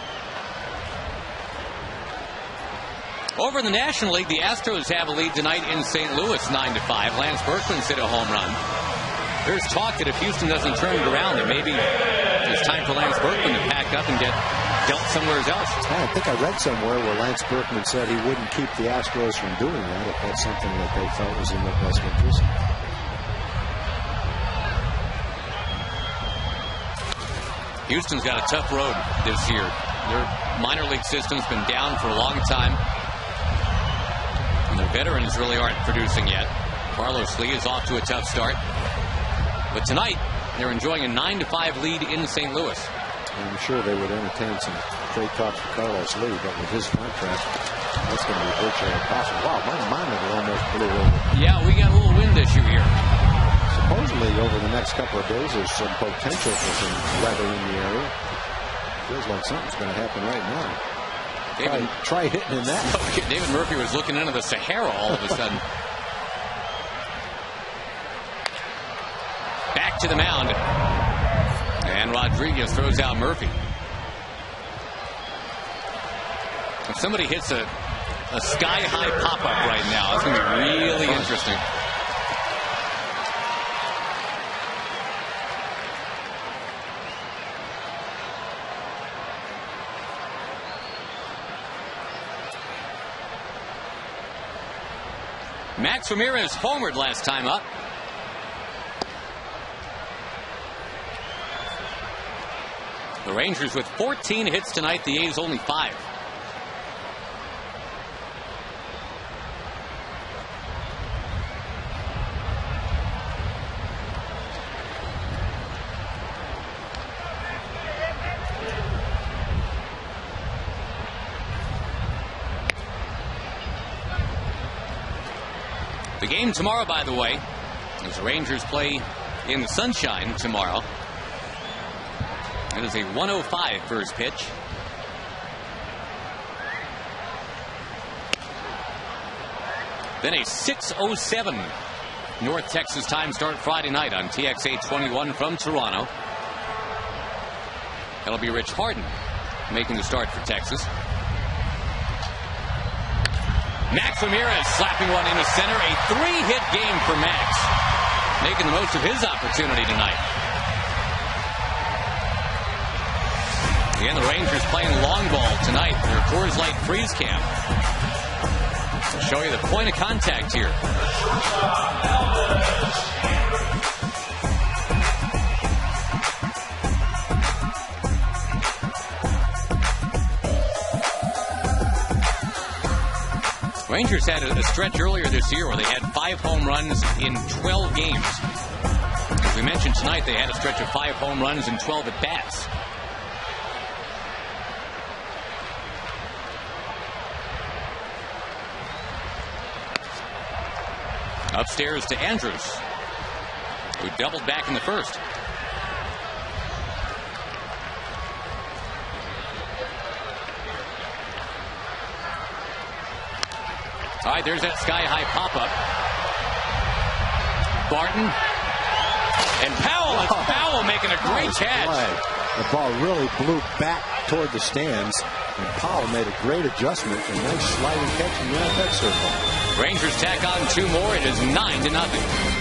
Over in the National League, the Astros have a lead tonight in St. Louis, 9-5. Lance Berkman's hit a home run. There's talk that if Houston doesn't turn it around, that maybe it's time for Lance Berkman to pack up and get dealt somewhere else. I think I read somewhere where Lance Berkman said he wouldn't keep the Astros from doing that if that's something that they felt was in their best interest. Houston's got a tough road this year. Their minor league system's been down for a long time. And their veterans really aren't producing yet. Carlos Lee is off to a tough start. But tonight, they're enjoying a 9-5 lead in St. Louis. I'm sure they would entertain some trade talks for Carlos Lee, but with his contract, that's going to be virtually impossible. Wow, my monitor almost blew over. Yeah, we got a little wind issue here. Supposedly, over the next couple of days, there's some potential for some weather in the area. Feels like something's going to happen right now. Try hitting in that. David Murphy was looking into the Sahara all of a sudden. Back to the mound. And Rodriguez throws out Murphy. If somebody hits a sky-high pop-up right now, it's going to be really interesting. Max Ramirez homered last time up. The Rangers with 14 hits tonight, the A's only 5. The game tomorrow, by the way, as the Rangers play in the sunshine tomorrow. It is a 105 first pitch. Then a 6:07 North Texas time start Friday night on TXA 21 from Toronto. That'll be Rich Harden making the start for Texas. Max Ramirez slapping one into center. A 3-hit game for Max, making the most of his opportunity tonight. Again, the Rangers playing long ball tonight. Their Coors Light Freeze Camp. I'll show you the point of contact here. Rangers had a stretch earlier this year where they had 5 home runs in 12 games. As we mentioned tonight, they had a stretch of 5 home runs and 12 at-bats. Upstairs to Andrews, who doubled back in the first. All right, there's that sky-high pop-up. Barton. And Powell. It's Powell making a great catch. The ball really blew back toward the stands, and Powell made a great adjustment. A nice sliding catch in the AT circle. Rangers tack on 2 more. It is 9-0.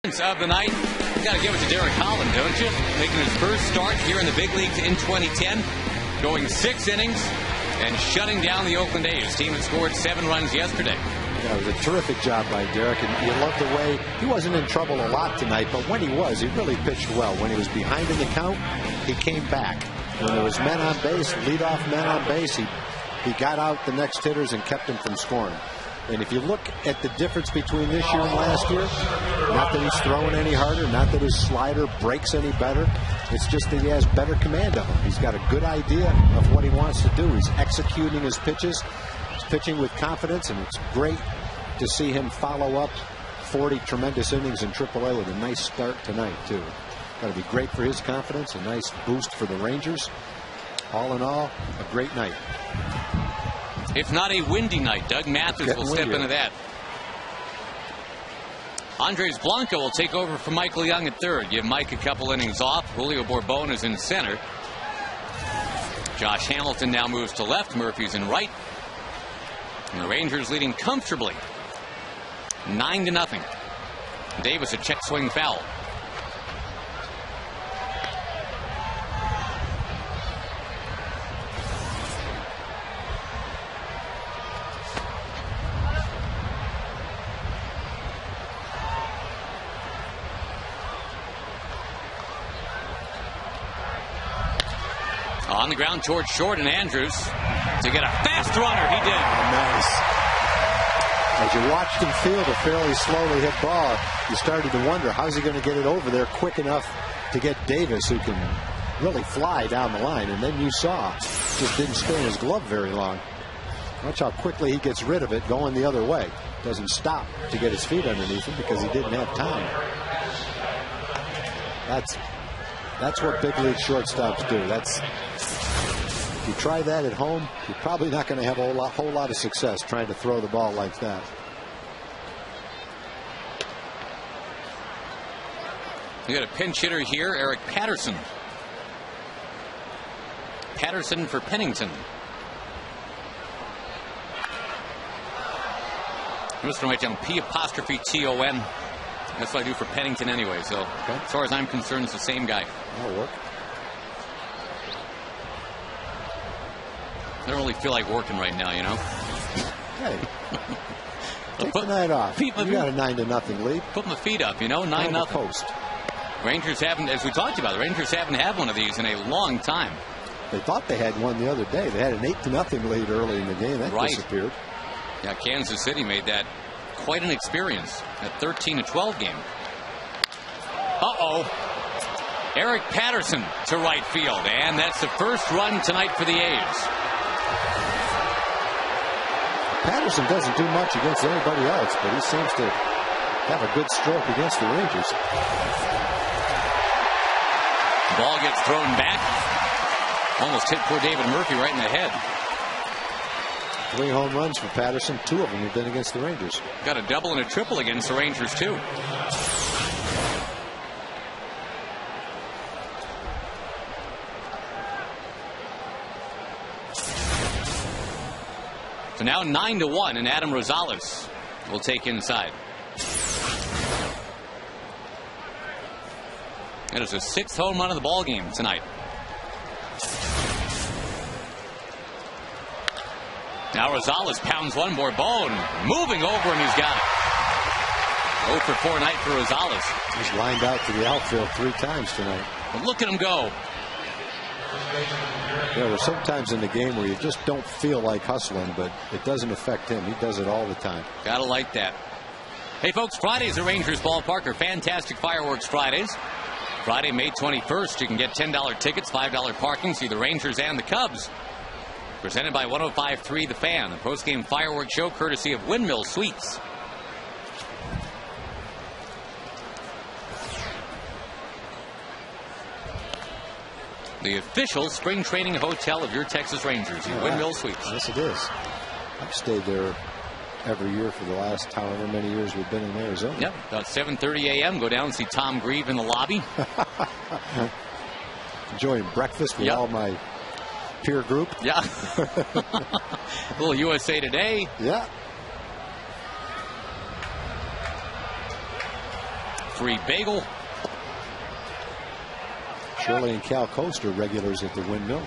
Of the night, you got to give it to Derek Holland, don't you? Making his first start here in the big leagues in 2010, going 6 innings and shutting down the Oakland A's. His team had scored 7 runs yesterday. Yeah, it was a terrific job by Derek, and you love the way he wasn't in trouble a lot tonight, but when he was, he really pitched well. When he was behind in the count, he came back. When there was men on base, leadoff men on base, he got out the next hitters and kept them from scoring. And if you look at the difference between this year and last year, not that he's throwing any harder, not that his slider breaks any better, it's just that he has better command of him. He's got a good idea of what he wants to do. He's executing his pitches. He's pitching with confidence, and it's great to see him follow up 40 tremendous innings in AAA with a nice start tonight, too. Got to be great for his confidence, a nice boost for the Rangers. All in all, a great night. If not a windy night, Doug Mathis will step into that. Andres Blanco will take over for Michael Young at third. Give Mike a couple innings off. Julio Bourbon is in center. Josh Hamilton now moves to left. Murphy's in right. And the Rangers leading comfortably, 9-0. Davis a check swing foul. On the ground towards short, and Andrews to get a fast runner. He did. Nice. As you watched him field a fairly slowly hit ball, you started to wonder, how's he going to get it over there quick enough to get Davis, who can really fly down the line. And then you saw, just didn't stay in his glove very long. Watch how quickly he gets rid of it going the other way. Doesn't stop to get his feet underneath him because he didn't have time. That's what big league shortstops do. If you try that at home, you're probably not going to have a whole lot of success trying to throw the ball like that. We got a pinch hitter here, Eric Patterson. Patterson for Pennington. I'm just going to write down P''T-O-N. That's what I do for Pennington anyway. So as far as I'm concerned, it's the same guy. That'll work. I don't really feel like working right now, you know. Hey, take the night off. You got a 9-0 lead. Put my feet up, you know. 9-0. Coast. Rangers haven't, as we talked about, the Rangers haven't had one of these in a long time. They thought they had one the other day. They had an 8-0 lead early in the game. That disappeared. Yeah, Kansas City made that quite an experience. That 13-12 game. Eric Patterson to right field, and that's the first run tonight for the A's. Patterson doesn't do much against anybody else, but he seems to have a good stroke against the Rangers. Ball gets thrown back. Almost hit poor David Murphy right in the head. 3 home runs for Patterson. 2 of them have been against the Rangers. Got a double and a triple against the Rangers, too. So now 9-1, and Adam Rosales will take inside. That is the 6th home run of the ball game tonight. Now Rosales pounds one more bone, moving over, and he's got it. 0 for 4 night for Rosales. He's lined out to the outfield 3 times tonight. But look at him go. There are some times in the game where you just don't feel like hustling, but it doesn't affect him. He does it all the time. Gotta like that. Hey, folks, Fridays at Rangers Ballpark are fantastic fireworks Fridays. Friday, May 21st, you can get $10 tickets, $5 parking, see the Rangers and the Cubs. Presented by 105.3 The Fan, the postgame fireworks show courtesy of Windmill Suites. The official spring training hotel of your Texas Rangers, the Windmill Suites. Yes, it is. I've stayed there every year for the last however many years we've been in Arizona. Yep, about 7:30 a.m. Go down and see Tom Grieve in the lobby. Enjoying breakfast with all my peer group. Yeah. A little USA Today. Yeah. Free bagel. Shirley and Cal Coast are regulars at the Windmill.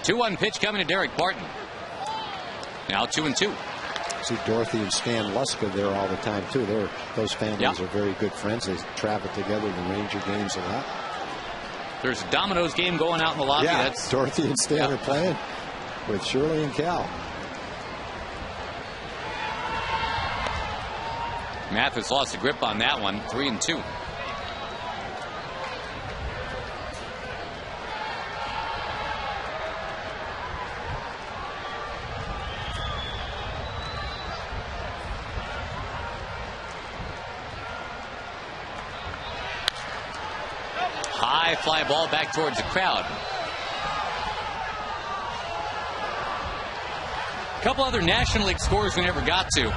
Two-one pitch coming to Derek Barton. Now 2-2. See Dorothy and Stan Luska there all the time too. Those families are very good friends. They travel together to Ranger games a lot. There's a Domino's game going out in the lobby. Yeah, that's Dorothy and Stan are playing with Shirley and Cal. Mathis lost the grip on that one. 3-2. High fly ball back towards the crowd. A couple other National League scores we never got to.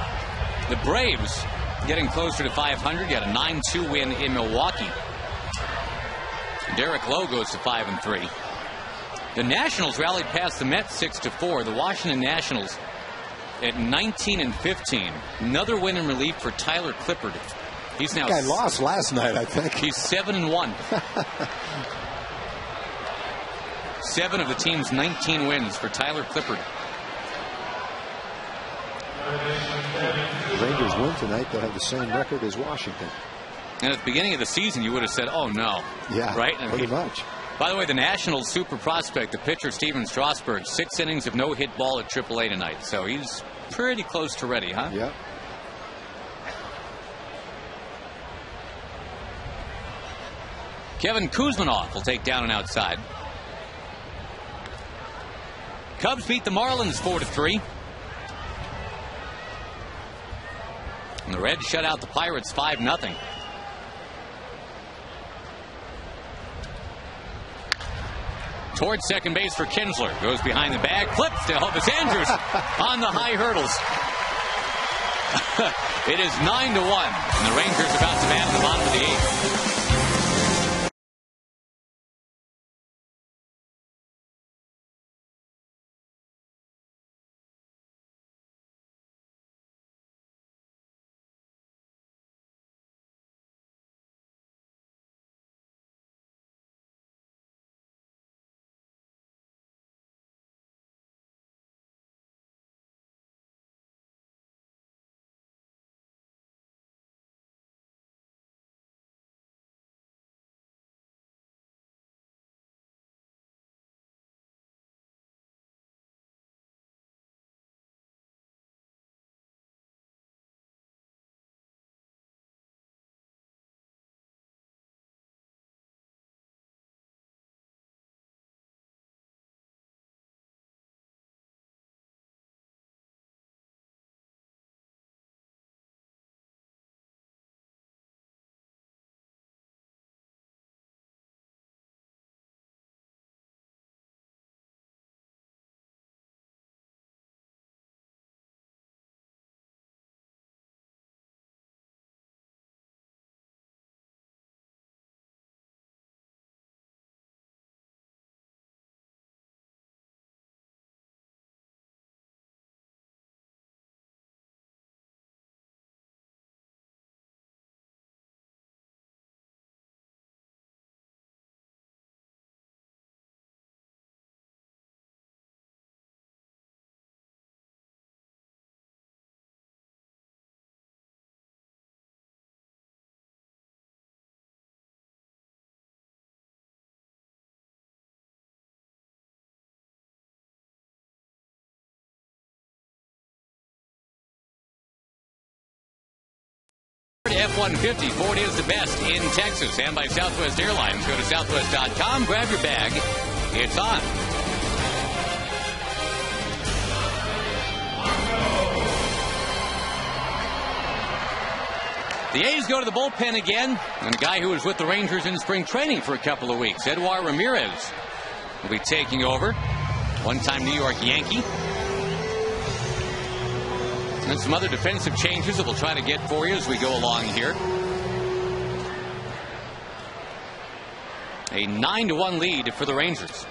The Braves getting closer to 500. Got a 9-2 win in Milwaukee. Derek Lowe goes to 5-3. The Nationals rallied past the Mets 6-4. The Washington Nationals at 19-15. Another win in relief for Tyler Clippard. He's now. That guy lost last night, I think. He's 7-1. 7 of the team's 19 wins for Tyler Clippard. The Rangers win tonight, they'll have the same record as Washington. And at the beginning of the season, you would have said, oh, no. Yeah, right? pretty much. By the way, the Nationals' super prospect, the pitcher Steven Strasburg, 6 innings of no-hit ball at AAA tonight. So he's pretty close to ready, huh? Yeah. Kevin Kuzmanoff will take down and outside. Cubs beat the Marlins 4-3. And the Reds shut out the Pirates 5-0. Towards second base for Kinsler. Goes behind the bag. Flips to Elvis Andrus on the high hurdles. It is 9-1. And the Rangers about to bat in the bottom of the 8th. F-150. Ford is the best in Texas. And by Southwest Airlines. Go to southwest.com. Grab your bag. It's on. The A's go to the bullpen again, and a guy who was with the Rangers in spring training for a couple of weeks, Edouard Ramirez, will be taking over. One-time New York Yankee. And some other defensive changes that we'll try to get for you as we go along here. A 9-1 lead for the Rangers.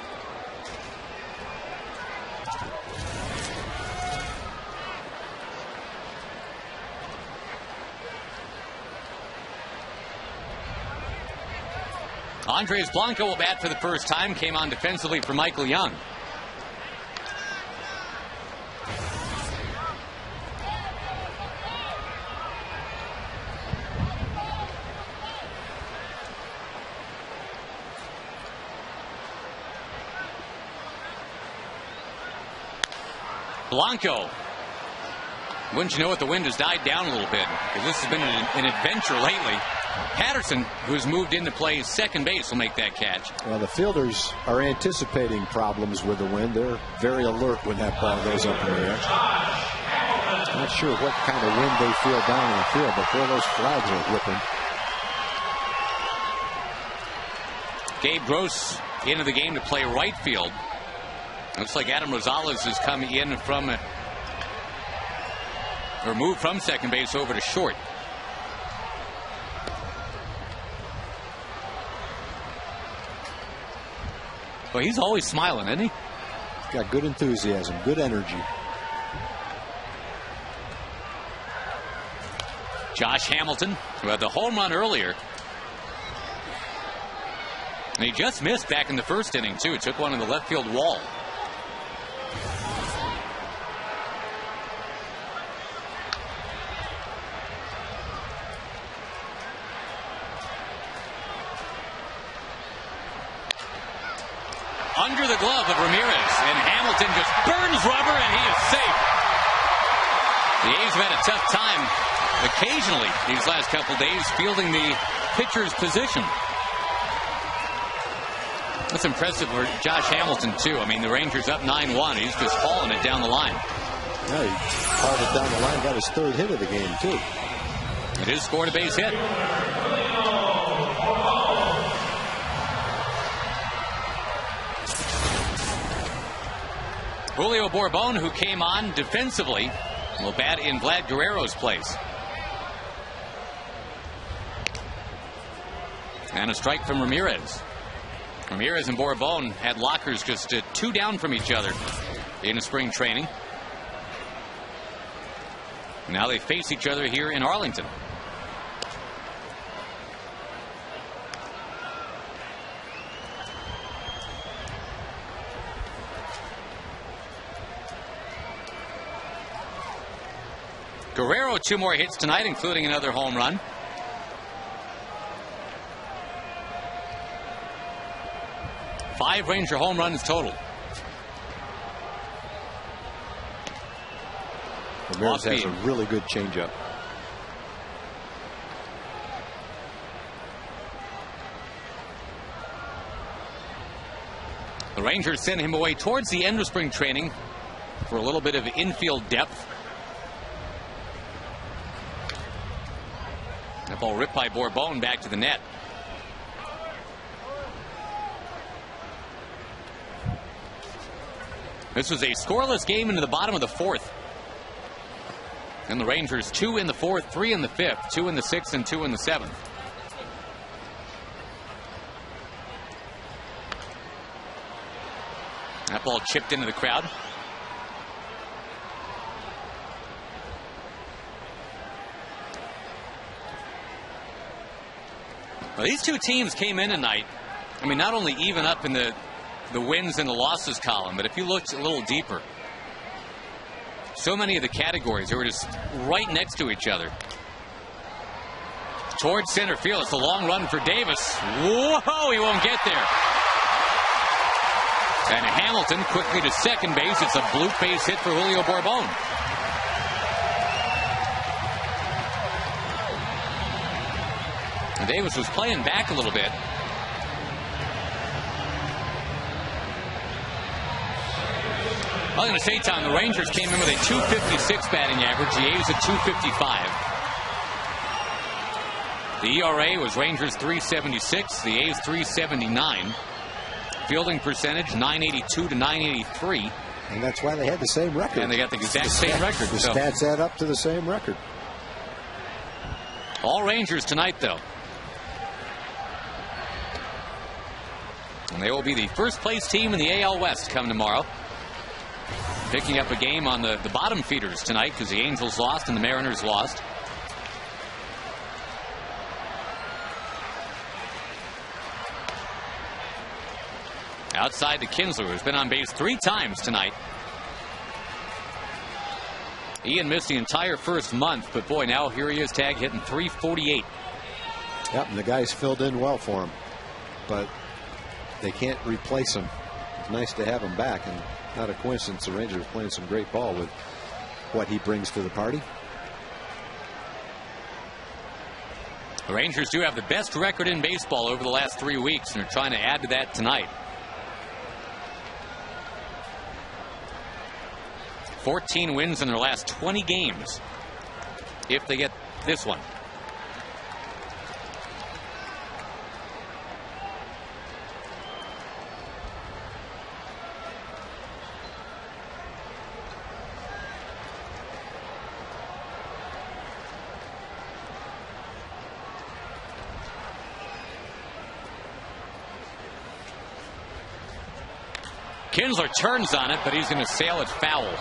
Andres Blanco will bat for the first time. Came on defensively for Michael Young. Blanco. Wouldn't you know it, the wind has died down a little bit, because this has been an adventure lately. Patterson, who's moved in to play second base, will make that catch. Well, the fielders are anticipating problems with the wind. They're very alert when that ball goes up in the air. Not sure what kind of wind they feel down in the field, but boy, those flags are whipping. Gabe Gross into the game to play right field. Looks like Adam Rosales has come in from, or moved from second base over to short. Well, he's always smiling, isn't he? He's got good enthusiasm, good energy. Josh Hamilton, who had the home run earlier. And he just missed back in the first inning, too. Took one in the left field wall. Under the glove of Ramirez, and Hamilton just burns rubber, and he is safe. The A's have had a tough time occasionally these last couple days fielding the pitcher's position. That's impressive for Josh Hamilton, too. I mean, the Rangers up 9-1. He's just hauling it down the line. Yeah, he hauled it down the line, got his third hit of the game, too. It is scored a base hit. Julio Bourbon, who came on defensively, will bat in Vlad Guerrero's place. And a strike from Ramirez. Ramirez and Bourbon had lockers just 2 down from each other in spring training. Now they face each other here in Arlington. Guerrero 2 more hits tonight, including another home run. Five Ranger home runs total. Ramirez has a really good changeup. The Rangers sent him away towards the end of spring training for a little bit of infield depth. That ball ripped by Bourbon back to the net. This was a scoreless game into the bottom of the 4th. And the Rangers 2 in the 4th, 3 in the 5th, 2 in the 6th, and 2 in the 7th. That ball chipped into the crowd. Well, these two teams came in tonight. I mean, not only even up in the wins and the losses column, but if you looked a little deeper, so many of the categories, they were just right next to each other. Towards center field, it's a long run for Davis. Whoa, he won't get there. And Hamilton quickly to second base. It's a bloop base hit for Julio Bourbon. And Davis was playing back a little bit. I was going to say, Tom, the Rangers came in with a .256 batting average. The A's at .255. The ERA was Rangers .376. The A's .379. Fielding percentage .982 to .983. And that's why they had the same record. And they got the exact same record. The stats add up to the same record. All Rangers tonight, though. And they will be the first place team in the AL West come tomorrow. Picking up a game on the bottom feeders tonight because the Angels lost and the Mariners lost. Outside to Kinsler, who's been on base 3 times tonight. Ian missed the entire first month, but boy, now here he is, tag hitting .348. Yep, and the guys filled in well for him, but they can't replace him. It's nice to have him back, and not a coincidence the Rangers are playing some great ball with what he brings to the party. The Rangers do have the best record in baseball over the last 3 weeks, and they're trying to add to that tonight. 14 wins in their last 20 games, if they get this one. Kinsler turns on it, but he's going to sail it foul.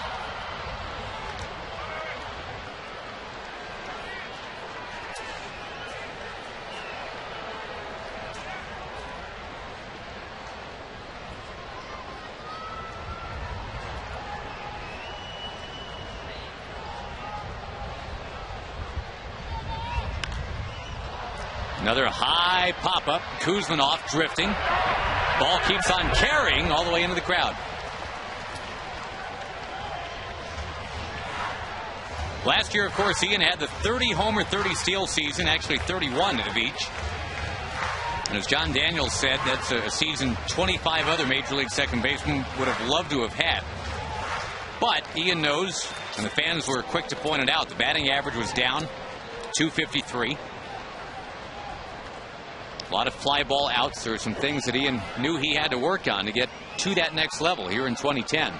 Another high pop-up. Kuzminoff drifting. Ball keeps on carrying all the way into the crowd. Last year, of course, Ian had the 30-homer, 30-steal season, actually 31 of each. And as John Daniels said, that's a season 25 other Major League second basemen would have loved to have had. But Ian knows, and the fans were quick to point it out, the batting average was down, .253. A lot of fly ball outs. There are some things that Ian knew he had to work on to get to that next level here in 2010.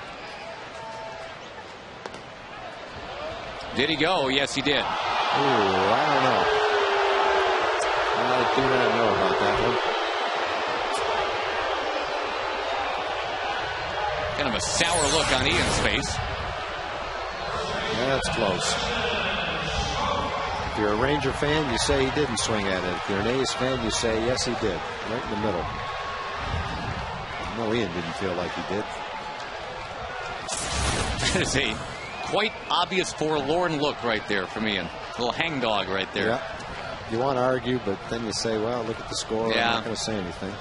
Did he go? Yes, he did. Ooh, I don't know. I do not know about that one. Kind of a sour look on Ian's face. That's close. If you're a Ranger fan, you say he didn't swing at it. If you're an A's fan, you say, yes, he did. Right in the middle. No, Ian didn't feel like he did. That is a quite obvious forlorn look right there from Ian. A little hangdog right there. Yeah. You want to argue, but then you say, well, look at the score. Yeah. I'm not going to say anything.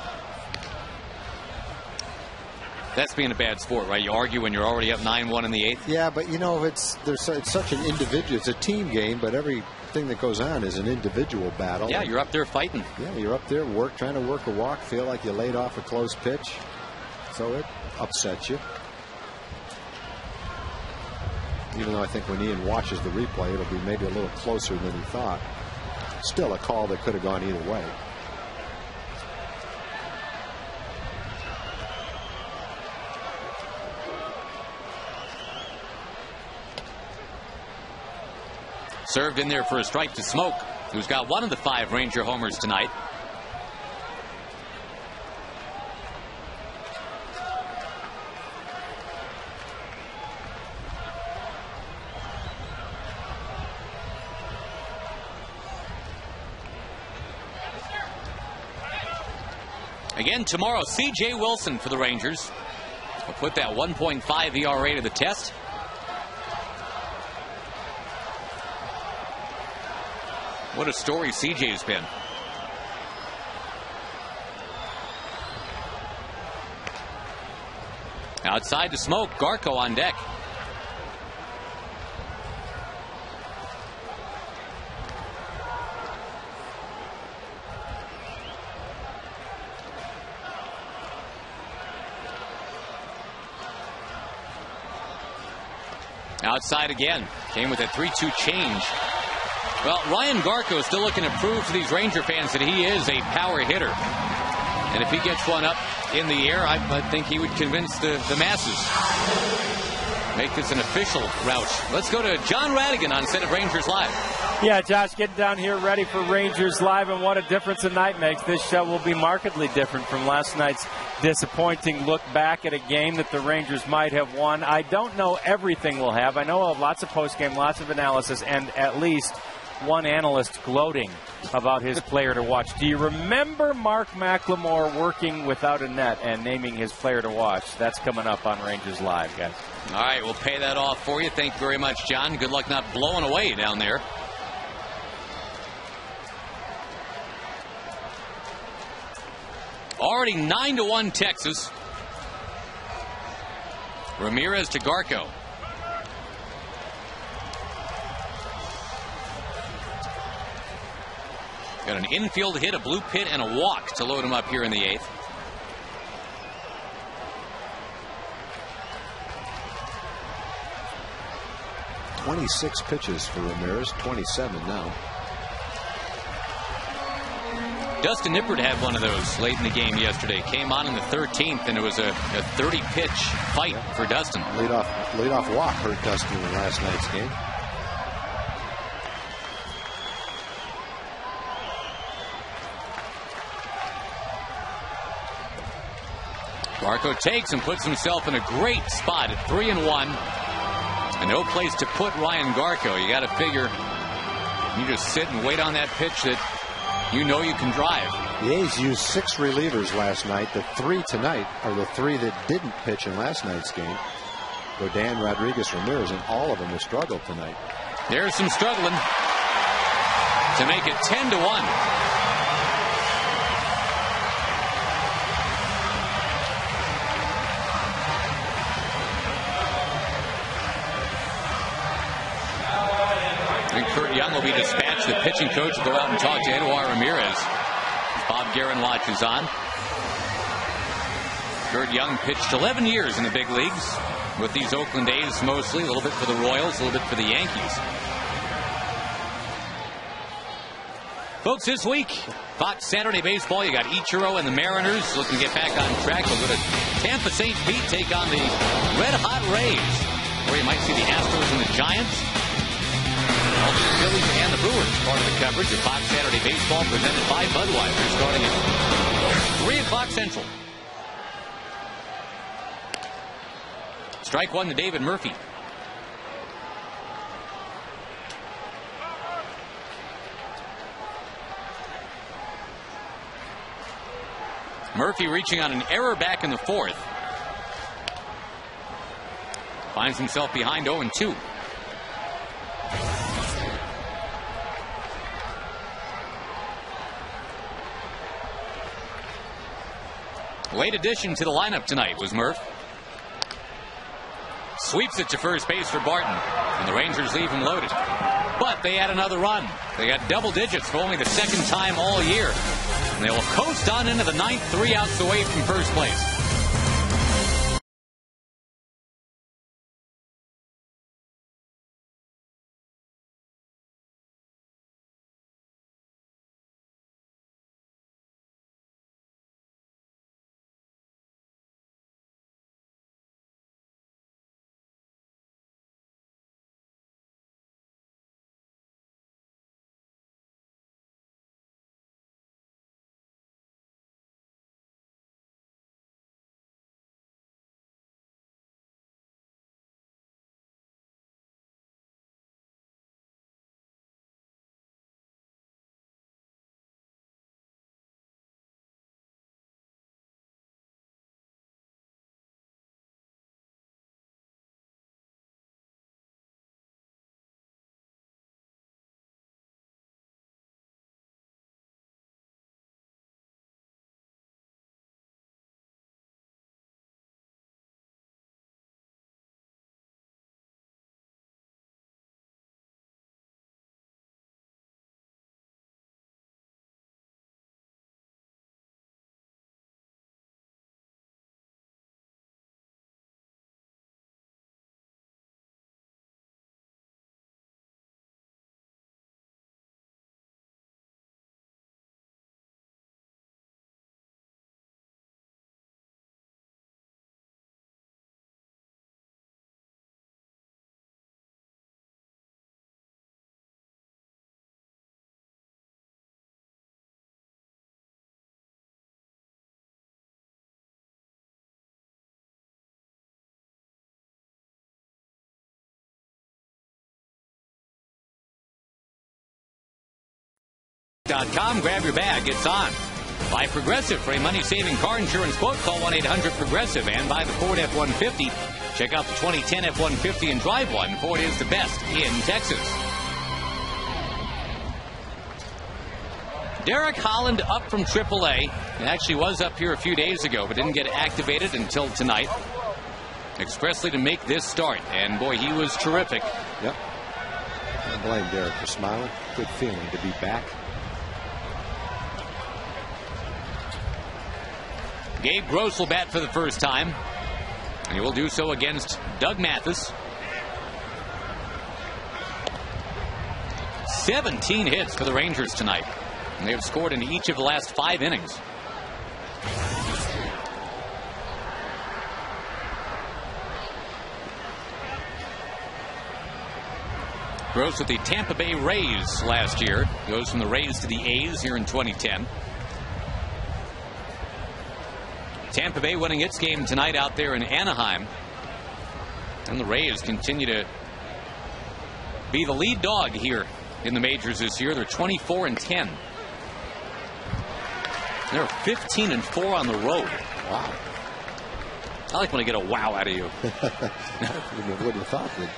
That's being a bad sport, right? You argue when you're already up 9-1 in the 8th. Yeah, but you know, it's such an individual. It's a team game, but everything that goes on is an individual battle. Yeah, you're up there fighting. Yeah, you're up there trying to work a walk, feel like you laid off a close pitch, so it upsets you. Even though I think when Ian watches the replay, it'll be maybe a little closer than he thought. Still a call that could have gone either way. Served in there for a strike to Smoke, who's got one of the 5 Ranger homers tonight. Again tomorrow, C.J. Wilson for the Rangers. We'll put that 1.5 ERA to the test. What a story CJ's been. Outside to Smoke. Garco on deck. Outside again. Came with a 3-2 change. Well, Ryan Garko is still looking to prove to these Ranger fans that he is a power hitter. And if he gets one up in the air, I think he would convince the masses. Make this an official route. Let's go to John Radigan on set of Rangers Live. Yeah, Josh, getting down here ready for Rangers Live, and what a difference a night makes. This show will be markedly different from last night's disappointing look back at a game that the Rangers might have won. I don't know everything we'll have. I know we'll have lots of postgame, lots of analysis, and at least one analyst gloating about his player to watch. Do you remember Mark McLemore working without a net and naming his player to watch? That's coming up on Rangers Live, guys. All right, we'll pay that off for you. Thank you very much, John. Good luck not blowing away down there. Already 9-1 Texas. Ramirez to Garko. Got an infield hit, a blue pit, and a walk to load him up here in the 8th. "26 pitches for Ramirez, 27 now. Dustin Nippert had one of those late in the game yesterday. Came on in the 13th, and it was a 30-pitch fight for Dustin. Leadoff walk hurt Dustin in last night's game. Garko takes and puts himself in a great spot at 3-1. And no place to put Ryan Garko. You got to figure you just sit and wait on that pitch that you know you can drive. The A's used 6 relievers last night. The 3 tonight are the 3 that didn't pitch in last night's game. Godin, Rodriguez, Ramirez, and all of them have struggled tonight. There's some struggling to make it 10-1. And Kurt Young will be dispatched. The pitching coach will go out and talk to Eduardo Ramirez. Bob Guerin watches on. Kurt Young pitched 11 years in the big leagues with these Oakland A's mostly. A little bit for the Royals, a little bit for the Yankees. Folks, this week, Fox Saturday Baseball, you got Ichiro and the Mariners looking to get back on track. We'll go to Tampa St. Pete, take on the Red Hot Rays, where you might see the Astros and the Giants. Also the Phillies and the Brewers, part of the coverage of Fox Saturday Baseball, presented by Budweiser, starting at 3 o'clock Central. Strike 1 to David Murphy. Murphy reaching on an error back in the 4th. Finds himself behind 0-2. Late addition to the lineup tonight was Murph. Sweeps it to first base for Barton, and the Rangers leave him loaded. But they add another run. They got double digits for only the 2nd time all year. And they will coast on into the 9th, 3 outs away from first place. AT-TEX.com. Grab your bag. It's on. By Progressive. For a money-saving car insurance quote, call 1-800-PROGRESSIVE. And by the Ford F-150. Check out the 2010 F-150 and drive one. Ford is the best in Texas. Derek Holland up from AAA. He actually was up here a few days ago, but didn't get activated until tonight. Expressly to make this start. And, boy, he was terrific. Yep. I don't blame Derek for smiling. Good feeling to be back. Gabe Gross will bat for the first time. And he will do so against Doug Mathis. 17 hits for the Rangers tonight. And they have scored in each of the last 5 innings. Gross with the Tampa Bay Rays last year. Goes from the Rays to the A's here in 2010. Tampa Bay winning its game tonight out there in Anaheim. And the Rays continue to be the lead dog here in the majors this year. They're 24-10. They're 15-4 on the road. Wow. I like when I get a wow out of you. You wouldn't have thought that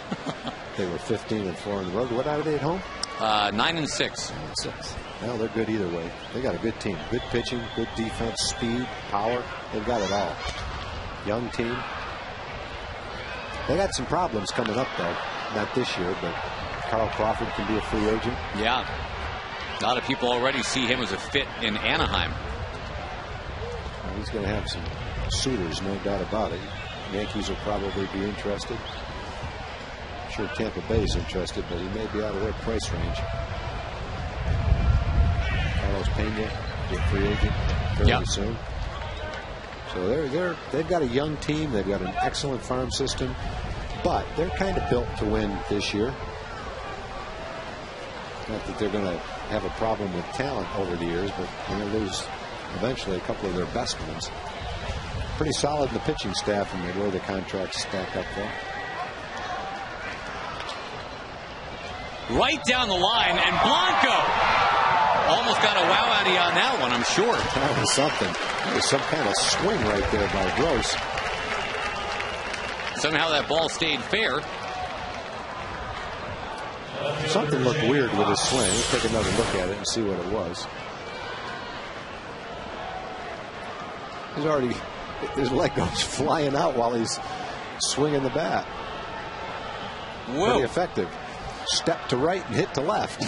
they were 15-4 on the road. What are they at home? 9-6. 9-6. Well, they're good either way. They got a good team. Good pitching, good defense, speed, power. They've got it all. Young team. They got some problems coming up, though. Not this year, but Carl Crawford can be a free agent. Yeah. A lot of people already see him as a fit in Anaheim. Well, he's going to have some suitors, no doubt about it. Yankees will probably be interested. I'm sure Tampa Bay's interested, but he may be out of their price range. Carlos Pena, be a free agent fairly soon. So they've got a young team. They've got an excellent farm system, but they're kind of built to win this year. Not that they're going to have a problem with talent over the years, but they're going to lose eventually a couple of their best ones. Pretty solid in the pitching staff, and the way the contracts stack up there. Right down the line, and Blanco almost got a wow out of you on that one, I'm sure. That was something. There was some kind of swing right there by Gross. Somehow that ball stayed fair. Something looked weird with his swing. Let's take another look at it and see what it was. He's already, his leg goes flying out while he's swinging the bat. Whoa. Pretty effective. Step to right and hit to left.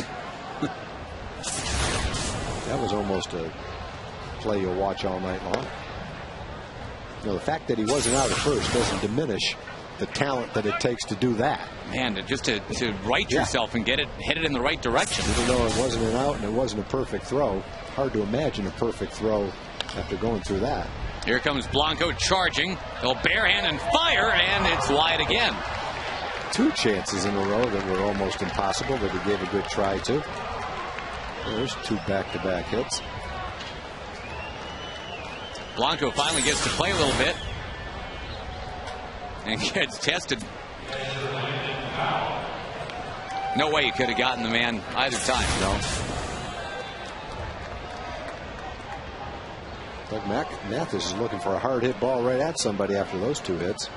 That was almost a play you'll watch all night long. You know, the fact that he wasn't out at first doesn't diminish the talent that it takes to do that. Man, just to right yourself and get it headed in the right direction. Even though it wasn't an out and it wasn't a perfect throw, hard to imagine a perfect throw after going through that. Here comes Blanco charging. He'll barehand and fire, and it's wide again. 2 chances in a row that were almost impossible that he gave a good try to. There's 2 back-to-back hits. Blanco finally gets to play a little bit and gets tested. No way he could have gotten the man either time. No. Doug Mathis is looking for a hard hit ball right at somebody after those 2 hits.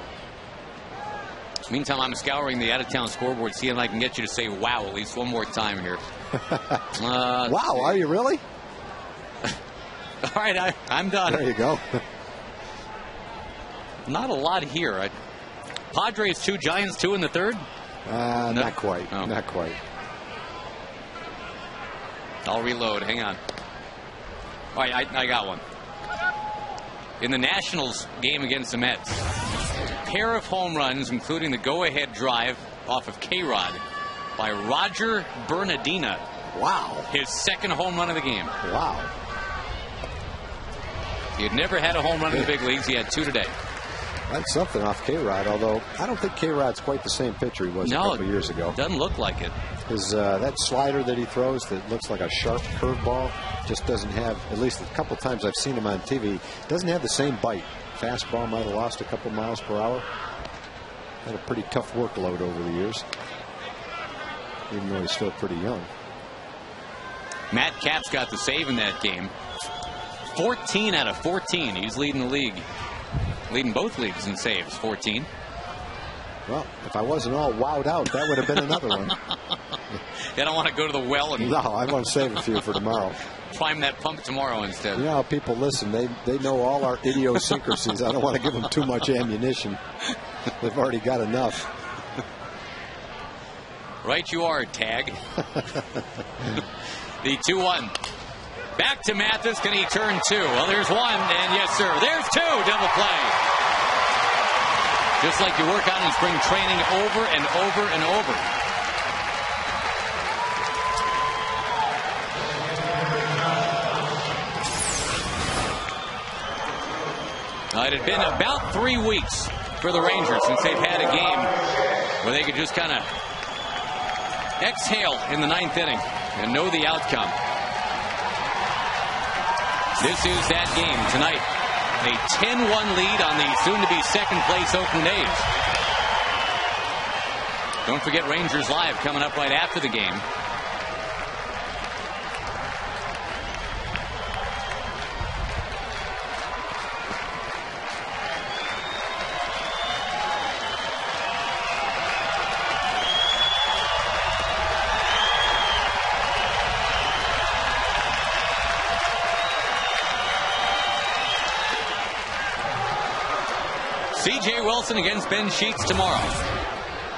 Meantime, I'm scouring the out-of-town scoreboard, seeing if I can get you to say wow at least one more time here. Wow, are you really? All right, I'm done. There you go. Not a lot here. Padres 2, Giants 2 in the third? No. Not quite. Oh. Not quite. I'll reload. Hang on. All right, I got one. In the Nationals game against the Mets, pair of home runs, including the go-ahead drive off of K-Rod by Roger Bernardina. Wow. His second home run of the game. Wow. He had never had a home run in the big leagues. He had 2 today. That's something off K-Rod, although I don't think K-Rod's quite the same pitcher he was a couple years ago. Doesn't look like it. His that slider that he throws that looks like a sharp curveball just doesn't have, at least a couple times I've seen him on TV, doesn't have the same bite. Fastball might have lost a couple miles per hour. Had a pretty tough workload over the years, even though he's still pretty young. Matt Capps got the save in that game. 14 out of 14. He's leading the league. Leading both leagues in saves, 14. Well, if I wasn't all wowed out, that would have been another one. You don't want to go to the well and... No, I want to save a few for tomorrow. Prime that pump tomorrow instead. You know how people listen. They know all our idiosyncrasies. I don't want to give them too much ammunition. They've already got enough. Right you are, Tag. The 2-1. Back to Mathis. Can he turn two? Well, there's one, and yes, sir. There's two. Double play. Just like you work on in spring training over and over and over. It had been about 3 weeks for the Rangers since they've had a game where they could just kind of exhale in the 9th inning and know the outcome. This is that game tonight. A 10-1 lead on the soon-to-be second-place Oakland A's. Don't forget Rangers Live coming up right after the game. C.J. Wilson against Ben Sheets tomorrow.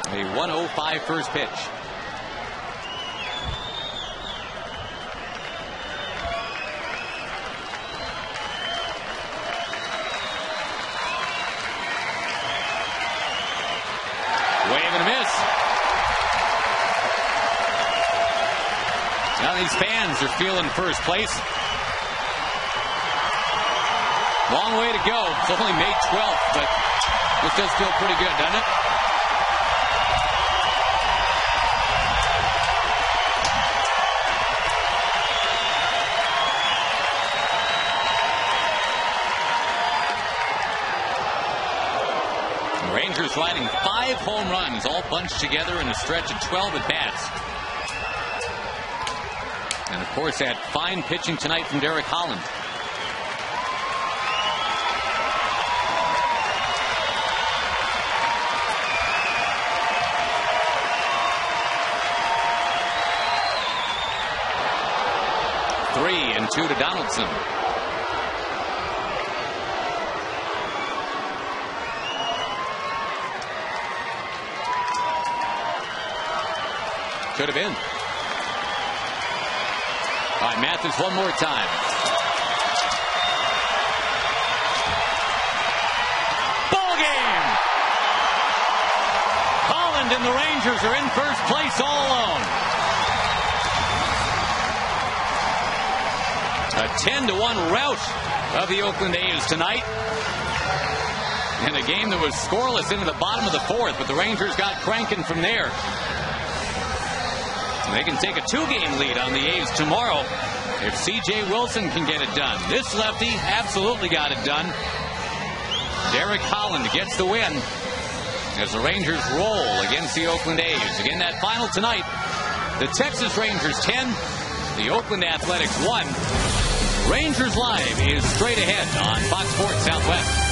A 1:05 first pitch. Wave and a miss. Now these fans are feeling first place. Long way to go. It's only May 12th, but this does feel pretty good, doesn't it? The Rangers riding 5 home runs, all bunched together in a stretch of 12 at-bats. And, of course, that fine pitching tonight from Derek Holland. And 2 to Donaldson. Could have been. All right, Mathis one more time. Ball game! Holland and the Rangers are in first place all alone. A 10-1 rout of the Oakland A's tonight. And a game that was scoreless into the bottom of the 4th, but the Rangers got cranking from there. And they can take a 2-game lead on the A's tomorrow if C.J. Wilson can get it done. This lefty absolutely got it done. Derek Holland gets the win as the Rangers roll against the Oakland A's. Again, that final tonight, the Texas Rangers 10, the Oakland Athletics 1. Rangers Live is straight ahead on Fox Sports Southwest.